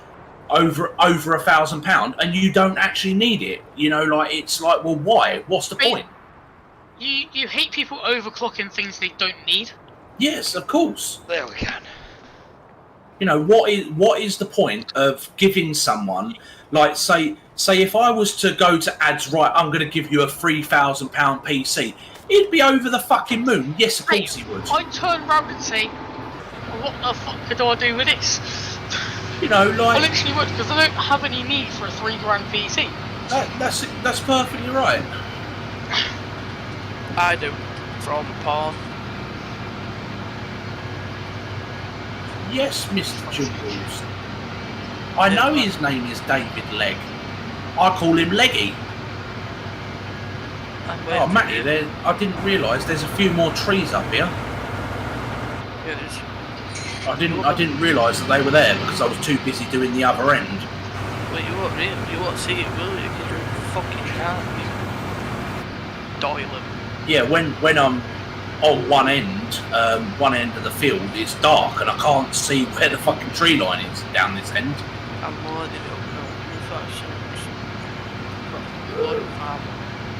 over £1,000, and you don't actually need it. You know, like it's like, well, why? What's the point? You hate people overclocking things they don't need. Yes, of course. There we go. You know, what is the point of giving someone, like, say if I was to go to ads, right, I'm going to give you a £3,000 PC, he'd be over the fucking moon. Yes, of course he would. I'd turn round and say, what the fuck do I do with this? You know, like... I literally would, because I don't have any need for a £3 grand PC. That's perfectly right. I do. From porn. Yes, Mr. Jingles. I know his name is David Legg. I call him Leggy. Oh, Matty, I didn't realise there's a few more trees up here. Yeah, it is. I didn't realise that they were there because I was too busy doing the other end. Well, you won't see it, will you? Because you fucking can't. Doyle. Yeah, when I'm on one end of the field, it's dark and I can't see where the fucking tree line is down this end. I'm more than up now. In fact,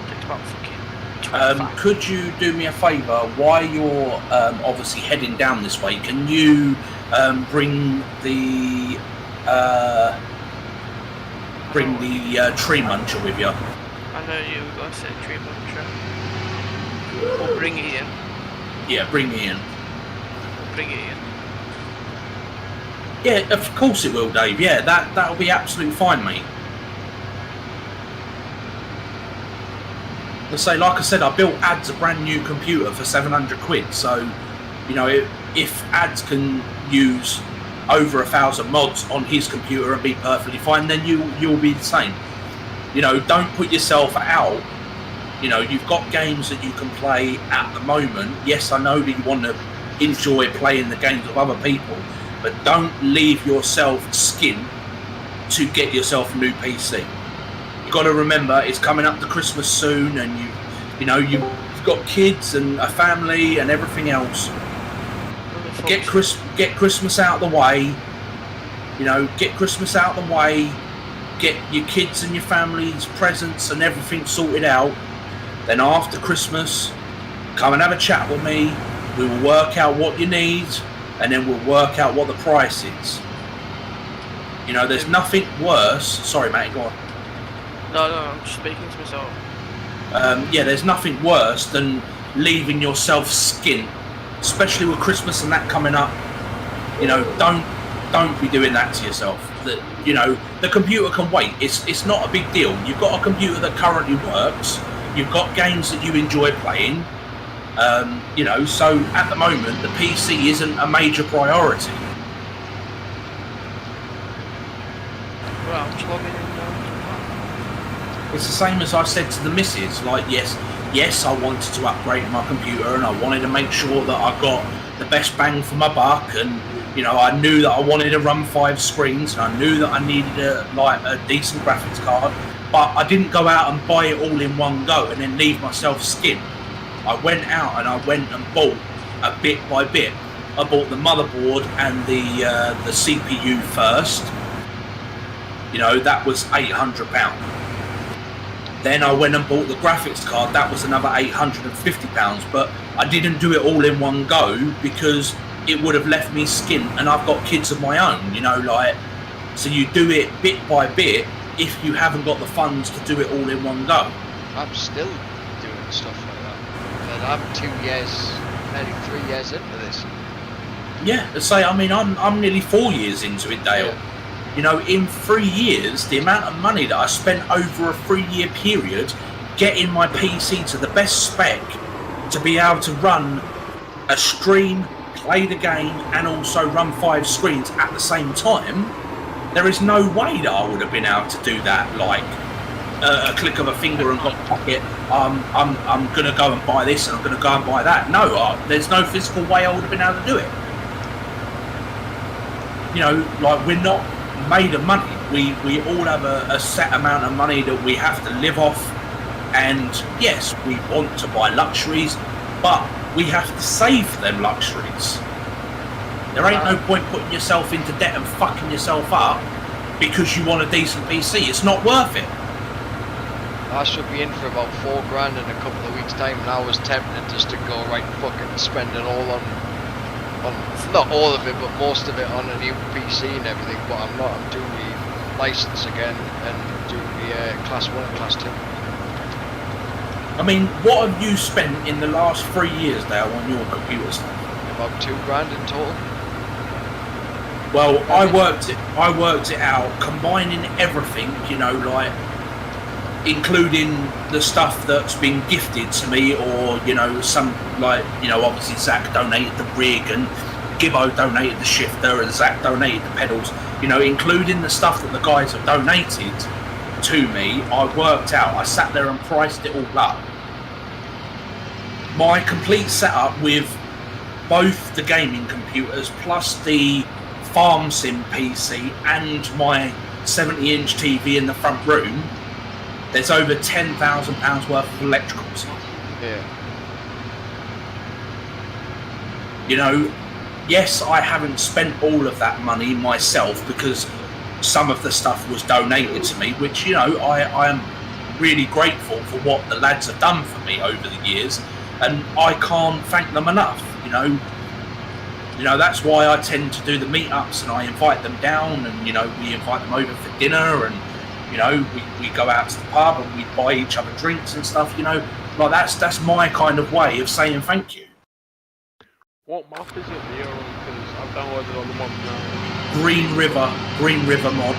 takes about fucking 25. Could you do me a favour? While you're obviously heading down this way, can you bring the tree muncher with you? I know you were going to say tree muncher. We'll bring it in. Yeah, bring me in. We'll bring it in. Yeah, of course it will, Dave. Yeah, that'll be absolutely fine, mate. Let's say, like I said, I built Ads a brand new computer for £700, so you know if Ads can use over 1,000 mods on his computer and be perfectly fine, then you'll be the same. You know, don't put yourself out. You know, you've got games that you can play at the moment. Yes, I know that you want to enjoy playing the games of other people, but don't leave yourself skin to get yourself a new PC. You've got to remember it's coming up to Christmas soon, and you've got kids and a family and everything else. Get Christmas out of the way. You know, get Christmas out of the way. Get your kids and your family's presents and everything sorted out. Then after Christmas, come and have a chat with me. We will work out what you need, and then we'll work out what the price is. You know, there's nothing worse. Sorry, mate, go on. No, I'm just speaking to myself. Yeah, there's nothing worse than leaving yourself skin, especially with Christmas and that coming up. You know, don't be doing that to yourself. You know, the computer can wait. It's not a big deal. You've got a computer that currently works. You've got games that you enjoy playing, you know, so at the moment the PC isn't a major priority. Well, I'm logging in now. It's the same as I said to the missus, like, yes, I wanted to upgrade my computer and I wanted to make sure that I got the best bang for my buck, and, you know, I knew that I wanted to run 5 screens and I knew that I needed a decent graphics card. But I didn't go out and buy it all in one go and then leave myself skin. I went out and I went and bought a bit by bit. I bought the motherboard and the CPU first. You know, that was £800. Then I went and bought the graphics card. That was another £850. But I didn't do it all in one go because it would have left me skin. And I've got kids of my own, you know, like, so you do it bit by bit if you haven't got the funds to do it all in one go. I'm still doing stuff like that. And I'm 2 years, nearly 3 years into this. Yeah, let's say, I mean, I'm nearly 4 years into it, Dale. Yeah. You know, in 3 years, the amount of money that I spent over a 3-year period getting my PC to the best spec to be able to run a stream, play the game and also run 5 screens at the same time, there is no way that I would have been able to do that like a click of a finger and got pocket. I'm gonna go and buy this and I'm gonna go and buy that. No, there's no physical way I would have been able to do it. You know, like, we're not made of money. We all have a set amount of money that we have to live off, and yes, we want to buy luxuries, but we have to save for them luxuries. There ain't no point putting yourself into debt and fucking yourself up because you want a decent PC. It's not worth it. I should be in for about $4,000 in a couple of weeks' time, and I was tempted just to go right fucking spend it all on not all of it, but most of it on a new PC and everything. But I'm not. I'm doing the license again and doing the class 1 and class 2. I mean, what have you spent in the last 3 years, Dale, on your computer stuff? About $2,000 in total. Well, I worked it out, combining everything, you know, like including the stuff that's been gifted to me, or, you know, some, like, you know, obviously Zach donated the rig and Gibbo donated the shifter and Zach donated the pedals, you know, including the stuff that the guys have donated to me. I worked out, I sat there and priced it all up. My complete setup with both the gaming computers plus the Farmsim PC and my 70-inch TV in the front room, there's over £10,000 worth of electricals. Yeah. You know, yes, I haven't spent all of that money myself because some of the stuff was donated to me, which, you know, I am really grateful for what the lads have done for me over the years, and I can't thank them enough. You know, that's why I tend to do the meetups and I invite them down, and, you know, we invite them over for dinner, and, you know, we go out to the pub and we buy each other drinks and stuff, you know, like that's my kind of way of saying thank you. What map is it that you're on? Because I've downloaded all the mods now. Green River mod,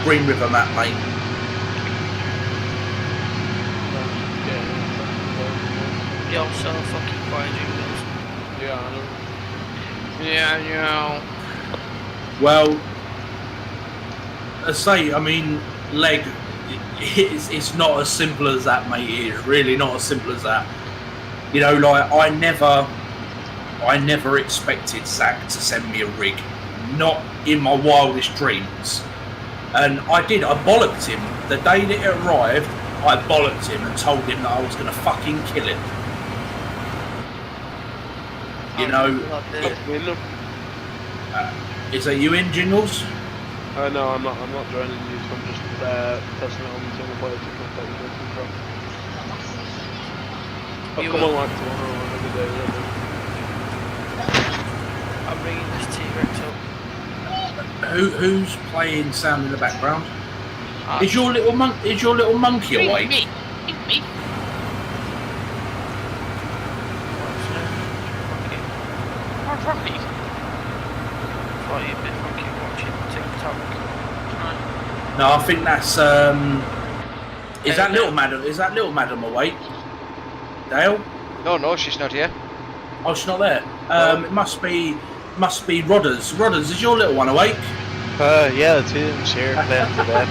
Green River map, mate. You're so fucking quiet, Jingles. Yeah, I know. Yeah, you know. Well, I say, I mean, leg, it's not as simple as that, mate. It's really not as simple as that. You know, like, I never expected Zach to send me a rig, not in my wildest dreams. And I bollocked him the day that it arrived. I bollocked him and told him that I was going to fucking kill him. You know, is that you in, Jingles? No, I'm not joining you, so I'm just testing it on the single player to contact you from. I'll come on like tomorrow or another day, whatever. I'm bringing this T-Rex up. Who's playing sound in the background? Is your little monkey awake? Me. Properly. Thought you'd been fucking watching TikTok. No, I think that's is that little madam awake? Dale? No, she's not here. Oh, she's not there. It must be Rodders. Rodders, is your little one awake? Yeah, the two of them's here playing for bed.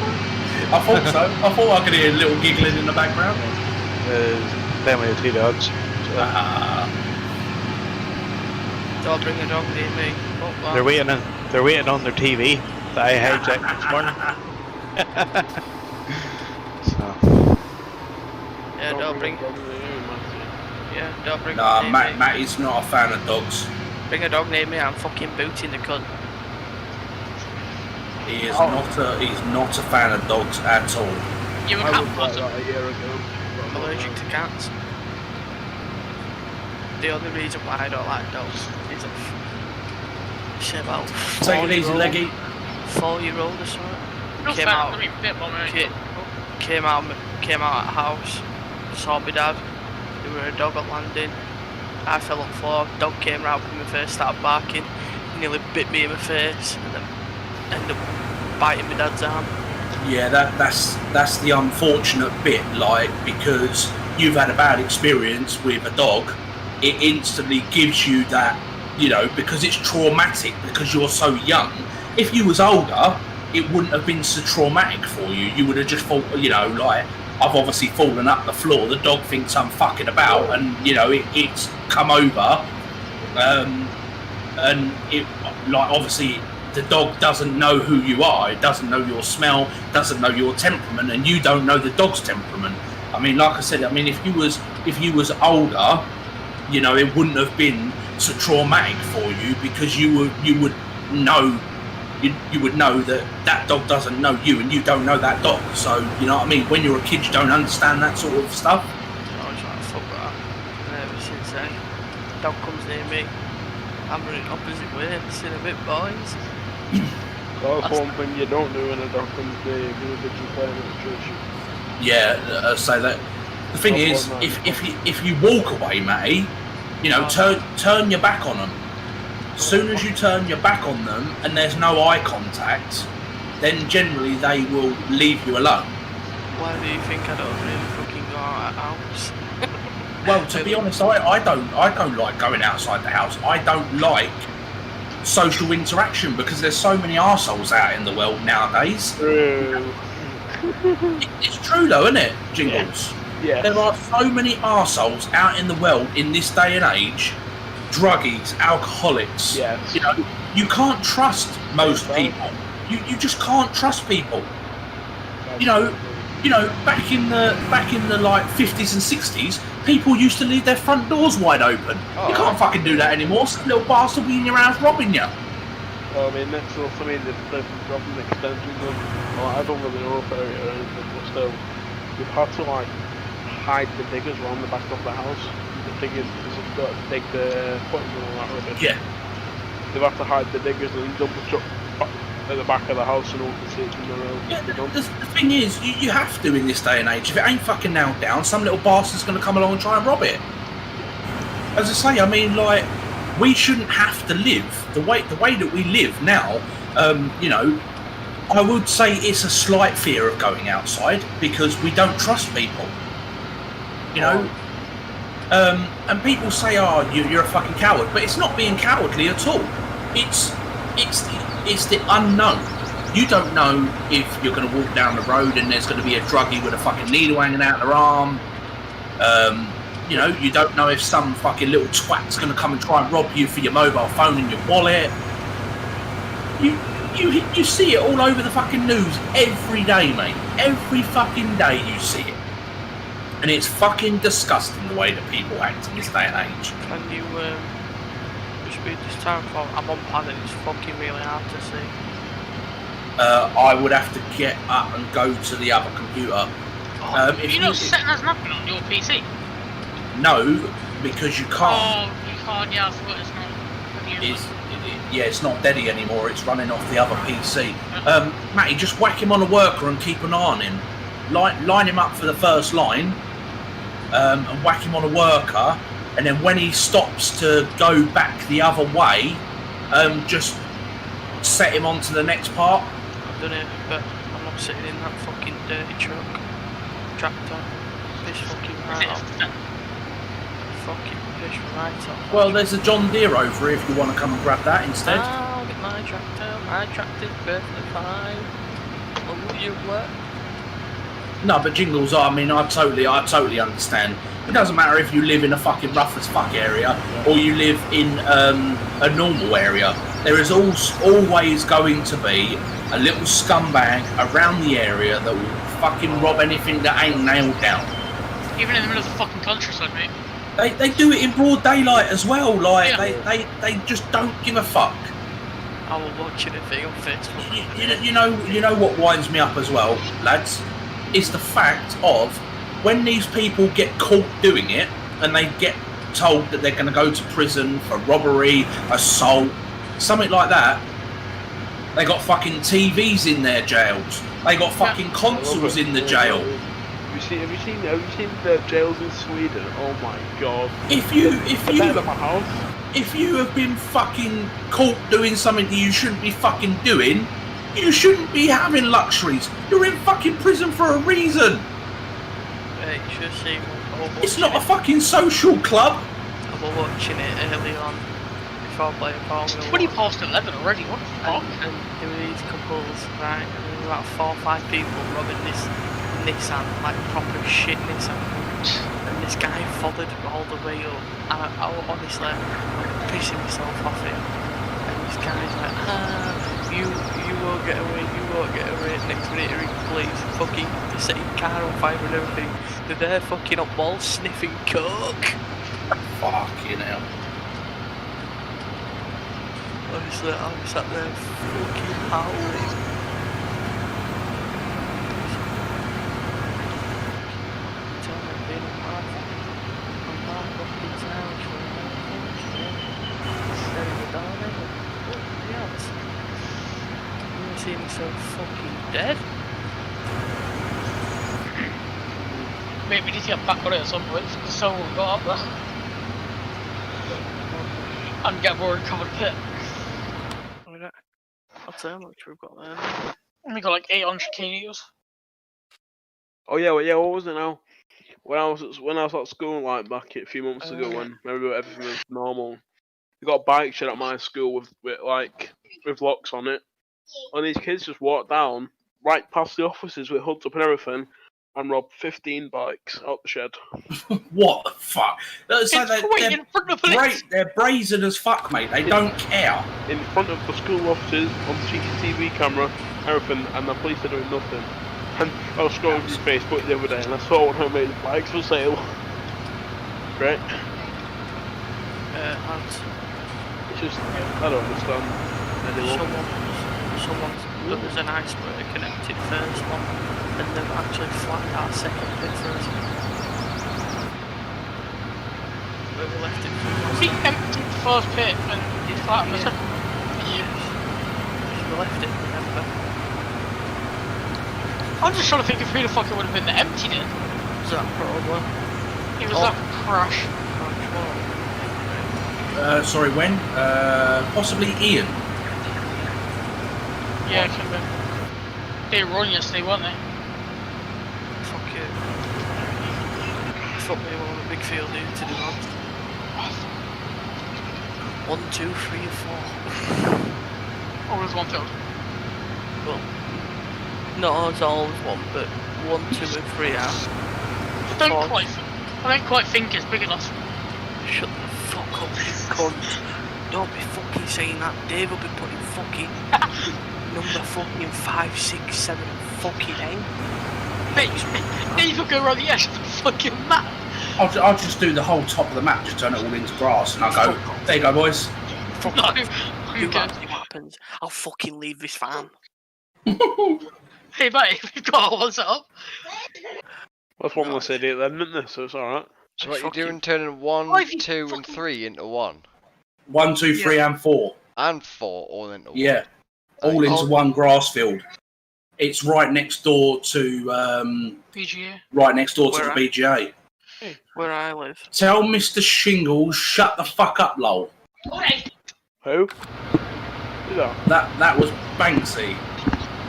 I thought so. I thought I could hear a little giggling in the background. Playing with the two dogs. So. Don't bring a dog near me. Oh, wow. They're waiting on their TV that I hijacked this morning. So. Yeah, don't bring. Yeah, don't bring. Nah, Matty's not a fan of dogs. Bring a dog near me, I'm fucking booting the cunt. He is not a fan of dogs at all. You were I cat was like person. that a year ago. I'm allergic to cats. The only reason why I don't like dogs is shit about Take it easy, leggy. 4-year-old or something. No Came fair, out. I mean, bit more Came out at the house, saw my dad. There were a dog at landing. I fell on the floor. Dog came round with me first, started barking, nearly bit me in the face, and then ended up biting my dad's arm. Yeah, that's the unfortunate bit, like, because you've had a bad experience with a dog, it instantly gives you that you know, because it's traumatic because you're so young. If you was older, it wouldn't have been so traumatic for you. You would have just thought, you know, like, I've obviously fallen up the floor, the dog thinks I'm fucking about, and, you know, it's come over, and it, like, obviously the dog doesn't know who you are, it doesn't know your smell, doesn't know your temperament, and you don't know the dog's temperament. I mean, like I said, I mean, if you was older, you know, it wouldn't have been so traumatic for you, because you would know that dog doesn't know you, and you don't know that dog. So, you know what I mean? When you're a kid, you don't understand that sort of stuff. I was like, fuck that. And ever since then, dog comes near me, I'm running opposite way, it's in a bit, boys. That's one thing you don't do when a dog comes near you, because it can play with the church. Yeah, so that the thing is, if you walk away, Matty, you know, turn your back on them. As soon as you turn your back on them and there's no eye contact, then generally they will leave you alone. Why do you think I don't really fucking go out of the house? Well, to be honest, I don't like going outside the house. I don't like social interaction because there's so many arseholes out in the world nowadays. It's true though, isn't it, Jingles? Yeah. There are so many arseholes out in the world in this day and age. Druggies, alcoholics. Yes. You know, you can't trust most people. You just can't trust people. You know, back in the like 50s and 60s, people used to leave their front doors wide open. Oh. You can't fucking do that anymore. Some little bastard will be in your house robbing you. Well, I mean, that's also, I mean, they've dropping extensions on, well, I don't really know if area or anything, but still, you've had to, like, hide the diggers around the back of the house. The diggers, because they've got to dig the footings and all that rubbish. Yeah. They've had to hide the diggers and then dump the truck at the back of the house and all the seats in the road. Yeah, the thing is, you have to in this day and age. If it ain't fucking nailed down, some little bastard's going to come along and try and rob it. As I say, I mean, like, we shouldn't have to live the way that we live now. You know, I would say it's a slight fear of going outside because we don't trust people. You know, and people say, "Oh, you're a fucking coward," but it's not being cowardly at all. It's the unknown. You don't know if you're going to walk down the road and there's going to be a druggie with a fucking needle hanging out their arm. You know, you don't know if some fucking little twat's going to come and try and rob you for your mobile phone and your wallet. You see it all over the fucking news every day, mate. Every fucking day you see it. And it's fucking disgusting the way that people act in this day and age. Can you just read this time for? I'm on pad and it's fucking really hard to see. I would have to get up and go to the other computer. If you're not setting as nothing on your PC? No, because you can't. Oh, you can't, yeah, I thought it's not. It's not Deddy anymore, it's running off the other PC. Matty, just whack him on a worker and keep an eye on him. Line him up for the first line, and whack him on a worker, and then when he stops to go back the other way, just set him onto the next part. I've done it, but I'm not sitting in that fucking dirty tractor. Piss fucking right off. Fucking piss right off. Well, there's a John Deere over here if you want to come and grab that instead. I'll get my tractor. My tractor's perfectly fine. Oh, you what? No, but Jingles, I mean, I totally understand. It doesn't matter if you live in a fucking rough as fuck area or you live in a normal area. There is always going to be a little scumbag around the area that will fucking rob anything that ain't nailed down. Even in the middle of the fucking countryside, mate. They do it in broad daylight as well. Like Yeah. they just don't give a fuck. I was watching a thing on Facebook. You know what winds me up as well, lads, is the fact of when these people get caught doing it and they get told that they're going to go to prison for robbery, assault, something like that. They got fucking TVs in their jails. They got fucking consoles in the jail. Have you seen the jails in Sweden? Oh my god. If you house. have been fucking caught doing something that you shouldn't be fucking doing, you shouldn't be having luxuries. You're in fucking prison for a reason. You should have seen. It's not a fucking social club. I was watching it early on. before playing Formula 1. 20 past 11 already, what the fuck? And there were these couples, right, and there were about 4 or 5 people robbing this Nissan, like proper shit Nissan. And this guy followed all the way up, and I honestly, I'm pissing myself off it. And this guy's like, you won't get away, you won't get away. Next minute he rings police, fucking setting car on fire and everything. They're there fucking up walls sniffing coke. Fucking hell. Honestly, I'm sat there fucking howling. Tell me I've been on my fucking town for instead of a darling. What else? You never seen me so fucking dead? Mate, we need to get back on it at some point, because someone got up there. And get more recovered pit. I'll tell you how much we've got there. And we got like 800 kilos. Oh yeah, well, yeah. What was it now? When I was at school, like back a few months ago, when maybe everything was normal, we got a bike shed at my school with locks on it, and these kids just walked down right past the offices with hoods up and everything, and robbed 15 bikes out the shed. What the fuck? It's like It's in front of the police. they're brazen as fuck, mate. They don't care. In front of the school offices, on the CCTV camera, everything, and the police are doing nothing. And I was scrolling through Facebook the other day, and I saw one of made bikes for sale. Great. It's just, I don't understand anymore. Someone's there's an iceberg connected first one, and they've actually flagged our second bit first. But we left it for We emptied the first pit and it's flat on the second. yes. We left it, remember? I'm just trying to think of who the fuck it would have been that emptied it. Was that probably? It was that crash. Sorry, when? Possibly Ian. Yeah, it could have been. They were on yesterday, weren't they? Fuck it. Fuck me, we're on a big field here to do that. 1, 2, 3, 4. Always one field. Well, not as always one, but 1, 2 and 3 are. I don't quite think it's big enough. Shut the fuck up, you cunt. Don't be fucking saying that. Dave will be putting fucking number fucking 5, 6, 7 fucking 8. Mate, Dave will go around the edge of the fucking map. I'll just do the whole top of the map, just turn it all into grass, and I'll go, there you go, boys. Fuck No, off. I'm You good. guys see what happens. I'll fucking leave this farm. Hey mate, we've got what's up? That's one less idiot then, isn't there? So it's alright. So what you Fucking- doing, turning 1, Why have you 2 and fucking- 3 into 1? 1, 2, 3, and 4. And 4 all into 1? Yeah, all into one grass field. It's right next door to PGA. the BGA. Where I live. Tell Mr. Shingles, shut the fuck up, lol. Who? Who's that? That was Banksy.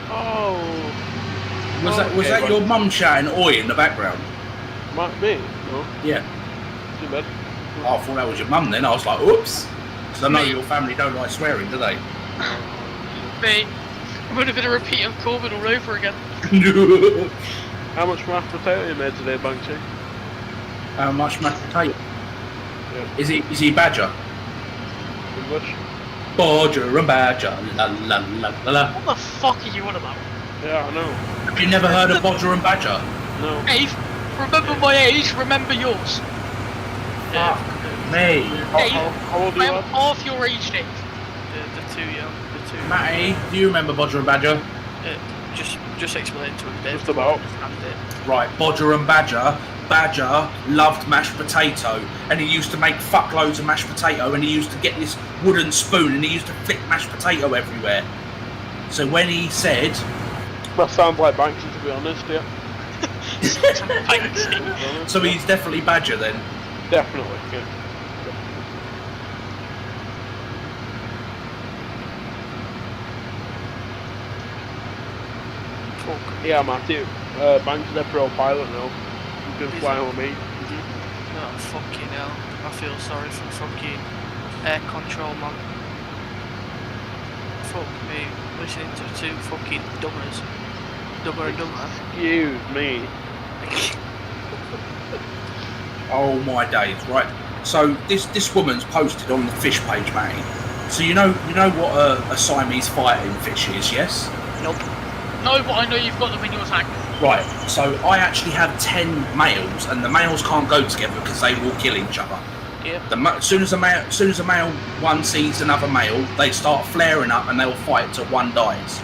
Oh, Was that okay, your mum shouting oi in the background? might be. No, Yeah. too bad. Oh, I thought that was your mum then. I was like, oops. Because I know your family don't like swearing, do they? Mate, it would have been a repeat of COVID all over again. How much mashed potato you made today, Banksy? How much mashed potato? Yeah. Is he Badger? English? Bodger and Badger. La la la la la. What the fuck are you on about? Yeah, I know. Have you never heard of Bodger and Badger? No. Dave, remember my age, remember yours. Fuck me. Dave, How old are I you? am lad? half your age, Dave. The two young. The two. Matty, do you remember Bodger and Badger? Just explain it to him, Dave. Just about. Understand it. Right, Bodger and Badger. Badger loved mashed potato, and he used to make fuckloads of mashed potato, and he used to get this wooden spoon, and he used to flick mashed potato everywhere. So when he said, That sounds like Banksy, to be honest, yeah. Thanks. so he's definitely Badger then. Definitely, yeah. Fuck. Yeah, Matthew. Banksy's a pro pilot now. You can fly with me. Oh, fucking hell. I feel sorry for fucking air control man. Fuck me, listening to two fucking dummers. Dumber and dumber. Excuse me. Oh my days, right. So this woman's posted on the fish page, mate. So you know what a Siamese fighting fish is, yes? Nope. No, but I know you've got them in your tank. Right, so I actually have 10 males, and the males can't go together because they will kill each other. Yeah. As soon as a male one sees another male, they start flaring up and they'll fight till one dies.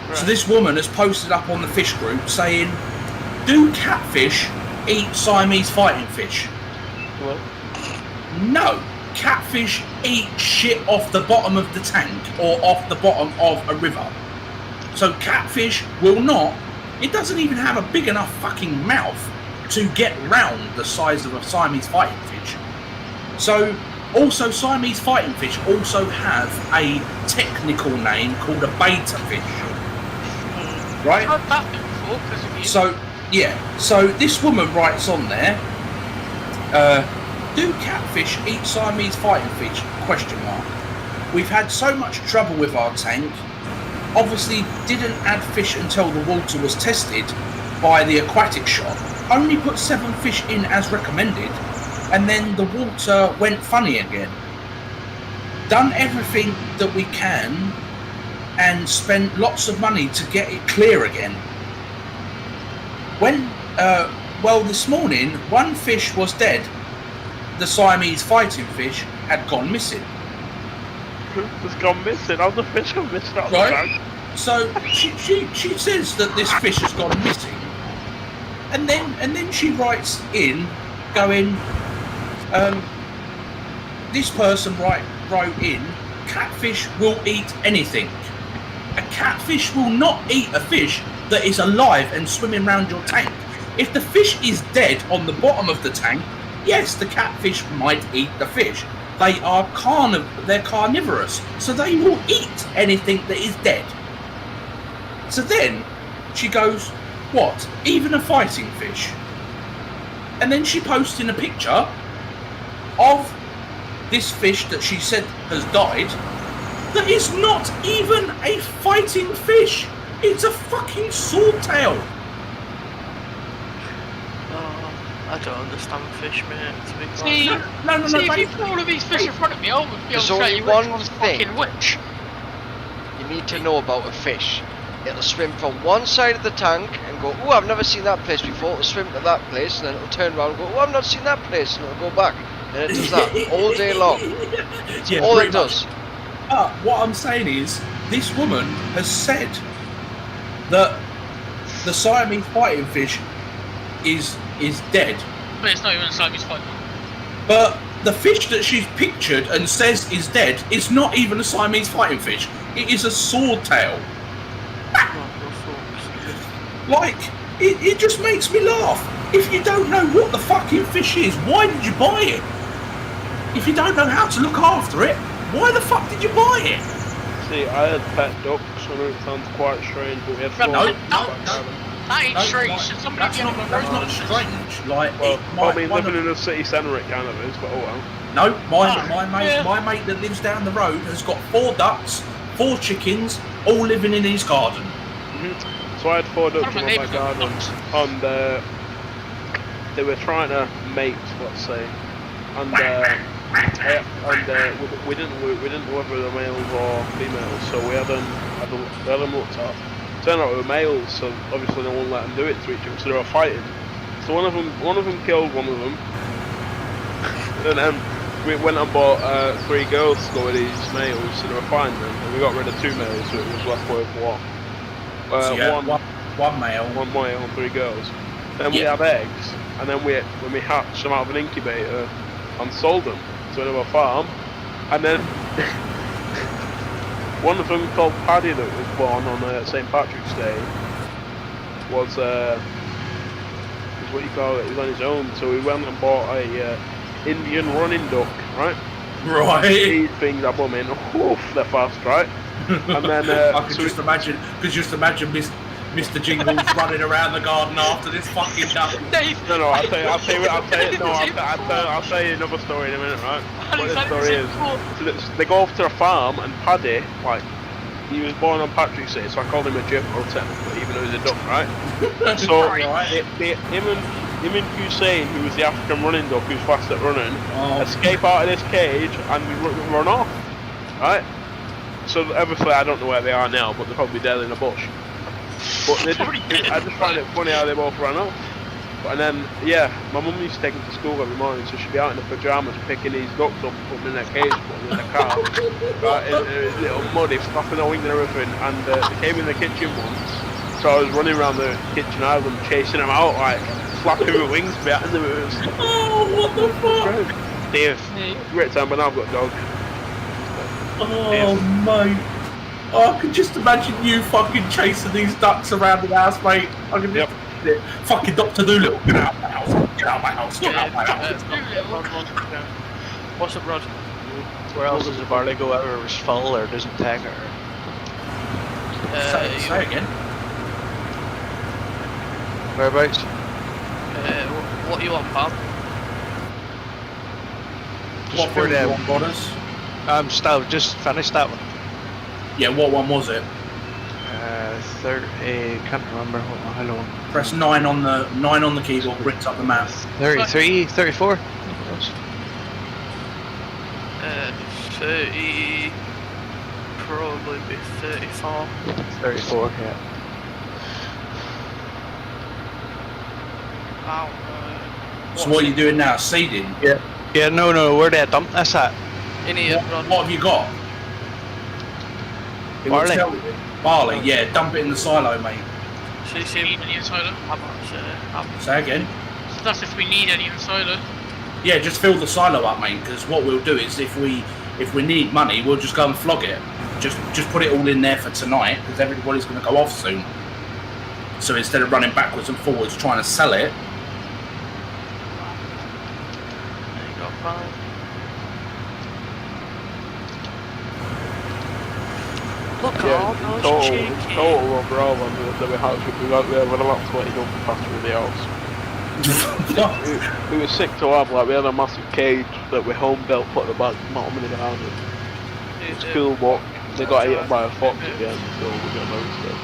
Right. So this woman has posted up on the fish group saying, "Do catfish eat Siamese fighting fish?" What? No, catfish eat shit off the bottom of the tank or off the bottom of a river. So catfish will not. It doesn't even have a big enough fucking mouth to get round the size of a Siamese fighting fish. So, also Siamese fighting fish also have a technical name called a beta fish. Right? I've had that before because of you. So, yeah. So this woman writes on there, do catfish eat Siamese fighting fish? Question mark. We've had so much trouble with our tank. Obviously didn't add fish until the water was tested by the aquatic shop. Only put 7 fish in as recommended, and then the water went funny again. Done everything that we can and spent lots of money to get it clear again. When, this morning, one fish was dead. The Siamese fighting fish had gone missing. It's gone missing. How's the fish gone missing out of the Right? tank? So she says that this fish has gone missing, and then she writes in, going, this person wrote in, catfish will eat anything. A catfish will not eat a fish that is alive and swimming around your tank. If the fish is dead on the bottom of the tank, yes, the catfish might eat the fish. They're carnivorous, so they will eat anything that is dead. So then she goes, what? Even a fighting fish? And then she posts in a picture of this fish that she said has died that is not even a fighting fish. It's a fucking swordtail. I don't understand fish, mate, to be See, honest. see, if you put all of these fish in front of me, I would be able There's to tell only you one which one's thing. fucking which. You need to know about a fish. It'll swim from one side of the tank and go, oh, I've never seen that place before. It'll swim to that place, and then it'll turn around and go, oh, I've not seen that place, and it'll go back. And it does that all day long. It's Yeah, all pretty it does. But what I'm saying is, this woman has said that the Siamese fighting fish is dead. But it's not even a Siamese fighting. But the fish that she's pictured and says is dead is not even a Siamese fighting fish. It is a swordtail. Like, it just makes me laugh. If you don't know what the fucking fish is, why did you buy it? If you don't know how to look after it, why the fuck did you buy it? See, I had pet ducks, I know it sounds quite strange, but we had No, four no, ducks no, back no. then. That ain't strange. Should somebody That's be on the not road? strange. Like, Well, I mean, one living of- in a city centre it kind of is, but oh well. No, Oh, my mate that lives down the road has got 4 ducks, 4 chickens, all living in his garden. So I had 4 ducks One of my in my neighbours got garden, ducks. and they were trying to mate, let's say, and we didn't know whether they were males or females, so we had them looked at. Turned out they were males, so obviously they won't let them do it to each other, so they were fighting. So one of them killed one of them, and then we went and bought 3 girls to go with these males, so they were fighting them, and we got rid of 2 males, so it was left with what? So you had one male. male and 3 girls. Then we Yeah. had eggs, and then when we hatched them out of an incubator and sold them to another farm, and then one of them called Paddy that was born on St. Patrick's Day was what you call it, he was on his own, so we went and bought a Indian running duck, right? Right. These things are booming, oof, they're fast, right? And then I could just imagine Mr. Jingle's running around the garden after this fucking duck. Dave. No, I'll tell you another story in a minute, right? What the story is, they go off to a farm and Paddy, like, he was born on Patrick's Day, so I called him a Jimbo technically, even though he's a duck, right? So him and Hussein, who was the African running duck, who's fast at running, escape out of this cage and we run off, right? So obviously I don't know where they are now, but they're probably dead in a bush. But I just find it funny how they both ran off. And then, yeah, my mum used to take them to school every morning, so she'd be out in the pyjamas picking these ducks up, putting them in their cage, putting them in the car, right, in a little muddy, flapping their wings and everything. And they came in the kitchen once, so I was running around the kitchen island chasing them out, like, flapping my wings behind them. It was, what the fuck? Dave, great time, but now I've got a dog. Oh, mate. Oh, I can just imagine you fucking chasing these ducks around the house, mate. I can just it. Fucking Dr. Doolittle. Get out of my house. Get out of my house. Get out of my house. What's up, Rod? Where else does the barley go ever? It was full or doesn't take it? Say again. Whereabouts? What you want, pal? What film do you want, Bonners? Still just finished that one. Yeah, what one was it? 30, can't remember how long. Press 9 on the keyboard, brings up the map. 33, 34? 30, probably be 34. 34, yeah. So what are you doing now? Seeding? Yeah. Yeah, no, where did I dump this at? In here, Rod. What have you got? Barley. Barley, yeah, dump it in the silo, mate. So you see any in silo? Say again? So that's if we need any in silo. Yeah, just fill the silo up, mate, because what we'll do is if we need money, we'll just go and flog it. Just put it all in there for tonight, because everybody's going to go off soon. So instead of running backwards and forwards trying to sell it. There you go, pal. Look at all those chickens. Total overall on the house. We had a lot to let you go past through the house. It was sick to have, like we had a massive cage that we home built, put the bottom of it around it. It's cool, but they got eaten by a fox again, so we got roasted.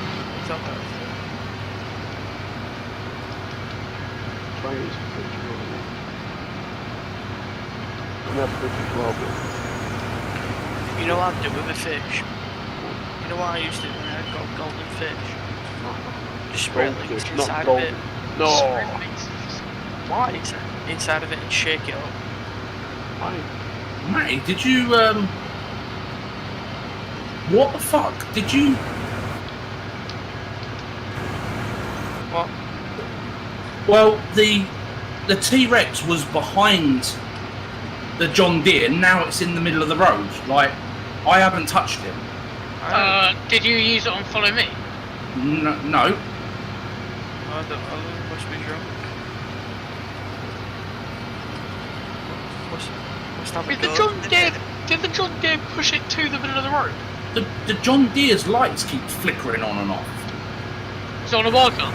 Try and use some pictures of it. And that's pretty problem. You know what I'd do with a fish? You know what I used to do when I got golden fish? Just spread links inside of it. No! Why? Inside of it and shake it up. Why? Mate, did you, what the fuck? Did you... What? Well, the T-Rex was behind the John Deere, now it's in the middle of the road. Like, I haven't touched it. Did you use it on Follow Me? No. I must be drunk. What's that? Did the John Deere push it to the middle of the road? The John Deere's lights keep flickering on and off. Is it on a marker?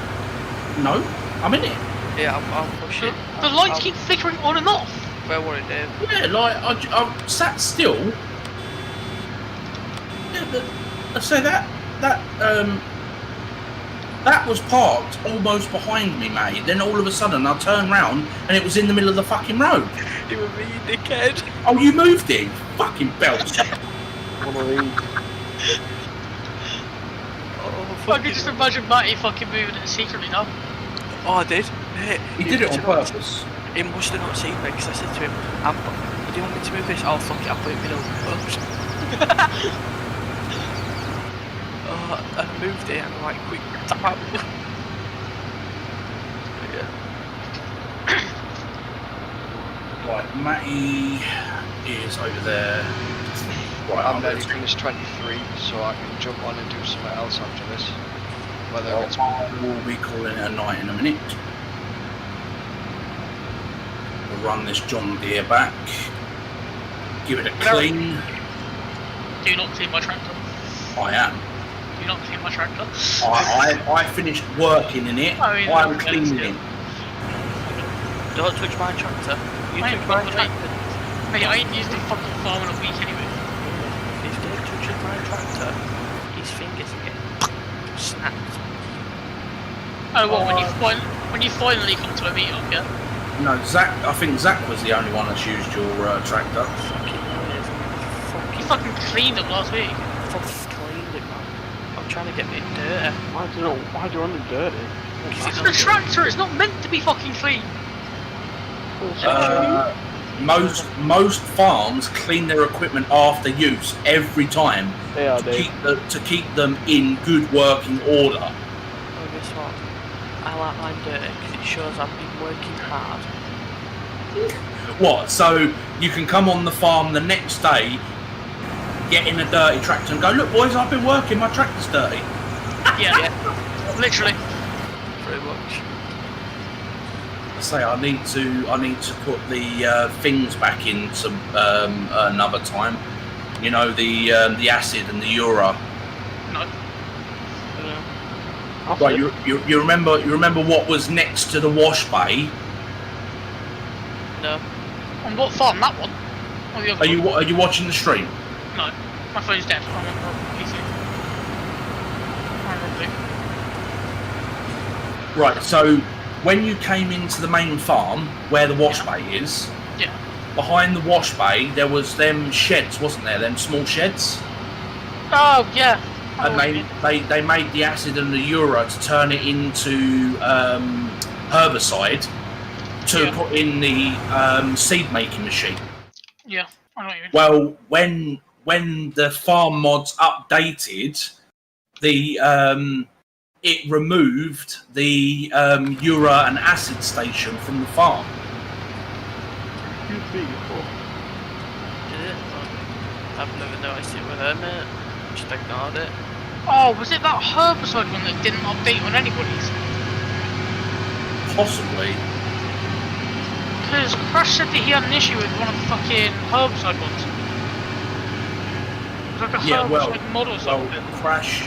No, I'm in it. Yeah, I'll push it. The lights keep flickering on and off. Where were it, Dave? Yeah, like I sat still. Yeah, but I say that was parked almost behind me, mate. Then all of a sudden I turned round and it was in the middle of the fucking road. You were me, you dickhead. Oh, you moved it, fucking belch. One of these. I can just imagine Matty fucking moving it secretly now. Oh, I did. He did it on purpose. He must have not seen me because I said to him, do you want me to move this? Oh, fuck it, I'll put it in the middle. Oops. Oh, I moved it and I'm like, quick, tap out. Yeah. Right, Matty is over there. Right, I'm ready to finish 23, so I can jump on and do something else after this. Whether it's... We'll be calling it a night in a minute. We'll run this John Deere back. Give it a clean. Do not clean my tractor. I am. Do not clean my tractor. I finished working in it. I mean, I'm okay, cleaning still. it. Don't touch my tractor. You I ain't touch my fucking tractor. Mate, I ain't used the fucking farm in a week anyway. If Dave touches my tractor, his fingers get snapped. Oh, what, when you finally come to a meet up, yeah? No, Zach. I think Zach was the only one that's used your tractor. Fucking weird. You fucking cleaned them last week. Fucking cleaned it, man. I'm trying to get me dirty. Why do you want them dirty? It's a tractor, it's not meant to be fucking clean. Most farms clean their equipment after use every time Yeah, to keep them in good working order. Oh, guess what? I like mine dirty because it shows I've been working hard. What? So you can come on the farm the next day, get in a dirty tractor and go, look boys, I've been working, my tractor's dirty. Yeah, literally. Pretty much. I say I need to put the things back in some another time. You know, the acid and the Ura. No. Right, you remember what was next to the wash bay? No. On what farm? That one? Or the other one? Are you watching the stream? No. My phone's dead. I'm on PC. Right, so when you came into the main farm where the wash bay is, Yeah. behind the wash bay there was them sheds, wasn't there? Them small sheds, Oh, yeah. and they made the acid and the Ura to turn it into herbicide to put in the seed making machine. Yeah, I know what you mean. Well, when the farm mods updated, the it removed the Ura and acid station from the farm. Did Did it? I've never noticed it with her, mate. Just ignored it. Oh, was it that herbicide one that didn't update on anybody's? Possibly. Because Crash said that he had an issue with one of the fucking herbicide ones. It was like a herbicide mod or something. Crash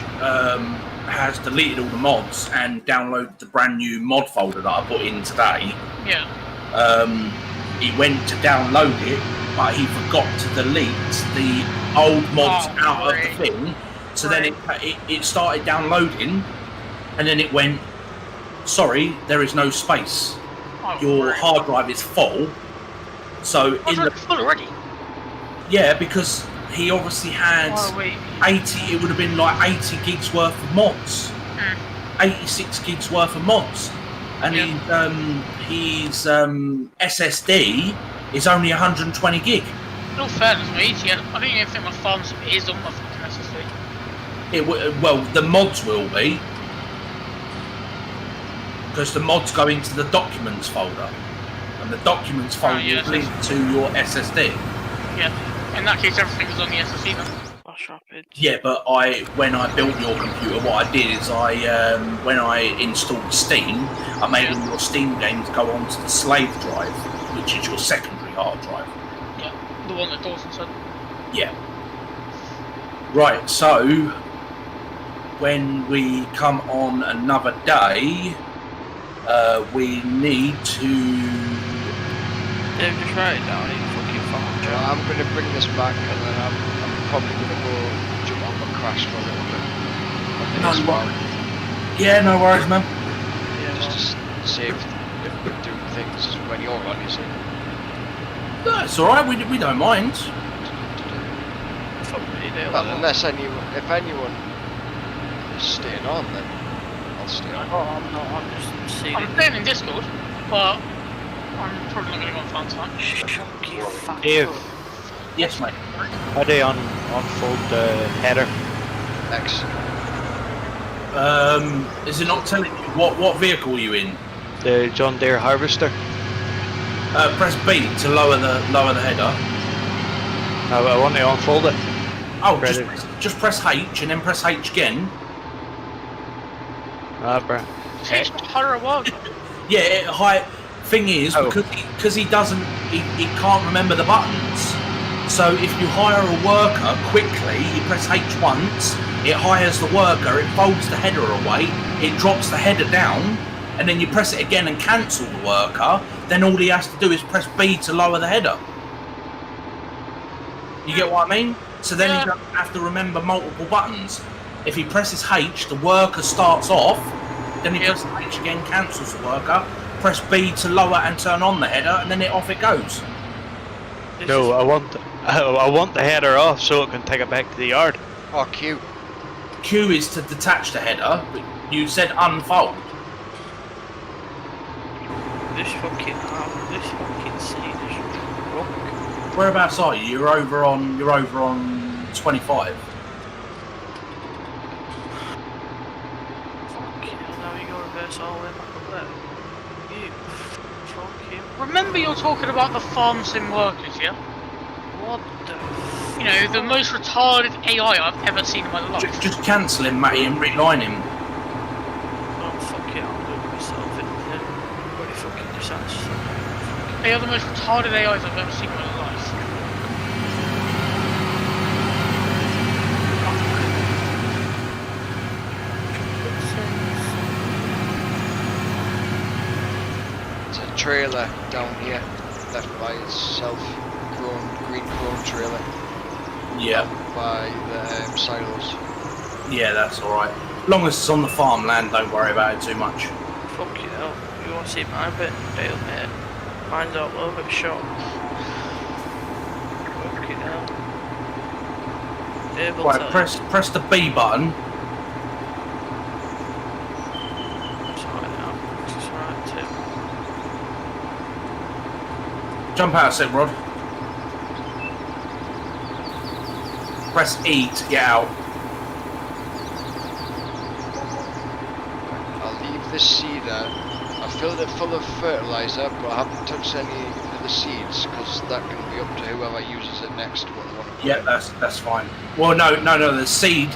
has deleted all the mods and downloaded the brand new mod folder that I put in today. Yeah. He went to download it, but he forgot to delete the old mods out of the thing. So then it started downloading, and then it went, sorry, there is no space. Your hard drive is full. So in the full already? Yeah, because he obviously had 80. It would have been like 80 gigs worth of mods, 86 gigs worth of mods, and his SSD is only 120 gig. In all fairness, mate, I don't even think my Farmsim is on my fucking SSD. Well, the mods will be, because the mods go into the documents folder, and the documents folder is linked to your SSD. Yeah, in that case, everything is on the SSD then. Flash rapid. Yeah, but when I built your computer, what I did is when I installed Steam, I made all your Steam games go onto the slave drive, which is your secondary hard drive. Yeah, the one that Dawson said. Yeah. Right, so when we come on another day, we need to... Dave, just write it down in fucking phone. I'm going to bring this back and then I'm probably going to go jump on the Crash for a little bit. Yeah, no worries, man. Just to save doing things when you're on, you see. No, it's alright, we don't mind. Well, unless if anyone is staying on, then I'll stay on. Oh, I'm not. I'm staying in Discord, but I'm probably not going to go on fan time. Dave, Yes, mate. how do you unfold the header? X. Is it not telling you what vehicle are you in? The John Deere harvester? Press B to lower the header. I want to unfold it. Oh, just press H and then press H again. Ah, bro. It's not harder work. Yeah, thing is, because he can't remember the buttons. So if you hire a worker quickly, you press H once, it hires the worker, it folds the header away, it drops the header down, and then you press it again and cancel the worker, then all he has to do is press B to lower the header. You get what I mean? So then he doesn't have to remember multiple buttons. If he presses H, the worker starts off, then he presses H again, cancels the worker, press B to lower and turn on the header, and then off it goes. No, I want the header off so it can take it back to the yard. Or Q. Q is to detach the header, but you said unfold. This fucking scene is drunk. Whereabouts are you? You're over on 25. Fucking hell, now you go reverse all the way back up there. You fucking... Remember you're talking about the farm sim workers, yeah? What the... You know, the most retarded AI I've ever seen in my life. Just cancel him, Matty, and reline him. Oh, fuck it, I'll do it myself. Everybody fucking decides. They are the most retarded AIs I've ever seen in my life. There's a trailer down here, left by itself. Green chrome trailer. Yeah. By the silos. Yeah, that's alright. Long as it's on the farmland, don't worry about it too much. Fuck you hell. You want to see my bit, Dale, mate? Mine's all over the shop. Fuck you hell. Dave will Right, tell press the B button. you. Sorry now. It's right too. Jump out a sec, Rod. Press E to get out. I'll leave this seeder. I filled it full of fertilizer, but I haven't touched any of the seeds because that can be up to whoever uses it next. What they want to put Yeah, in. that's fine. Well, no. The seed,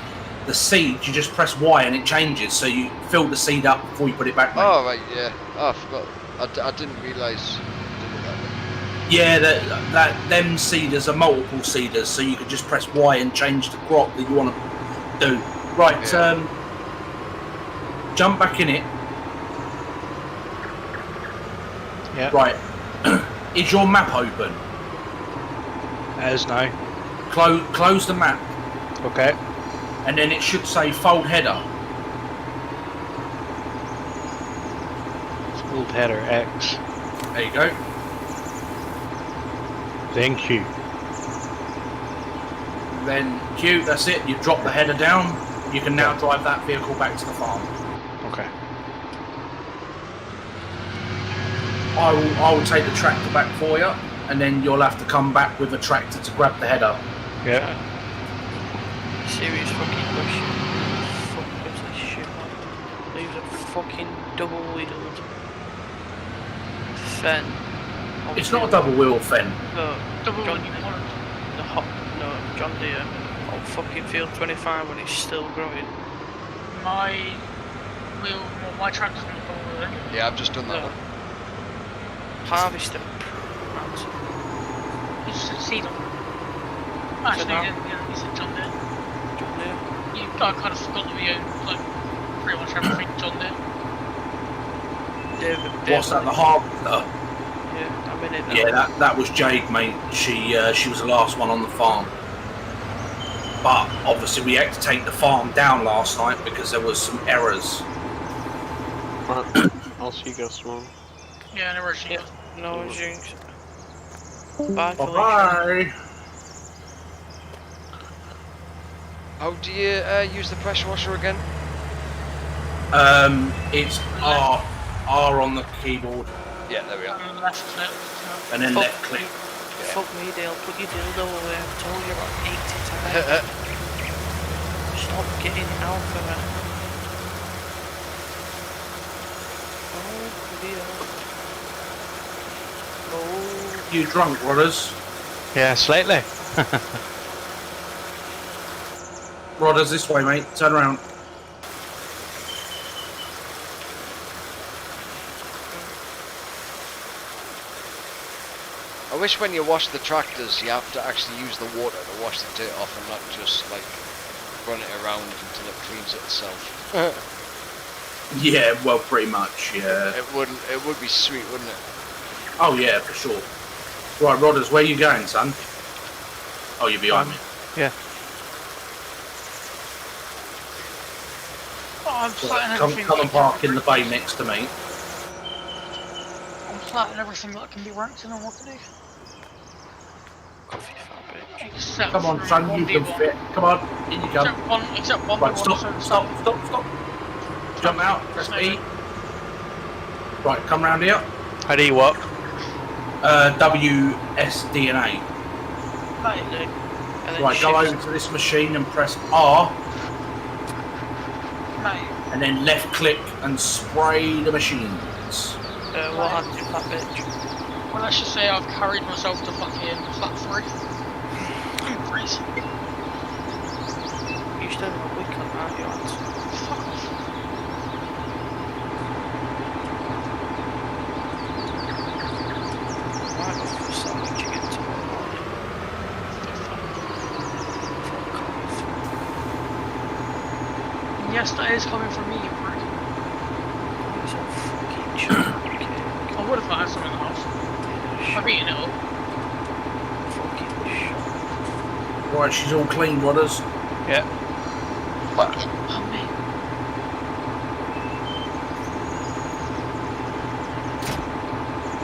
you just press Y and it changes. So you fill the seed up before you put it back. Mate. Oh right, yeah. Oh, I forgot. I didn't realise. Yeah, them seeders are multiple seeders, so you can just press Y and change the crop that you want to do. Right, Yeah. Jump back in it. Yeah. Right, is your map open? It is now. Close the map, Okay. and then it should say fold header. Old header X. There you go. Then Q. Then Q, that's it. You drop the header down. You can now drive that vehicle back to the farm. Okay. I will take the tractor back for you, and then you'll have to come back with a tractor to grab the header. Yeah. Serious fucking question. Fuck was this shit like? Leaves a fucking double wheeled Fen. It's not a double wheel Fen. No, Double John, when you want it. John Deere on fucking field 25 when it's still growing. My tractor's on the double wheel. Yeah, I've just done that No. one. Harvester. You just said seed on. Actually, no. you said John Deere. John Deere. I kind of forgot that we own like pretty much everything John Deere. David. What's that? The harvester. Yeah, I'm in it now. Yeah, that was Jade, mate. She was the last one on the farm. But obviously we had to take the farm down last night because there was some errors. Right, I'll see you guys tomorrow. Yeah, no rush. Yeah, no jinx. Bye, Felicia. Bye. How do you use the pressure washer again? It's R on the keyboard, Yeah, there we are. And left click. and then Fuck. left click. Fuck me, Dale. Put your dildo away. I've told you about 80 times. Stop getting out of it. Oh, dear. Oh. You drunk, Rodders? Yeah, slightly. Rodders, this way, mate. Turn around. I wish when you wash the tractors, you have to actually use the water to wash the dirt off and not just like run it around until it cleans it itself. Yeah, well, pretty much, yeah. It would be sweet, wouldn't it? Oh, yeah, for sure. Right, Rodders, where you going, son? Oh, you're behind me. Yeah. Oh, I'm flattening Come everything. and park in the bay next to me. I'm flattening everything that can be ranked in and what to do. Coffee fat bitch. Except Come on, for son, you can 1v1. fit. Come on, in you go. Except one Right, v1, stop. so Jump out, press E. Right, come round here. How do you walk? W, S, D and A. Mate, And then Right, go shift. over to this machine and press R, mate. and then left click and spray the machines. What happened to that bitch? Well, let's just say I've carried myself to fucking flat 3. Freeze. You still have a week on that, you aren't? Fuck off. Right off the side, you get to the morning. Fuck off. Yes, that is coming from me, you prick. He's all fucking chunky. I would have had some in the house. I've eaten it up. Fucking shit. Right, she's all clean, Rodders. Yeah. Oh, mate.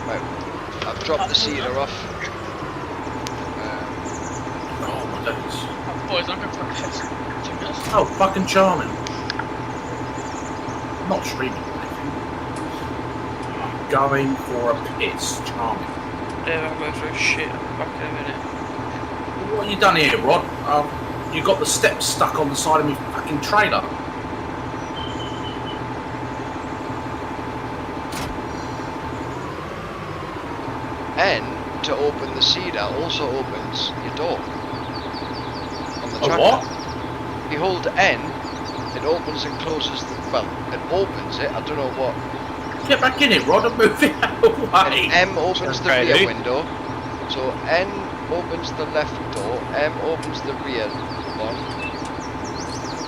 Right, I've dropped the cedar off. Oh my days. Oh, boys, I'm going for a piss. 2 minutes. Oh, fucking charming. Not streaming. I'm going for a piss. Charming. Dave, I'm going for a shit. I'm back in a minute. What have you done here, Rod? You got the steps stuck on the side of my fucking trailer. N to open the cedar also opens your door. On the A tractor. what? If you hold N, it opens and closes the, well, it opens it, I don't know what. Get back in it, Rod, and move it out of the way. And M opens the Right, rear eh? window. So N opens the left door, M opens the rear one.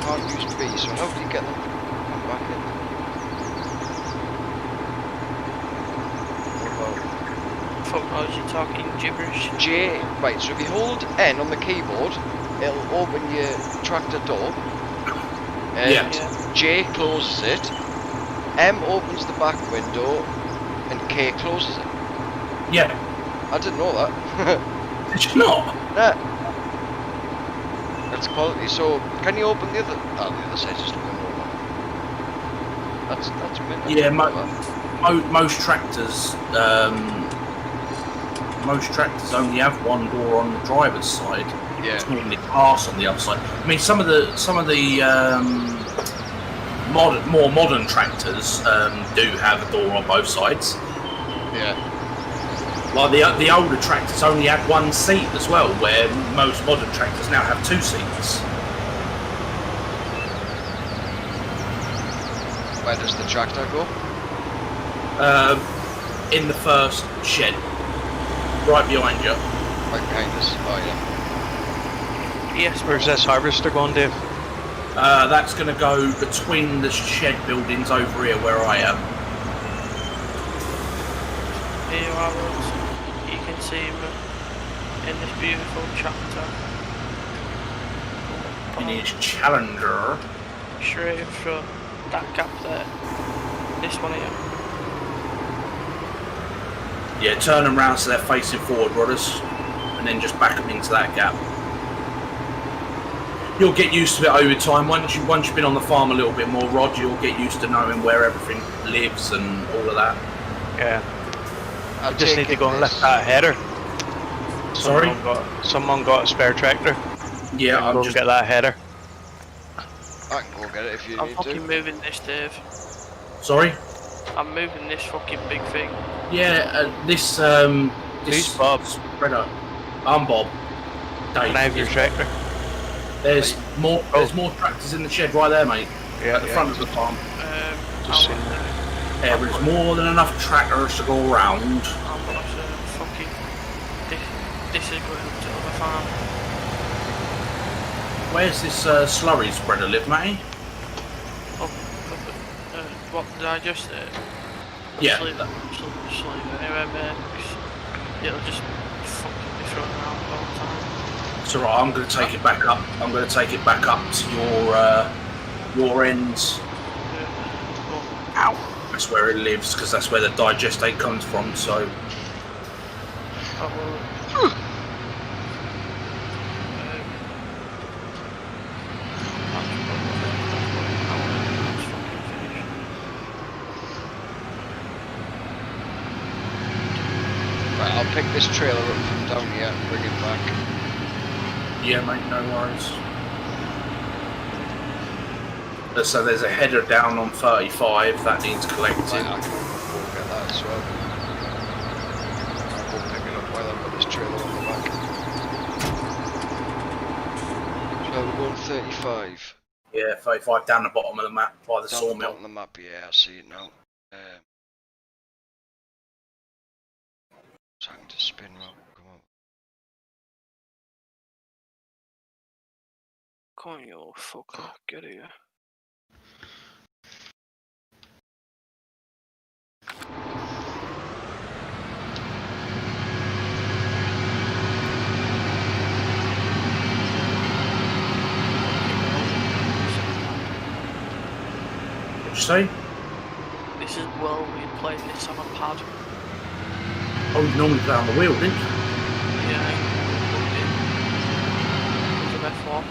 Can't use B, so how do you get them? I'm back in. What Fuck knows you're talking gibberish. about J? Right, so if you hold N on the keyboard, it'll open your tractor door. And Yeah. J closes it. M opens the back window, and K closes it. Yeah. I didn't know that. Did you not? Nah. That's quality. So, can you open the other? Oh, the other side's just a window. That's mint. I Yeah, didn't know that. most tractors only have one door on the driver's side. Yeah. It's normally glass on the other side. I mean, some of the more modern tractors do have a door on both sides. Yeah. Like the older tractors only had one seat as well, where most modern tractors now have 2 seats. Where does the tractor go? In the first shed, right behind you. Right behind us. Oh yeah. Yes, Where's this harvester going, Dave? That's going to go between the shed buildings over here where I am. here you are, Rose. You can see him in this beautiful tractor. In his Challenger. Straight in front. That gap there. This one here. Yeah, turn them round so they're facing forward, Rodders, and then just back them into that gap. You'll get used to it over time. Once you've been on the farm a little bit more, Rod, you'll get used to knowing where everything lives and all of that. Yeah. I I just need to go and lift that header. Sorry? Someone got a spare tractor. Yeah, Go I'm and just. get that header. I can go get it if you I'm need fucking to. moving this, Dave. Sorry. I'm moving this fucking big thing. Yeah, this Who's Bob? spreader. I'm Bob. Dave. Can I have your tractor? There's more. There's more tractors in the shed right there, mate. Yeah, At the front of the farm. Just I'm seen gonna, Yeah, but there's more than enough tractors to go around. I'm gonna fucking. This is going up to the farm. Where's this slurry spreader live, Matty? What did I just say? Yeah. Just leave it anyway, mate, 'cause it'll just fucking be thrown around all the time. It's alright, I'm going to take it back up. I'm going to take it back up to your ends. Ow! That's where it lives, because that's where the digestate comes from, so... Right, I'll pick this trailer up from down here and bring it back. Yeah, mate, no worries. So there's a header down on 35 that needs collecting. Right, I can go get that as well. I'll go pick it up while I've got this trailer on the back. So we're going 35. Yeah, 35 down the bottom of the map by the Down the sawmill. bottom of the map, yeah, I see it now. Trying to spin round, come on. Come on, you little fucker, get here. What'd you say? This is well we played this on a pad. Oh, you normally play on the wheel, didn't you? Yeah, I looked in. It was an F1.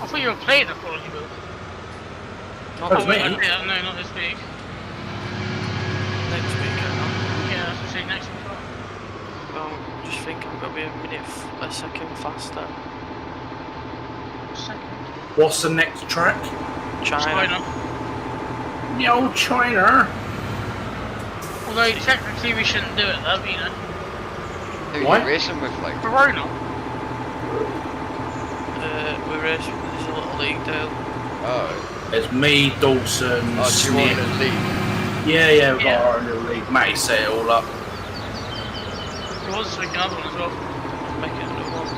I thought you were playing the quality build. Not Oh, this me? week. Yeah, no, not this week. Next week, I know. Yeah, that's what I'm saying next week. Well, just think I'm gonna be a second faster. Second. What's the next track? China. Yo, China! Although technically we shouldn't do it though, you know. Who are What? you racing with, like? Verona. We're racing with this little league deal. Oh. There's me, Dawson, Oh, do you want Smith. to lead? Yeah, we've got Yeah. our own little league. Matty set it all up. There was like another one as well. I'm making another one.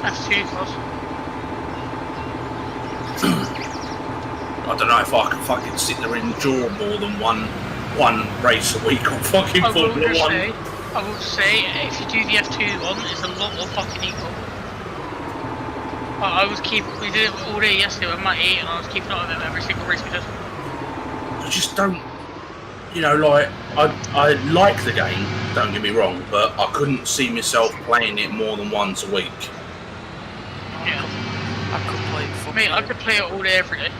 F2 plus. I don't know if I can fucking sit there and endure more than one race a week on fucking I will Formula just 1. say, if you do the F2 one, it's a lot more fucking equal. We did it all day yesterday with Matty, and I was keeping up with him every single race we did. I just don't, you know, like, I like the game, don't get me wrong, but I couldn't see myself playing it more than once a week. Yeah. I could play fucking... Mate, I could play it all day every day.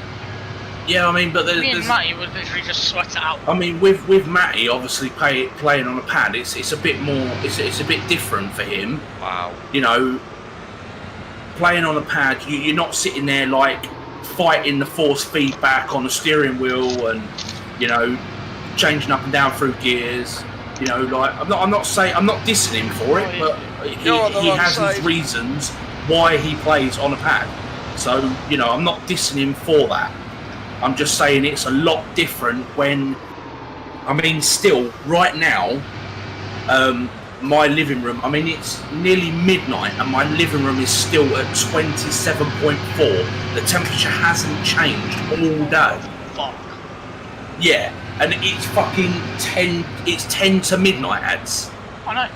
Yeah, I mean, but Me and there's Matty would literally just sweat it out. I mean, with Matty, obviously playing on a pad, it's a bit more, it's a bit different for him. Wow. You know, playing on a pad, you're not sitting there like fighting the force feedback on the steering wheel and, you know, changing up and down through gears. You know, like I'm not dissing him for it, but he has his reasons why he plays on a pad. So, you know, I'm not dissing him for that. I'm just saying it's a lot different when, I mean, still, right now, my living room, I mean, it's nearly midnight and my living room is still at 27.4. The temperature hasn't changed all day. Fuck. Yeah, and it's fucking 10 to midnight ads. I know.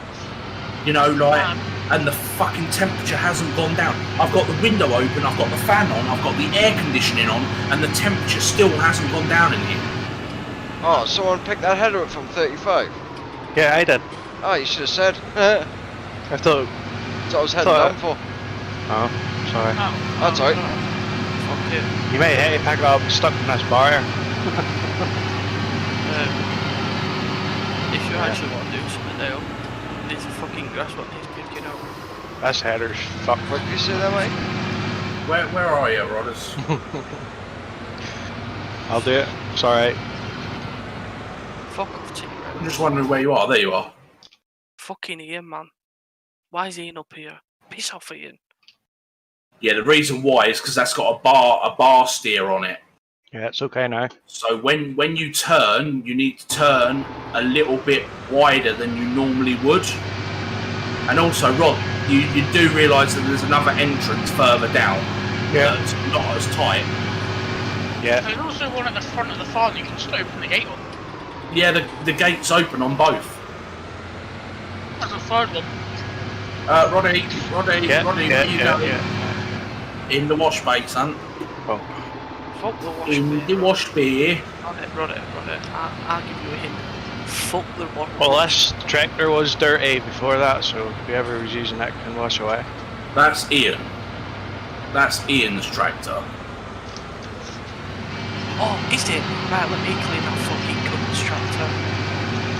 You know, like, and the fucking temperature hasn't gone down. I've got the window open, I've got the fan on, I've got the air conditioning on, and the temperature still hasn't gone down in here. Oh, someone picked that header up from 35. Yeah, I did. Oh, you should have said. I thought. That's what I was heading down for. Oh, sorry. That's alright. Fuck it. You might hit it, pick it up, stuck in this bar. If you actually want to do something, Dale, there's a fucking grass what needs picking up. This header's fucked. What did you say there, mate? Where are you, Rodders? I'll do it. It's alright. Fuck off, T. I'm just wondering where you are. There you are. Fucking Ian, man. Why is Ian up here? Piss off, Ian. Yeah, the reason why is because that's got a bar steer on it. Yeah, it's okay now. So when you turn, you need to turn a little bit wider than you normally would. And also, Rod, you do realise that there's another entrance further down. Yeah. That's not as tight. Yeah. There's also one at the front of the farm you can just open the gate on. Yeah, the gate's open on both. There's a third one. Roddy, Yeah. where you going? In the wash bay, son. Oh. Fuck the wash In bay. the wash bay. Roddy. I'll give you a hint. Fuck the wash bay. Well, this tractor was dirty before that, so whoever was using that can wash away. That's Ian. That's Ian's tractor. Oh, is it? Right, let me clean that fucking cunt's tractor.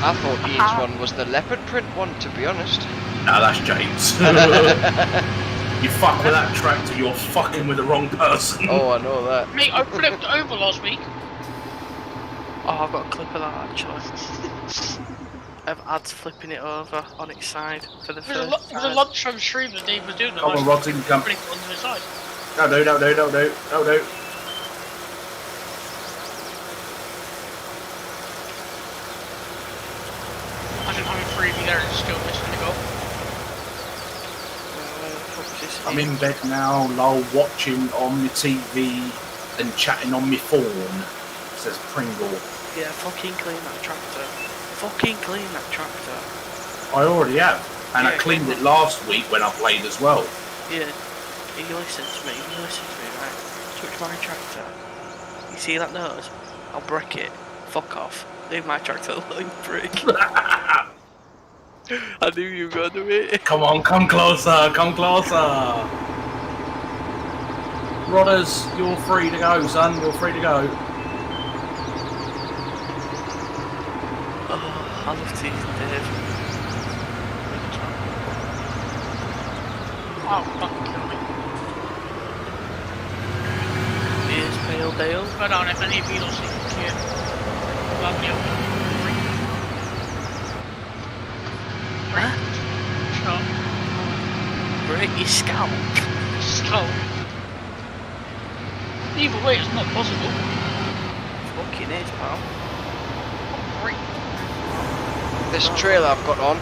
I thought Ian's one was the leopard print one, to be honest. No, that's James. You fuck with that tractor, you're fucking with the wrong person. Oh, I know that. Mate, I flipped over last week. Oh, I've got a clip of that actually. Of ads flipping it over on its side for the It was a, first it was a time. lunchtime stream that Dave was doing. Come on, Rod's in, come. Putting it onto his side. No. Imagine having three of you there and still missing the goal. I'm in bed now, lol, watching on my TV and chatting on my phone, says Pringle. Yeah, fucking clean that tractor. Fucking clean that tractor. I already have, and I Yeah, cleaned come it last week when I played as well. Yeah, you listen to me, right? Touch my tractor. You see that nose? I'll break it. Fuck off. Leave my tractor alone, prick. I knew you were gonna do it. Come on, come closer. Rodders, you're free to go, son, you're free to go. Oh, I love teasing Dave. Oh, fucking kill me. Here's Pale Dale. Go down if any of you don't see the kid. Love you. Huh? Shot. Break your scalp. Skull. Either way, it's not possible. Fucking is, pal. Great. This trailer I've got on,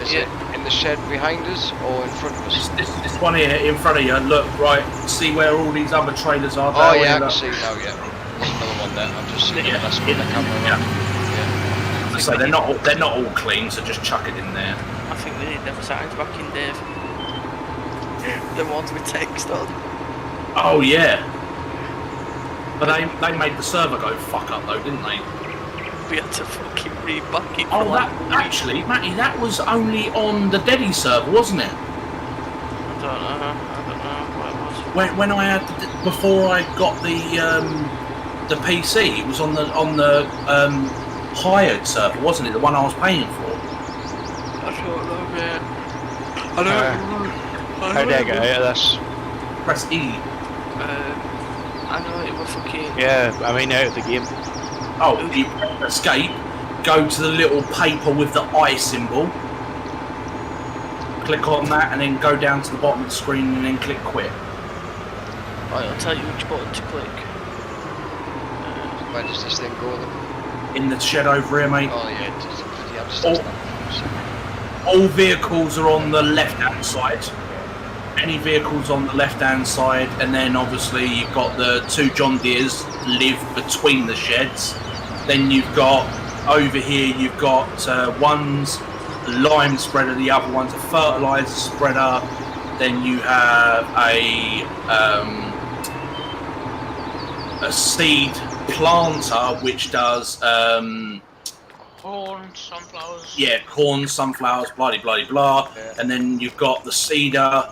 is Yeah. it in the shed behind us or in front of us? This one here in front of you, look, right, see where all these other trailers are? Oh down yeah, I here, can look. see now, yeah. There's another one there, I've just seen Yeah, it, that's with the camera yeah. on. Yeah. So they're not all clean, so just chuck it in there. I think they need them signs back in, Dave. The ones with text on. Oh yeah. But they made the server go fuck up though, didn't they? We had to fucking reback it. Oh, that actually, Matty, that was only on the Deddy server, wasn't it? I don't know what it was. When I had before I got the PC, it was on the hired server, wasn't it? The one I was paying for. I don't know, man. How did I get out of this? Press E. I know it was fucking. Yeah, I mean out of the game. Oh, you escape. Go to the little paper with the eye symbol. Click on that, and then go down to the bottom of the screen, and then click quit. Right, I'll tell you which button to click. Where does this thing go then? In the shed over here, mate. Oh yeah, just, yeah, I've just Oh. asked that. All vehicles are on the left-hand side. Any vehicles on the left-hand side, and then obviously you've got the two John Deeres live between the sheds. Then you've got over here, you've got one's a lime spreader, the other one's a fertilizer spreader. Then you have a seed planter which does Corn, sunflowers. yeah, corn, sunflowers, blah blah blah. Yeah. And then you've got the seeder,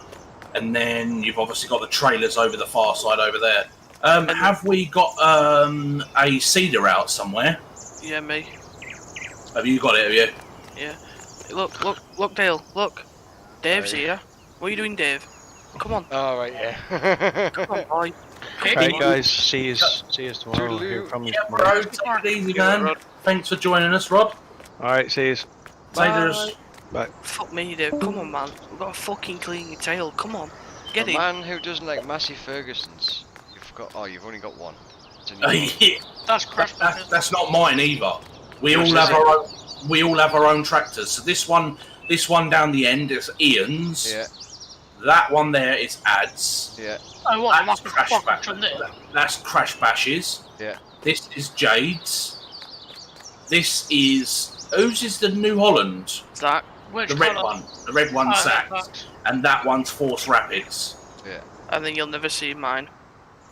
and then you've obviously got the trailers over the far side over there. Have we got a seeder out somewhere? Yeah, me. Have you got it? Have you? Yeah. Look, Dale. Look. Dave's Hey. here. What are you doing, Dave? Come on. Oh right, yeah. Come on, boy. Right guys, see you tomorrow. Hear from you Yeah, tomorrow. bro. Take it easy, Yeah, man. Rod. Thanks for joining us, Rod. Alright, see you. Taters. Bye. Fuck me, Dave. Come on, man. We've got to fucking clean your tail. Come on. Get The it. man who doesn't like Massey Ferguson's. You've got. Oh, you've only got one. It's in your Yeah, That's crap. that's not mine either. We all Yours have is our own. We all have our own tractors. So this one This one down the end is Ian's. Yeah. That one there is Ads. Yeah. Oh, what? That's that's Crash Bash's. Yeah. This is Jade's. This is whose is the New Holland? Zach. Which The red colour? one. The red one's Oh, Zach's. that's- And that one's Force Rapids. And then you'll never see mine.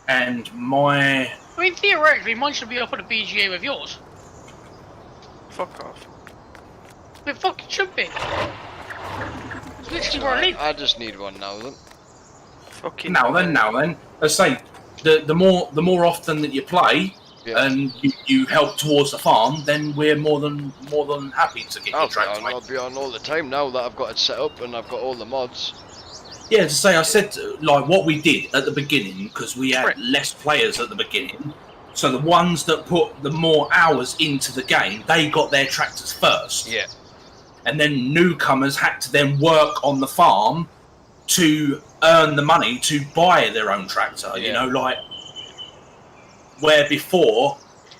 And my I mean, theoretically, mine should be up on a BGA with yours. Fuck off. It fucking should be. It's literally where I live. I just need one now then. Fucking. now then. As I say, the more often that you play Yeah. and you help towards the farm, then we're more than happy to get your tractor. I'll be on all the time now that I've got it set up and I've got all the mods. Yeah, to say, I said, like, what we did at the beginning, because we had Right. less players at the beginning, so the ones that put the more hours into the game, they got their tractors first. Yeah. And then newcomers had to then work on the farm to earn the money to buy their own tractor, you know, like, where before,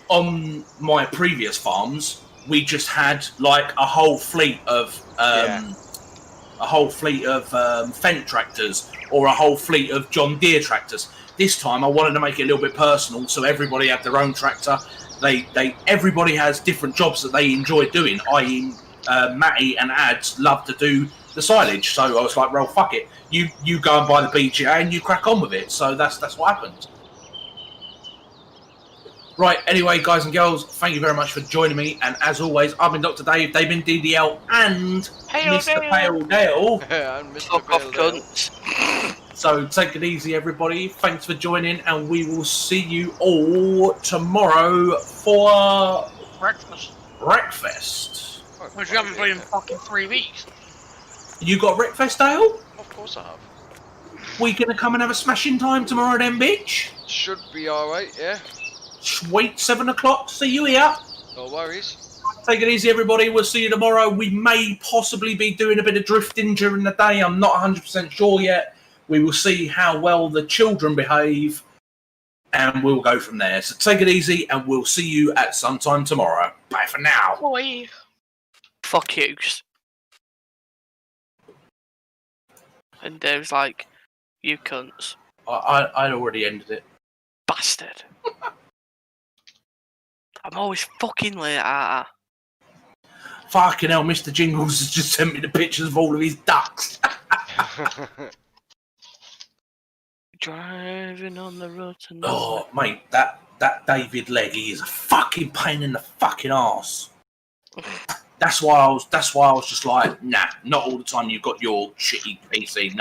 on my previous farms, we just had, like, a whole fleet of... Fendt tractors or a whole fleet of John Deere tractors. This time I wanted to make it a little bit personal, so everybody had their own tractor. Everybody has different jobs that they enjoy doing, i.e. Matty and Ads love to do the silage, so I was like, well, fuck it, you go and buy the BGA and you crack on with it. So that's what happened. Right, anyway, guys and girls, thank you very much for joining me. And as always, I've been Dr. Dave, they've been DDL, and Mr. Pale Dale. And Mr. Fuck off, Pale Dale. cunts. So take it easy, everybody. Thanks for joining, and we will see you all tomorrow for Breakfast. Wreckfest. Which we haven't played in fucking 3 weeks. You got Wreckfest, Dale? Of course I have. We gonna come and have a smashing time tomorrow then, bitch? Should be alright, yeah. Sweet, 7 o'clock. See you here. No worries. Take it easy, everybody. We'll see you tomorrow. We may possibly be doing a bit of drifting during the day. I'm not 100% sure yet. We will see how well the children behave, and we'll go from there. So take it easy, and we'll see you at some time tomorrow. Bye for now. Boy. Fuck yous. And Dave's like, you cunts. I'd already ended it. Bastard. I'm always fucking late, aren't I? Fucking hell, Mr. Jingles has just sent me the pictures of all of his ducks. Driving on the road tonight. Oh, mate, that David Legg, he is a fucking pain in the fucking arse. That's why I was just like, nah, not all the time you've got your shitty PC. No.